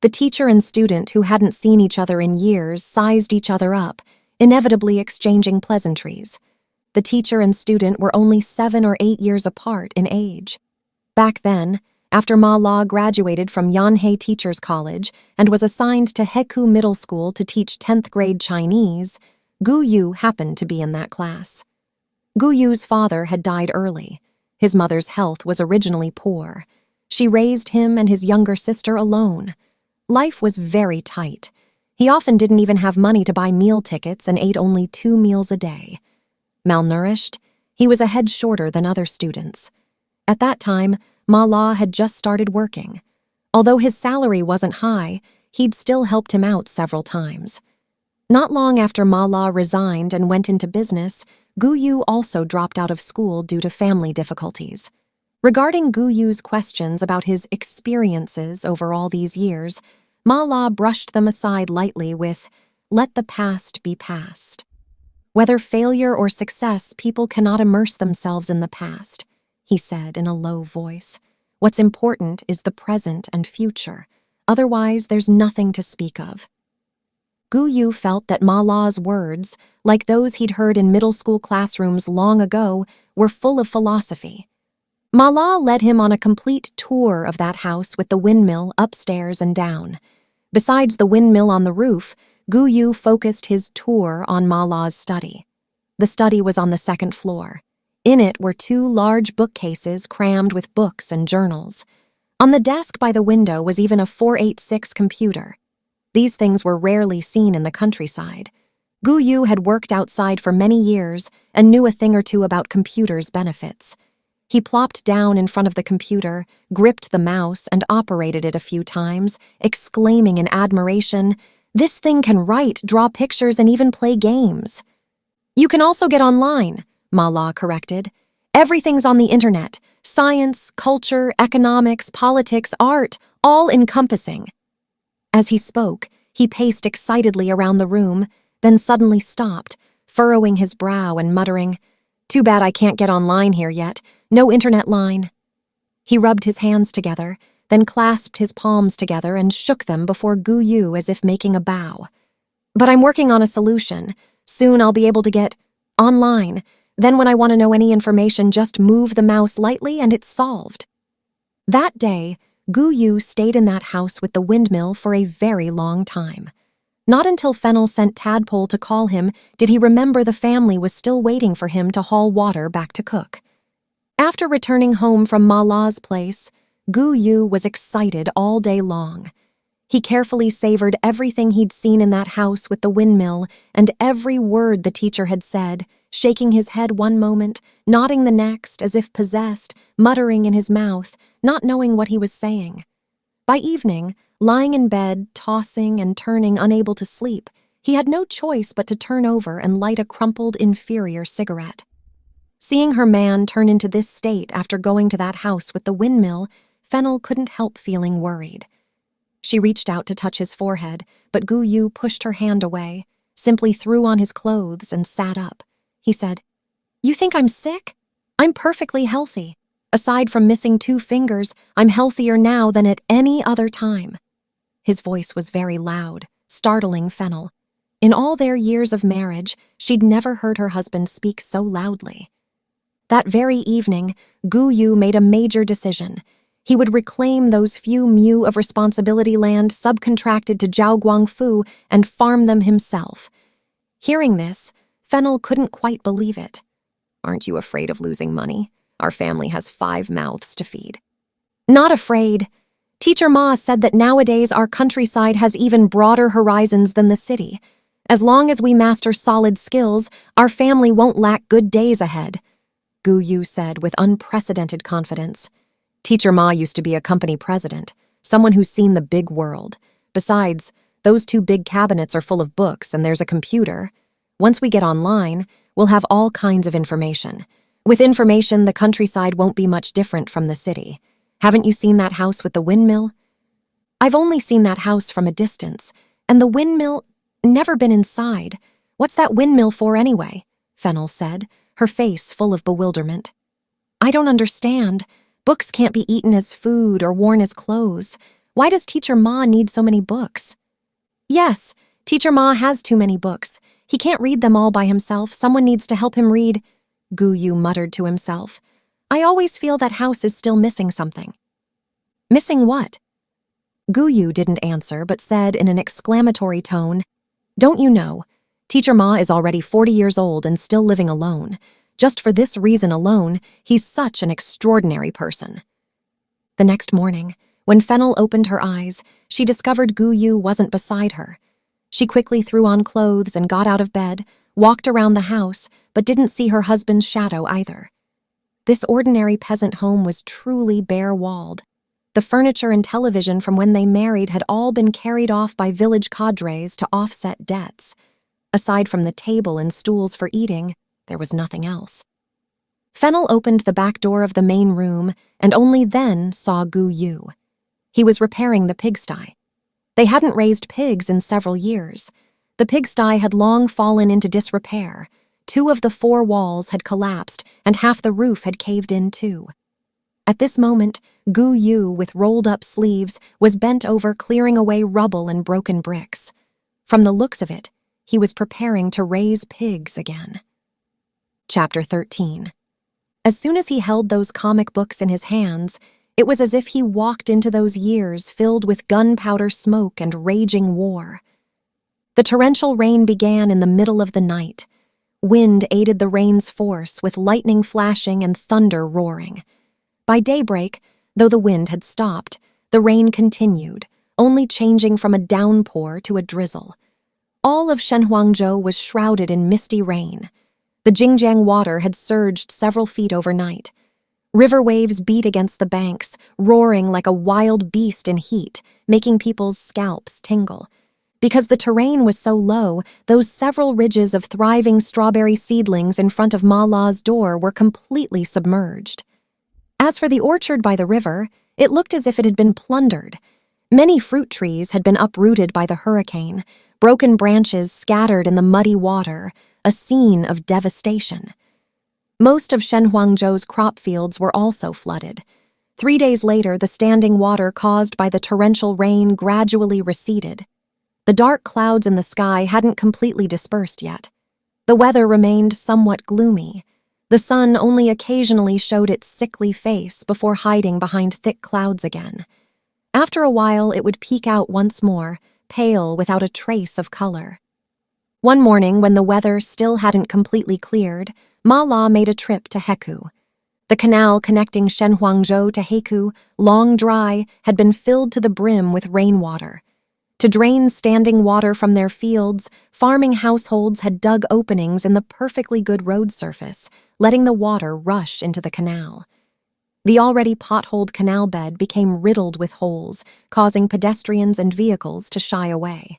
The teacher and student, who hadn't seen each other in years, sized each other up, inevitably exchanging pleasantries. The teacher and student were only 7 or 8 years apart in age. Back then, after Ma La graduated from Yanhei Teachers College and was assigned to Heku Middle School to teach 10th grade Chinese, Gu Yu happened to be in that class. Gu Yu's father had died early. His mother's health was originally poor. She raised him and his younger sister alone. Life was very tight. He often didn't even have money to buy meal tickets and ate only 2 meals a day. Malnourished, he was a head shorter than other students. At that time, Ma La had just started working. Although his salary wasn't high, he'd still helped him out several times. Not long after Ma La resigned and went into business, Gu Yu also dropped out of school due to family difficulties. Regarding Gu Yu's questions about his experiences over all these years, Ma La brushed them aside lightly with, "Let the past be past." Whether failure or success, people cannot immerse themselves in the past, he said in a low voice. What's important is the present and future. Otherwise, there's nothing to speak of. Gu Yu felt that Ma La's words, like those he'd heard in middle school classrooms long ago, were full of philosophy. Ma La led him on a complete tour of that house with the windmill upstairs and down. Besides the windmill on the roof, Gu Yu focused his tour on Ma La's study. The study was on the 2nd floor. In it were 2 large bookcases crammed with books and journals. On the desk by the window was even a 486 computer. These things were rarely seen in the countryside. Gu Yu had worked outside for many years and knew a thing or two about computers' benefits. He plopped down in front of the computer, gripped the mouse, and operated it a few times, exclaiming in admiration, "This thing can write, draw pictures, and even play games." "You can also get online," Ma La corrected. "Everything's on the internet. Science, culture, economics, politics, art, all encompassing." As he spoke, he paced excitedly around the room, then suddenly stopped, furrowing his brow and muttering, "Too bad I can't get online here yet. No internet line." He rubbed his hands together, then clasped his palms together and shook them before Gu Yu as if making a bow. "But I'm working on a solution. Soon I'll be able to get online. Then when I want to know any information, just move the mouse lightly and it's solved." That day, Gu Yu stayed in that house with the windmill for a very long time. Not until Fennel sent Tadpole to call him did he remember the family was still waiting for him to haul water back to cook. After returning home from Ma La's place, Gu Yu was excited all day long. He carefully savored everything he'd seen in that house with the windmill and every word the teacher had said, shaking his head one moment, nodding the next as if possessed, muttering in his mouth, not knowing what he was saying. By evening, lying in bed, tossing and turning, unable to sleep, he had no choice but to turn over and light a crumpled, inferior cigarette. Seeing her man turn into this state after going to that house with the windmill, Fennel couldn't help feeling worried. She reached out to touch his forehead, but Gu Yu pushed her hand away, simply threw on his clothes and sat up. He said, "You think I'm sick? I'm perfectly healthy. Aside from missing 2 fingers, I'm healthier now than at any other time." His voice was very loud, startling Fennel. In all their years of marriage, she'd never heard her husband speak so loudly. That very evening, Gu Yu made a major decision. He would reclaim those few mu of responsibility land subcontracted to Zhao Guangfu and farm them himself. Hearing this, Fennel couldn't quite believe it. "Aren't you afraid of losing money? Our family has 5 mouths to feed." Not afraid. Teacher Ma said that nowadays our countryside has even broader horizons than the city. As long as we master solid skills, our family won't lack good days ahead, Gu Yu said with unprecedented confidence. Teacher Ma used to be a company president, someone who's seen the big world. Besides, those 2 big cabinets are full of books and there's a computer. Once we get online, we'll have all kinds of information. With information, the countryside won't be much different from the city. Haven't you seen that house with the windmill? I've only seen that house from a distance, and the windmill, never been inside. What's that windmill for anyway? Fennel said, her face full of bewilderment. I don't understand. Books can't be eaten as food or worn as clothes. Why does Teacher Ma need so many books? Yes, Teacher Ma has too many books. He can't read them all by himself. Someone needs to help him read, Gu Yu muttered to himself. I always feel that house is still missing something. Missing what? Gu Yu didn't answer, but said in an exclamatory tone, Don't you know, Teacher Ma is already 40 years old and still living alone. Just for this reason alone, he's such an extraordinary person. The next morning, when Fennel opened her eyes, she discovered Gu Yu wasn't beside her. She quickly threw on clothes and got out of bed, walked around the house, but didn't see her husband's shadow either. This ordinary peasant home was truly bare-walled. The furniture and television from when they married had all been carried off by village cadres to offset debts. Aside from the table and stools for eating, there was nothing else. Fennel opened the back door of the main room and only then saw Gu Yu. He was repairing the pigsty. They hadn't raised pigs in several years. The pigsty had long fallen into disrepair. 2 of the 4 walls had collapsed and half the roof had caved in too. At this moment, Gu Yu, with rolled-up sleeves, was bent over clearing away rubble and broken bricks. From the looks of it, he was preparing to raise pigs again. Chapter 13. As soon as he held those comic books in his hands, it was as if he walked into those years filled with gunpowder smoke and raging war. The torrential rain began in the middle of the night. Wind aided the rain's force with lightning flashing and thunder roaring. By daybreak, though the wind had stopped, the rain continued, only changing from a downpour to a drizzle. All of Shenhuangzhou was shrouded in misty rain. The Jingjiang water had surged several feet overnight. River waves beat against the banks, roaring like a wild beast in heat, making people's scalps tingle. Because the terrain was so low, those several ridges of thriving strawberry seedlings in front of Ma La's door were completely submerged. As for the orchard by the river, it looked as if it had been plundered. Many fruit trees had been uprooted by the hurricane, broken branches scattered in the muddy water, a scene of devastation. Most of Shenhuangzhou's crop fields were also flooded. 3 days later, the standing water caused by the torrential rain gradually receded. The dark clouds in the sky hadn't completely dispersed yet. The weather remained somewhat gloomy. The sun only occasionally showed its sickly face before hiding behind thick clouds again. After a while, it would peek out once more, pale without a trace of color. One morning, when the weather still hadn't completely cleared, Ma La made a trip to Heku. The canal connecting Shenhuangzhou to Heku, long dry, had been filled to the brim with rainwater. To drain standing water from their fields, farming households had dug openings in the perfectly good road surface, letting the water rush into the canal. The already potholed canal bed became riddled with holes, causing pedestrians and vehicles to shy away.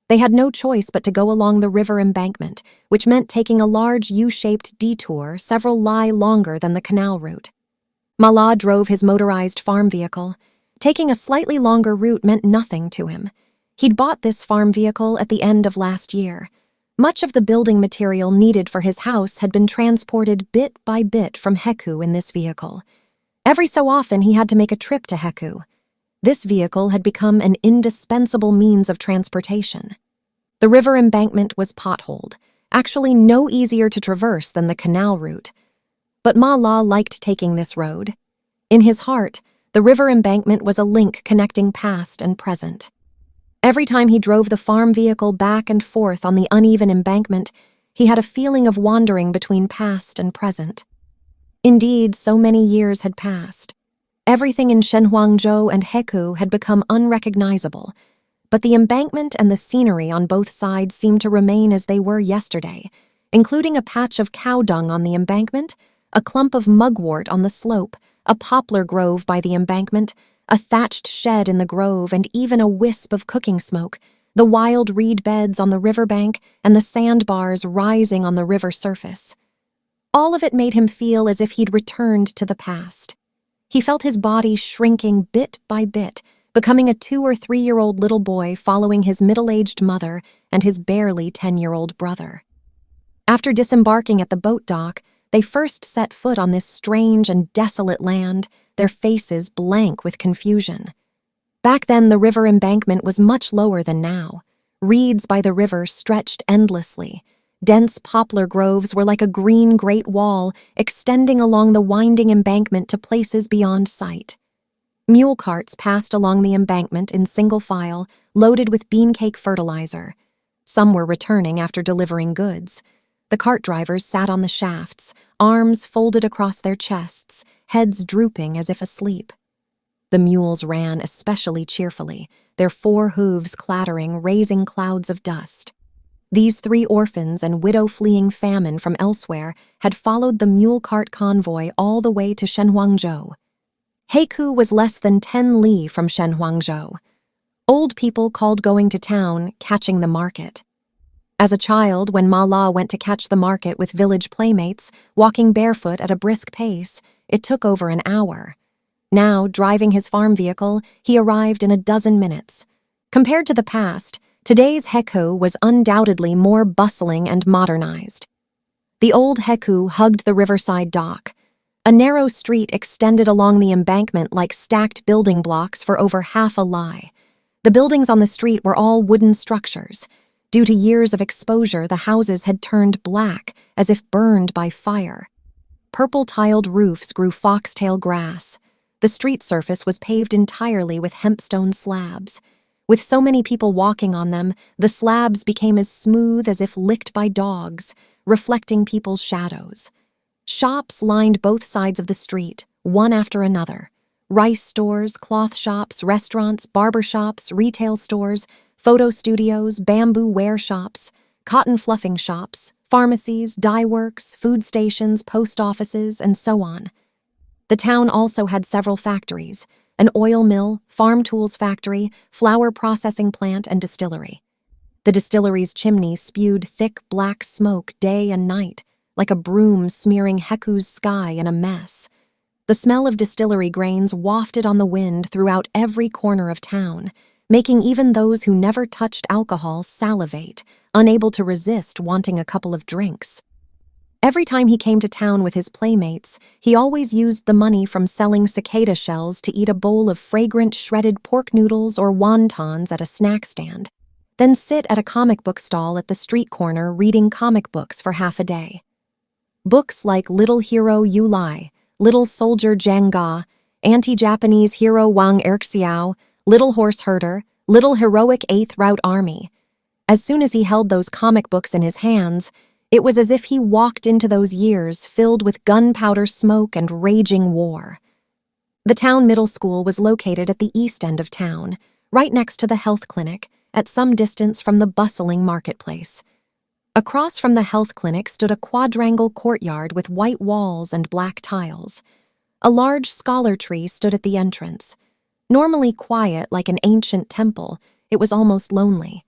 They had no choice but to go along the river embankment, which meant taking a large U-shaped detour several li longer than the canal route. Ma La drove his motorized farm vehicle. Taking a slightly longer route meant nothing to him. He'd bought this farm vehicle at the end of last year. Much of the building material needed for his house had been transported bit by bit from Heku in this vehicle. Every so often he had to make a trip to Heku. This vehicle had become an indispensable means of transportation. The river embankment was potholed, actually no easier to traverse than the canal route. But Ma La liked taking this road. In his heart, the river embankment was a link connecting past and present. Every time he drove the farm vehicle back and forth on the uneven embankment, he had a feeling of wandering between past and present. Indeed, so many years had passed. Everything in Shenhuangzhou and Hekou had become unrecognizable, but the embankment and the scenery on both sides seemed to remain as they were yesterday, including a patch of cow dung on the embankment, a clump of mugwort on the slope, a poplar grove by the embankment, a thatched shed in the grove, and even a wisp of cooking smoke, the wild reed beds on the riverbank and the sandbars rising on the river surface. All of it made him feel as if he'd returned to the past. He felt his body shrinking bit by bit, becoming a 2- or 3-year-old little boy following his middle-aged mother and his barely 10-year-old brother. After disembarking at the boat dock, they first set foot on this strange and desolate land, their faces blank with confusion. Back then, the river embankment was much lower than now. Reeds by the river stretched endlessly. Dense poplar groves were like a green great wall extending along the winding embankment to places beyond sight. Mule carts passed along the embankment in single file, loaded with beancake fertilizer. Some were returning after delivering goods. The cart drivers sat on the shafts, arms folded across their chests, heads drooping as if asleep. The mules ran especially cheerfully, their 4 hooves clattering, raising clouds of dust. These 3 orphans and widow fleeing famine from elsewhere had followed the mule cart convoy all the way to Shenhuangzhou. Hekou was less than 10 li from Shenhuangzhou. Old people called going to town catching the market. As a child, when Ma La went to catch the market with village playmates, walking barefoot at a brisk pace, it took over an hour. Now, driving his farm vehicle, he arrived in a dozen minutes. Compared to the past, today's Hekou was undoubtedly more bustling and modernized. The old Hekou hugged the riverside dock. A narrow street extended along the embankment like stacked building blocks for over half a li. The buildings on the street were all wooden structures. Due to years of exposure, the houses had turned black, as if burned by fire. Purple-tiled roofs grew foxtail grass. The street surface was paved entirely with hempstone slabs. With so many people walking on them, the slabs became as smooth as if licked by dogs, reflecting people's shadows. Shops lined both sides of the street, one after another. Rice stores, cloth shops, restaurants, barber shops, retail stores, photo studios, bamboo wear shops, cotton fluffing shops, pharmacies, dye works, food stations, post offices, and so on. The town also had several factories: an oil mill, farm tools factory, flour processing plant, and distillery. The distillery's chimneys spewed thick black smoke day and night, like a broom smearing Hekou's sky in a mess. The smell of distillery grains wafted on the wind throughout every corner of town, making even those who never touched alcohol salivate, unable to resist wanting a couple of drinks. Every time he came to town with his playmates, he always used the money from selling cicada shells to eat a bowl of fragrant shredded pork noodles or wontons at a snack stand, then sit at a comic book stall at the street corner reading comic books for half a day. Books like Little Hero Yu Lai, Little Soldier Zhang Ga, Anti-Japanese Hero Wang Erxiao, Little Horse Herder, Little Heroic 8th Route Army. As soon as he held those comic books in his hands, it was as if he walked into those years filled with gunpowder smoke and raging war. The town middle school was located at the east end of town, right next to the health clinic, at some distance from the bustling marketplace. Across from the health clinic stood a quadrangle courtyard with white walls and black tiles. A large scholar tree stood at the entrance. Normally quiet like an ancient temple, it was almost lonely.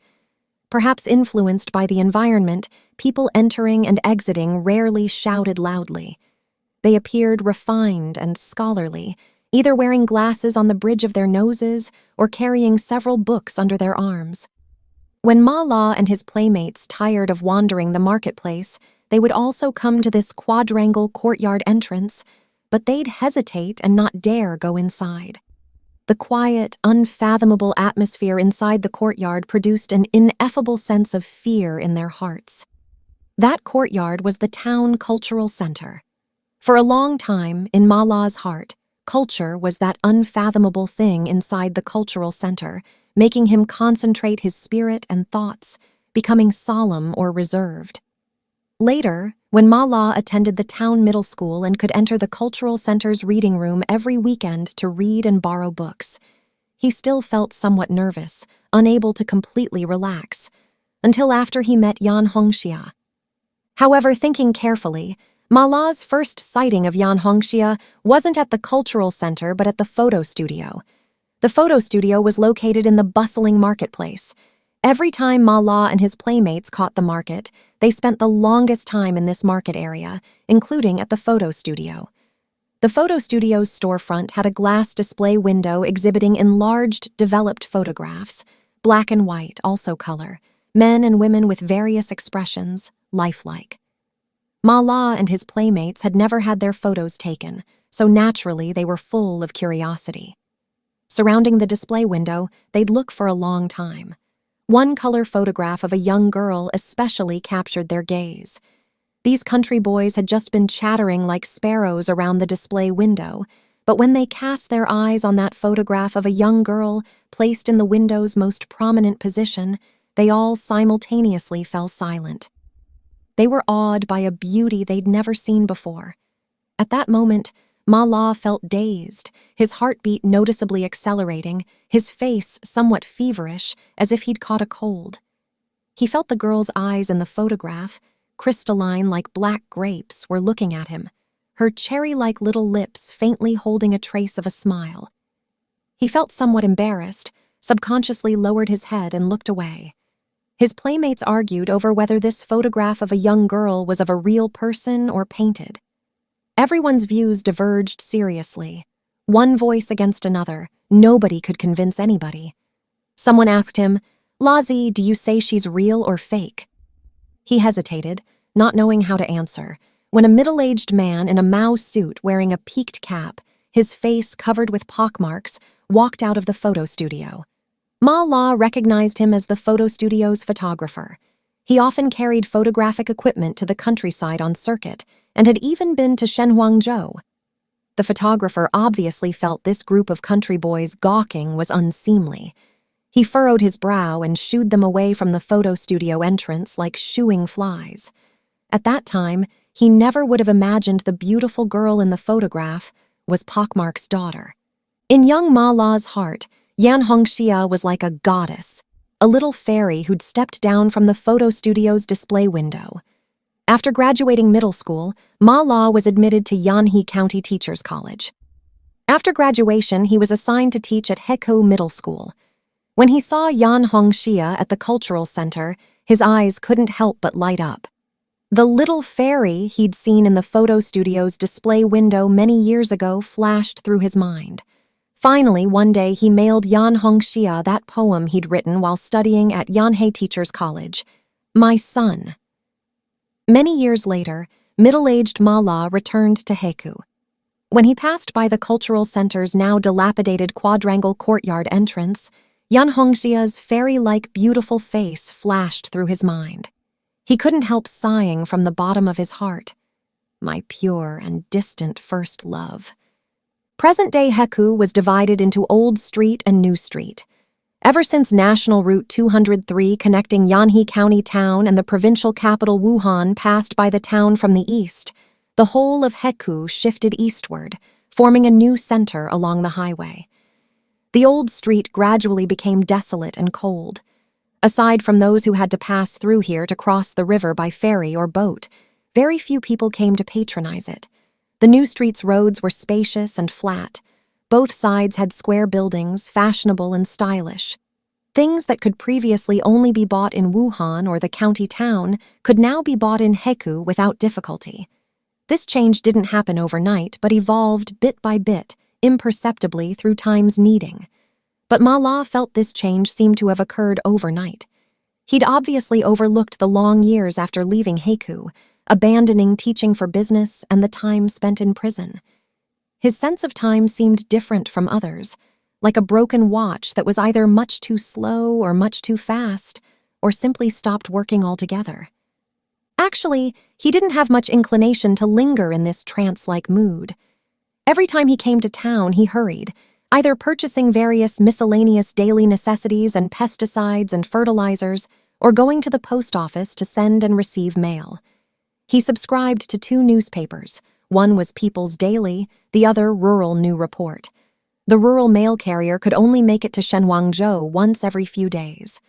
Perhaps influenced by the environment, people entering and exiting rarely shouted loudly. They appeared refined and scholarly, either wearing glasses on the bridge of their noses or carrying several books under their arms. When Ma La and his playmates tired of wandering the marketplace, they would also come to this quadrangle courtyard entrance, but they'd hesitate and not dare go inside. The quiet, unfathomable atmosphere inside the courtyard produced an ineffable sense of fear in their hearts. That courtyard was the town cultural center. For a long time, in Ma La's heart, culture was that unfathomable thing inside the cultural center, making him concentrate his spirit and thoughts, becoming solemn or reserved. Later, when Ma La attended the town middle school and could enter the cultural center's reading room every weekend to read and borrow books, he still felt somewhat nervous, unable to completely relax, until after he met Yan Hongxia. However, thinking carefully, Ma La's first sighting of Yan Hongxia wasn't at the cultural center but at the photo studio. The photo studio was located in the bustling marketplace. Every time Ma La and his playmates caught the market, they spent the longest time in this market area, including at the photo studio. The photo studio's storefront had a glass display window exhibiting enlarged, developed photographs, black and white, also color, men and women with various expressions, lifelike. Ma La and his playmates had never had their photos taken, so naturally they were full of curiosity. Surrounding the display window, they'd look for a long time. One color photograph of a young girl especially captured their gaze. These country boys had just been chattering like sparrows around the display window, but when they cast their eyes on that photograph of a young girl placed in the window's most prominent position, they all simultaneously fell silent. They were awed by a beauty they'd never seen before. At that moment, Ma La felt dazed, his heartbeat noticeably accelerating, his face somewhat feverish, as if he'd caught a cold. He felt the girl's eyes in the photograph, crystalline like black grapes, were looking at him, her cherry-like little lips faintly holding a trace of a smile. He felt somewhat embarrassed, subconsciously lowered his head and looked away. His playmates argued over whether this photograph of a young girl was of a real person or painted. Everyone's views diverged seriously. One voice against another, nobody could convince anybody. Someone asked him, "Lazi, do you say she's real or fake?" He hesitated, not knowing how to answer, when a middle-aged man in a Mao suit wearing a peaked cap, his face covered with pockmarks, walked out of the photo studio. Ma La recognized him as the photo studio's photographer. He often carried photographic equipment to the countryside on circuit and had even been to Shenhuangzhou. The photographer obviously felt this group of country boys gawking was unseemly. He furrowed his brow and shooed them away from the photo studio entrance like shooing flies. At that time, he never would have imagined the beautiful girl in the photograph was Pockmark's daughter. In young Ma La's heart, Yan Hongxia was like a goddess, a little fairy who'd stepped down from the photo studio's display window. After graduating middle school, Ma La was admitted to Yanhe County Teachers College. After graduation, he was assigned to teach at Hekou Middle School. When he saw Yan Hongxia at the cultural center, his eyes couldn't help but light up. The little fairy he'd seen in the photo studio's display window many years ago flashed through his mind. Finally, one day he mailed Yan Hongxia that poem he'd written while studying at Yanhe Teachers College, "My Son." Many years later, middle-aged Ma La returned to Hekou. When he passed by the cultural center's now dilapidated quadrangle courtyard entrance, Yan Hongxia's fairy-like beautiful face flashed through his mind. He couldn't help sighing from the bottom of his heart. My pure and distant first love. Present-day Hekou was divided into Old Street and New Street. Ever since National Route 203 connecting Yanhe County town and the provincial capital Wuhan passed by the town from the east, the whole of Hekou shifted eastward, forming a new center along the highway. The old street gradually became desolate and cold. Aside from those who had to pass through here to cross the river by ferry or boat, very few people came to patronize it. The new street's roads were spacious and flat. Both sides had square buildings, fashionable and stylish. Things that could previously only be bought in Wuhan or the county town could now be bought in Hekou without difficulty. This change didn't happen overnight, but evolved bit by bit, imperceptibly through time's kneading. But Ma La felt this change seemed to have occurred overnight. He'd obviously overlooked the long years after leaving Hekou, abandoning teaching for business and the time spent in prison. His sense of time seemed different from others, like a broken watch that was either much too slow or much too fast, or simply stopped working altogether. Actually, he didn't have much inclination to linger in this trance-like mood. Every time he came to town, he hurried, either purchasing various miscellaneous daily necessities and pesticides and fertilizers, or going to the post office to send and receive mail. He subscribed to 2 newspapers. One was People's Daily, the other Rural New Report. The rural mail carrier could only make it to Shenhuangzhou once every few days.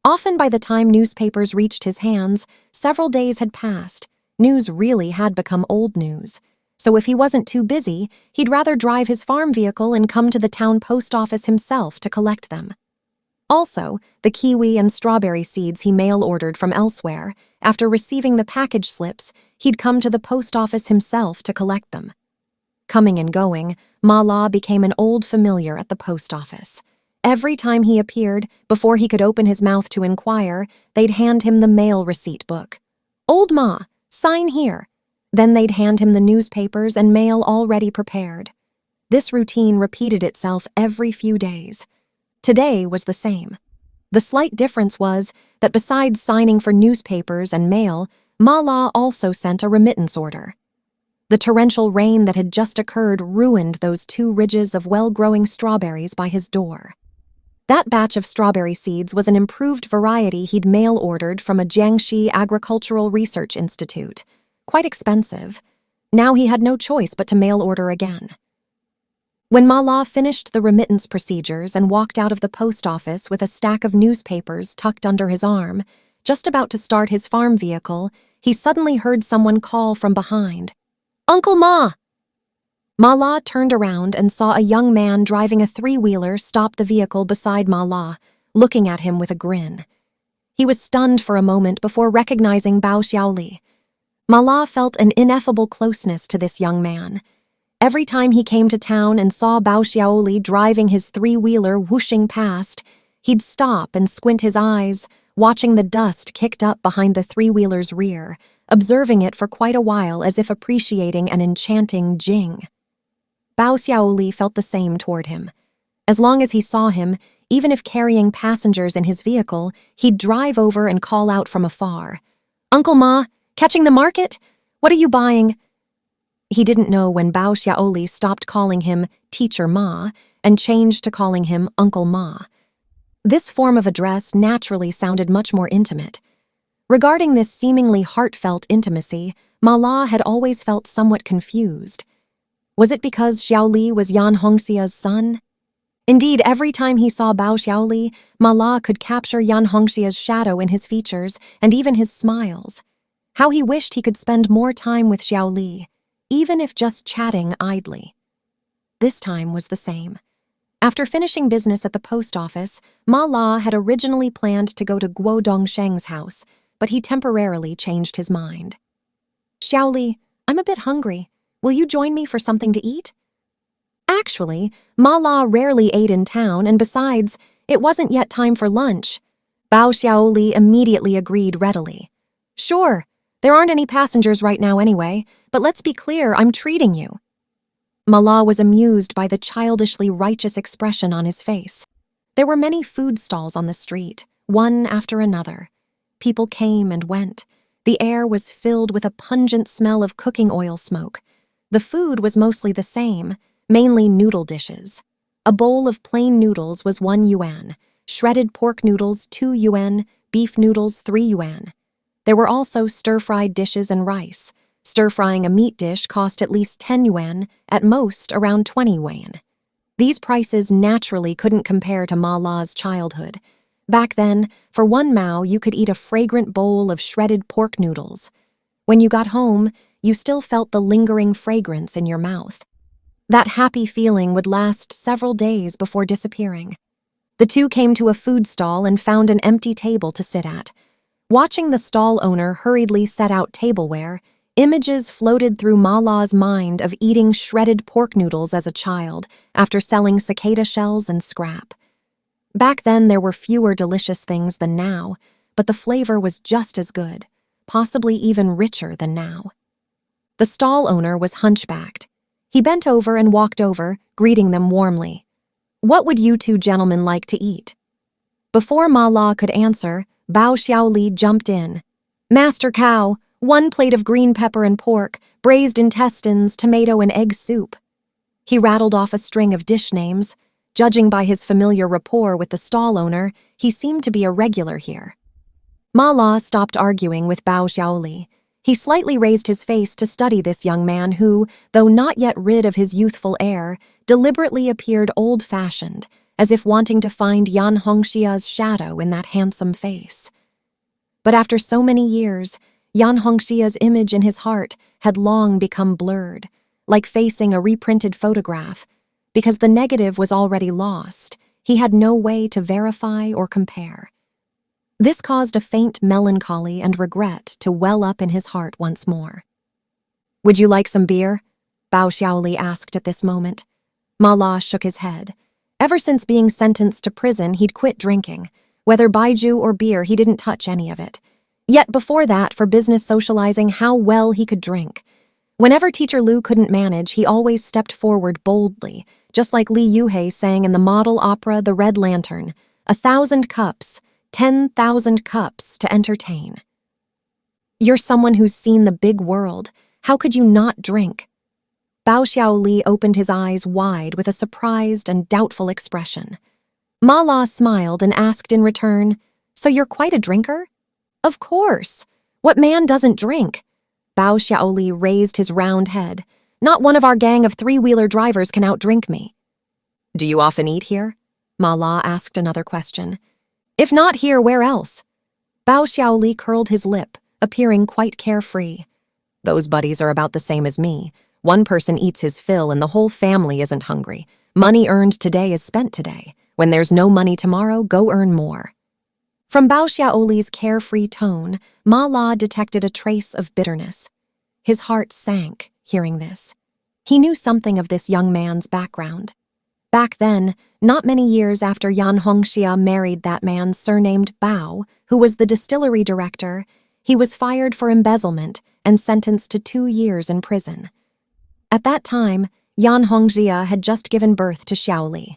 Often by the time newspapers reached his hands, several days had passed. News really had become old news. So if he wasn't too busy, he'd rather drive his farm vehicle and come to the town post office himself to collect them. Also, the kiwi and strawberry seeds he mail-ordered from elsewhere, after receiving the package slips, he'd come to the post office himself to collect them. Coming and going, Ma La became an old familiar at the post office. Every time he appeared, before he could open his mouth to inquire, they'd hand him the mail receipt book. "Old Ma, sign here." Then they'd hand him the newspapers and mail already prepared. This routine repeated itself every few days. Today was the same. The slight difference was that besides signing for newspapers and mail, Ma La also sent a remittance order. The torrential rain that had just occurred ruined those 2 ridges of well-growing strawberries by his door. That batch of strawberry seeds was an improved variety he'd mail-ordered from a Jiangxi Agricultural Research Institute. Quite expensive. Now he had no choice but to mail-order again. When Ma La finished the remittance procedures and walked out of the post office with a stack of newspapers tucked under his arm, just about to start his farm vehicle, he suddenly heard someone call from behind. "Uncle Ma!" Ma La turned around and saw a young man driving a 3-wheeler stop the vehicle beside Ma La, looking at him with a grin. He was stunned for a moment before recognizing Bao Xiaoli. Ma La felt an ineffable closeness to this young man. Every time he came to town and saw Bao Xiaoli driving his 3-wheeler whooshing past, he'd stop and squint his eyes, watching the dust kicked up behind the 3-wheeler's rear, observing it for quite a while as if appreciating an enchanting jing. Bao Xiaoli felt the same toward him. As long as he saw him, even if carrying passengers in his vehicle, he'd drive over and call out from afar, "Uncle Ma, catching the market? What are you buying?" He didn't know when Bao Xiaoli stopped calling him Teacher Ma and changed to calling him Uncle Ma. This form of address naturally sounded much more intimate. Regarding this seemingly heartfelt intimacy, Ma La had always felt somewhat confused. Was it because Xiaoli was Yan Hongxia's son? Indeed, every time he saw Bao Xiaoli, Ma La could capture Yan Hongxia's shadow in his features and even his smiles. How he wished he could spend more time with Xiaoli, even if just chatting idly. This time was the same. After finishing business at the post office, Ma La had originally planned to go to Guo Dongsheng's house, but he temporarily changed his mind. "Xiaoli, I'm a bit hungry. Will you join me for something to eat?" Actually, Ma La rarely ate in town, and besides, it wasn't yet time for lunch. Bao Xiaoli immediately agreed readily. "Sure, there aren't any passengers right now anyway, but let's be clear, I'm treating you." Ma La was amused by the childishly righteous expression on his face. There were many food stalls on the street, one after another. People came and went. The air was filled with a pungent smell of cooking oil smoke. The food was mostly the same, mainly noodle dishes. A bowl of plain noodles was 1 yuan, shredded pork noodles 2 yuan, beef noodles 3 yuan. There were also stir-fried dishes and rice. Stir-frying a meat dish cost at least 10 yuan, at most around 20 yuan. These prices naturally couldn't compare to Ma La's childhood. Back then, for 1 mao, you could eat a fragrant bowl of shredded pork noodles. When you got home, you still felt the lingering fragrance in your mouth. That happy feeling would last several days before disappearing. The two came to a food stall and found an empty table to sit at. Watching the stall owner hurriedly set out tableware, images floated through Ma La's mind of eating shredded pork noodles as a child after selling cicada shells and scrap. Back then, there were fewer delicious things than now, but the flavor was just as good, possibly even richer than now. The stall owner was hunchbacked. He bent over and walked over, greeting them warmly. "What would you 2 gentlemen like to eat?" Before Ma La could answer, Bao Xiaoli jumped in. "Master Cow, 1 plate of green pepper and pork, braised intestines, tomato and egg soup." He rattled off a string of dish names. Judging by his familiar rapport with the stall owner, he seemed to be a regular here. Ma La stopped arguing with Bao Xiaoli. He slightly raised his face to study this young man who, though not yet rid of his youthful air, deliberately appeared old-fashioned, as if wanting to find Yan Hongxia's shadow in that handsome face. But after so many years, Yan Hongxia's image in his heart had long become blurred, like facing a reprinted photograph, because the negative was already lost. He had no way to verify or compare. This caused a faint melancholy and regret to well up in his heart once more. "Would you like some beer?" Bao Xiaoli asked at this moment. Ma La shook his head. Ever since being sentenced to prison, he'd quit drinking. Whether baijiu or beer, he didn't touch any of it. Yet before that, for business socializing, how well he could drink. Whenever Teacher Liu couldn't manage, he always stepped forward boldly, just like Li Yuhei sang in the model opera The Red Lantern, 1,000 cups, 10,000 cups to entertain. "You're someone who's seen the big world. How could you not drink?" Bao Xiaoli opened his eyes wide with a surprised and doubtful expression. Ma La smiled and asked in return, "So you're quite a drinker?" "Of course. What man doesn't drink?" Bao Xiaoli raised his round head. "Not one of our gang of three-wheeler drivers can outdrink me." "Do you often eat here?" Ma La asked another question. "If not here, where else?" Bao Xiaoli curled his lip, appearing quite carefree. "Those buddies are about the same as me. One person eats his fill and the whole family isn't hungry. Money earned today is spent today. When there's no money tomorrow, go earn more." From Bao Xiaoli's carefree tone, Ma La detected a trace of bitterness. His heart sank, hearing this. He knew something of this young man's background. Back then, not many years after Yan Hongxia married that man surnamed Bao, who was the distillery director, he was fired for embezzlement and sentenced to 2 years in prison. At that time, Yan Hongxia had just given birth to Xiaoli.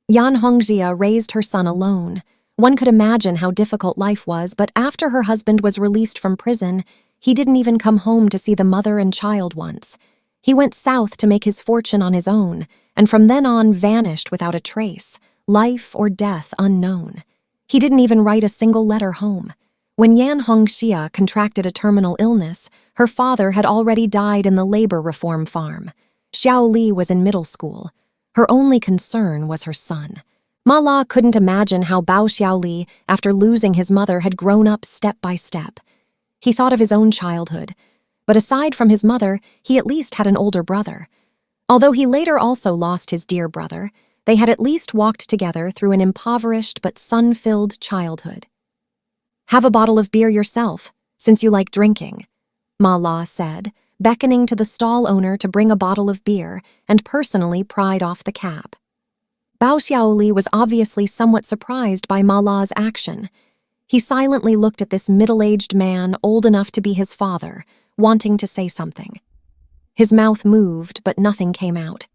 Yan Hongxia raised her son alone. One could imagine how difficult life was, but after her husband was released from prison, he didn't even come home to see the mother and child once. He went south to make his fortune on his own, and from then on vanished without a trace, life or death unknown. He didn't even write a single letter home. When Yan Hongxia contracted a terminal illness, her father had already died in the labor reform farm. Xiaoli was in middle school. Her only concern was her son. Ma La couldn't imagine how Bao Xiaoli, after losing his mother, had grown up step by step. He thought of his own childhood, but aside from his mother, he at least had an older brother. Although he later also lost his dear brother, they had at least walked together through an impoverished but sun-filled childhood. "Have a bottle of beer yourself, since you like drinking," Ma La said, beckoning to the stall owner to bring a bottle of beer and personally pried off the cap. Bao Xiaoli was obviously somewhat surprised by Ma La's action. He silently looked at this middle-aged man old enough to be his father, wanting to say something. His mouth moved, but nothing came out.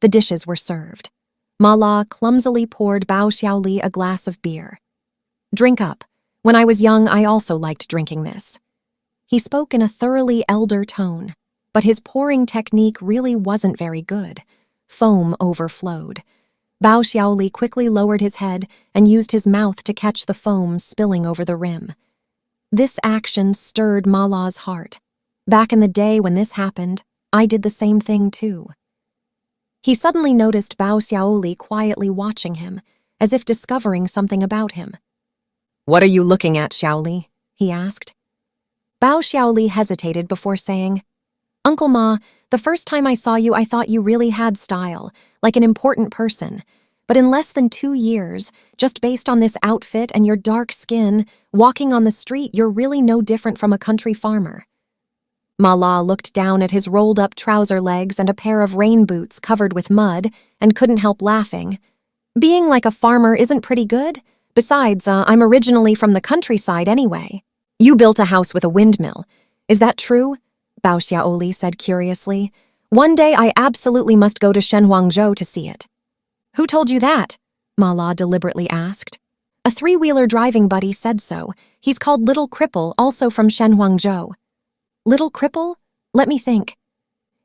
The dishes were served. Ma La clumsily poured Bao Xiaoli a glass of beer. "Drink up. When I was young, I also liked drinking this." He spoke in a thoroughly elder tone, but his pouring technique really wasn't very good. Foam overflowed. Bao Xiaoli quickly lowered his head and used his mouth to catch the foam spilling over the rim. This action stirred Ma La's heart. Back in the day when this happened, I did the same thing too. He suddenly noticed Bao Xiaoli quietly watching him, as if discovering something about him. "What are you looking at, Xiaoli?" he asked. Bao Xiaoli hesitated before saying, "Uncle Ma, the first time I saw you, I thought you really had style, like an important person. But in less than 2 years, just based on this outfit and your dark skin, walking on the street, you're really no different from a country farmer." Ma La looked down at his rolled-up trouser legs and a pair of rain boots covered with mud and couldn't help laughing. "Being like a farmer isn't pretty good? Besides, I'm originally from the countryside anyway." "You built a house with a windmill. Is that true?" Bao Xiaoli said curiously. "One day I absolutely must go to Shenhuangzhou to see it." "Who told you that?" Ma La deliberately asked. "A three-wheeler driving buddy said so. He's called Little Cripple, also from Shenhuangzhou." "Little Cripple? Let me think."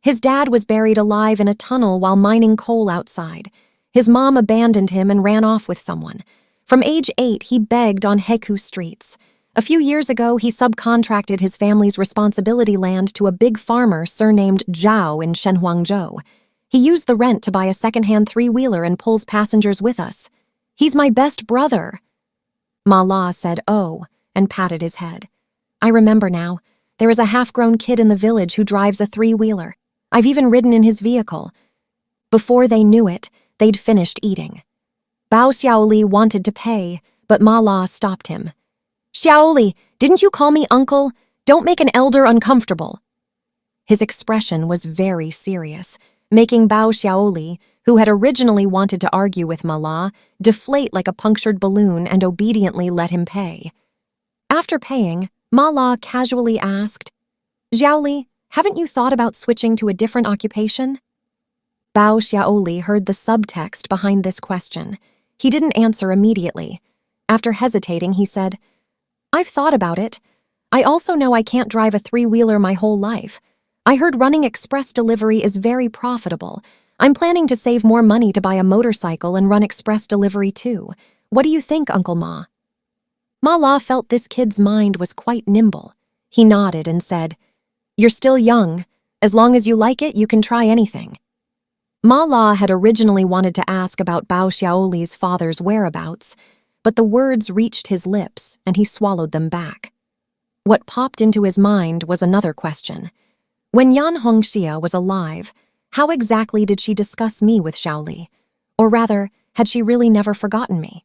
His dad was buried alive in a tunnel while mining coal outside. His mom abandoned him and ran off with someone. From age 8, he begged on Heku streets. A few years ago, he subcontracted his family's responsibility land to a big farmer surnamed Zhao in Shenhuangzhou. He used the rent to buy a second-hand three-wheeler and pulls passengers with us. He's my best brother. Ma La said, "Oh," and patted his head. "I remember now. There is a half-grown kid in the village who drives a three-wheeler. I've even ridden in his vehicle." Before they knew it, they'd finished eating. Bao Xiaoli wanted to pay, but Ma La stopped him. "Xiaoli, didn't you call me uncle? Don't make an elder uncomfortable." His expression was very serious, making Bao Xiaoli, who had originally wanted to argue with Ma La, deflate like a punctured balloon and obediently let him pay. After paying, Ma La casually asked, "Xiaoli, haven't you thought about switching to a different occupation?" Bao Xiaoli heard the subtext behind this question. He didn't answer immediately. After hesitating, he said, "I've thought about it. I also know I can't drive a three-wheeler my whole life. I heard running express delivery is very profitable. I'm planning to save more money to buy a motorcycle and run express delivery too. What do you think, Uncle Ma?" Ma La felt this kid's mind was quite nimble. He nodded and said, "You're still young. As long as you like it, you can try anything." Ma La had originally wanted to ask about Bao Xiaoli's father's whereabouts, but the words reached his lips and he swallowed them back. What popped into his mind was another question. When Yan Hongxia was alive, how exactly did she discuss me with Xiaoli? Or rather, had she really never forgotten me?